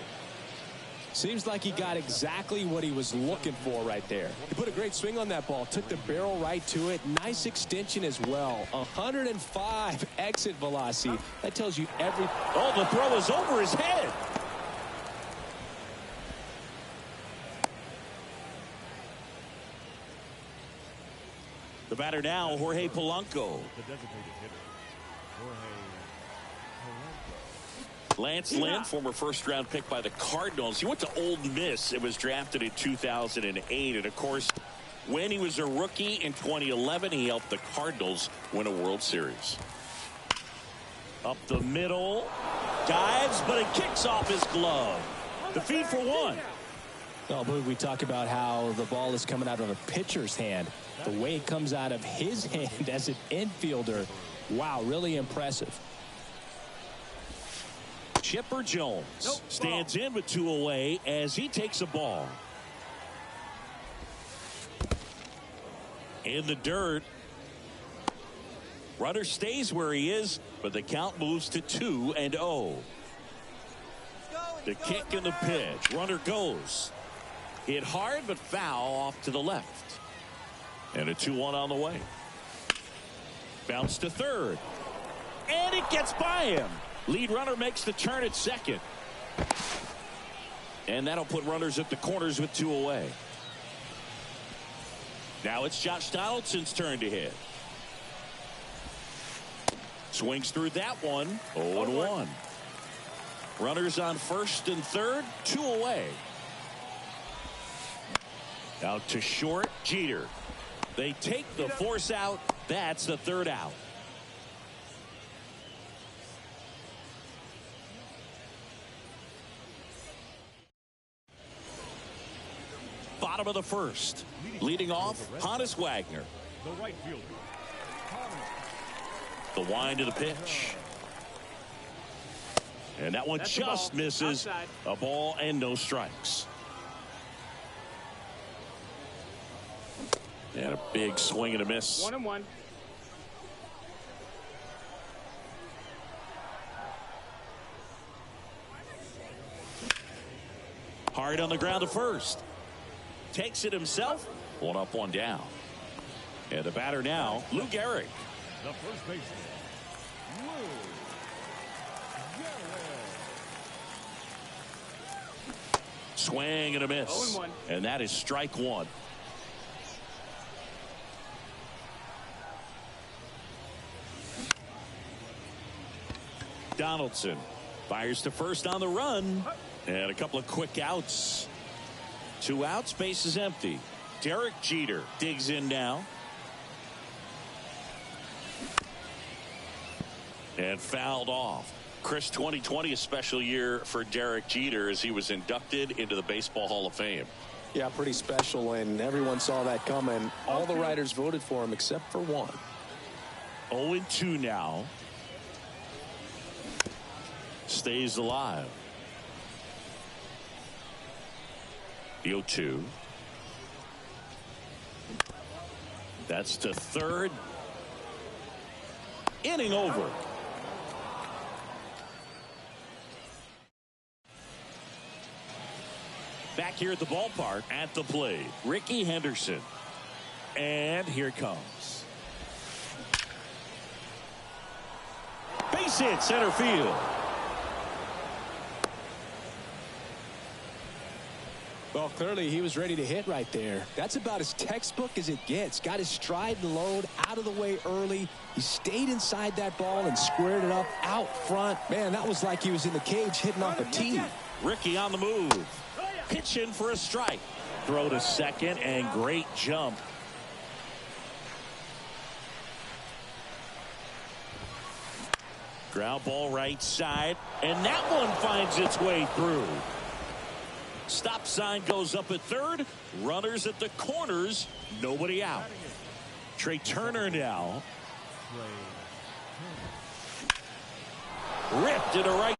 Seems like he got exactly what he was looking for right there. He put a great swing on that ball, took the barrel right to it. Nice extension as well. 105 exit velocity. That tells you everything. Oh, the throw is over his head. The batter now, Jorge Polanco. The designated hitter, Jorge Polanco. Lance Lynn, former first-round pick by the Cardinals. He went to Ole Miss and was drafted in 2008. And, of course, when he was a rookie in 2011, he helped the Cardinals win a World Series. Up the middle. Dives, but it kicks off his glove. The feed for one. Oh, but we talk about how the ball is coming out of a pitcher's hand. The way it comes out of his hand as an infielder. Wow, really impressive. Chipper Jones stands in with 2 away as he takes a ball. In the dirt. Runner stays where he is, but the count moves to 2-0. The kick and the pitch. Runner goes. Hit hard, but foul off to the left. And a 2-1 on the way. Bounce to third. And it gets by him. Lead runner makes the turn at second. And that'll put runners at the corners with 2 away. Now it's Josh Donaldson's turn to hit. Swings through that one. 0-1. Runners on first and third. 2 away. Out to short. Jeter. They take the force out. That's the third out. Bottom of the first. Leading off, Honus Wagner. The right fielder, The wind of the pitch. And that one just misses. Outside. A ball and no strikes. And a big swing and a miss. 1-1. Hard on the ground to first. Takes it himself. 1 up, 1 down. And the batter now, Lou Gehrig. the first baseman, Lou Gehrig. Swing and a miss. 0-1. And that is strike 1. Donaldson fires to first on the run. And a couple of quick outs. 2 outs, base is empty. Derek Jeter digs in now. And fouled off. Chris, 2020 a special year for Derek Jeter as he was inducted into the Baseball Hall of Fame. Yeah, pretty special, and everyone saw that coming. All the writers voted for him except for one. 0-2 now. Stays alive. The 0-2. That's to third. Inning over. Back here at the ballpark at the plate, Ricky Henderson. And here it comes. Base hit center field. Well, clearly he was ready to hit right there. That's about as textbook as it gets. Got his stride and load out of the way early. He stayed inside that ball and squared it up out front. Man, that was like he was in the cage hitting off a tee. Ricky on the move. Pitch in for a strike. Throw to second and great jump. Ground ball right side, and that one finds its way through. Stop sign goes up at third. Runners at the corners. Nobody out. Trey Turner now. Ripped into right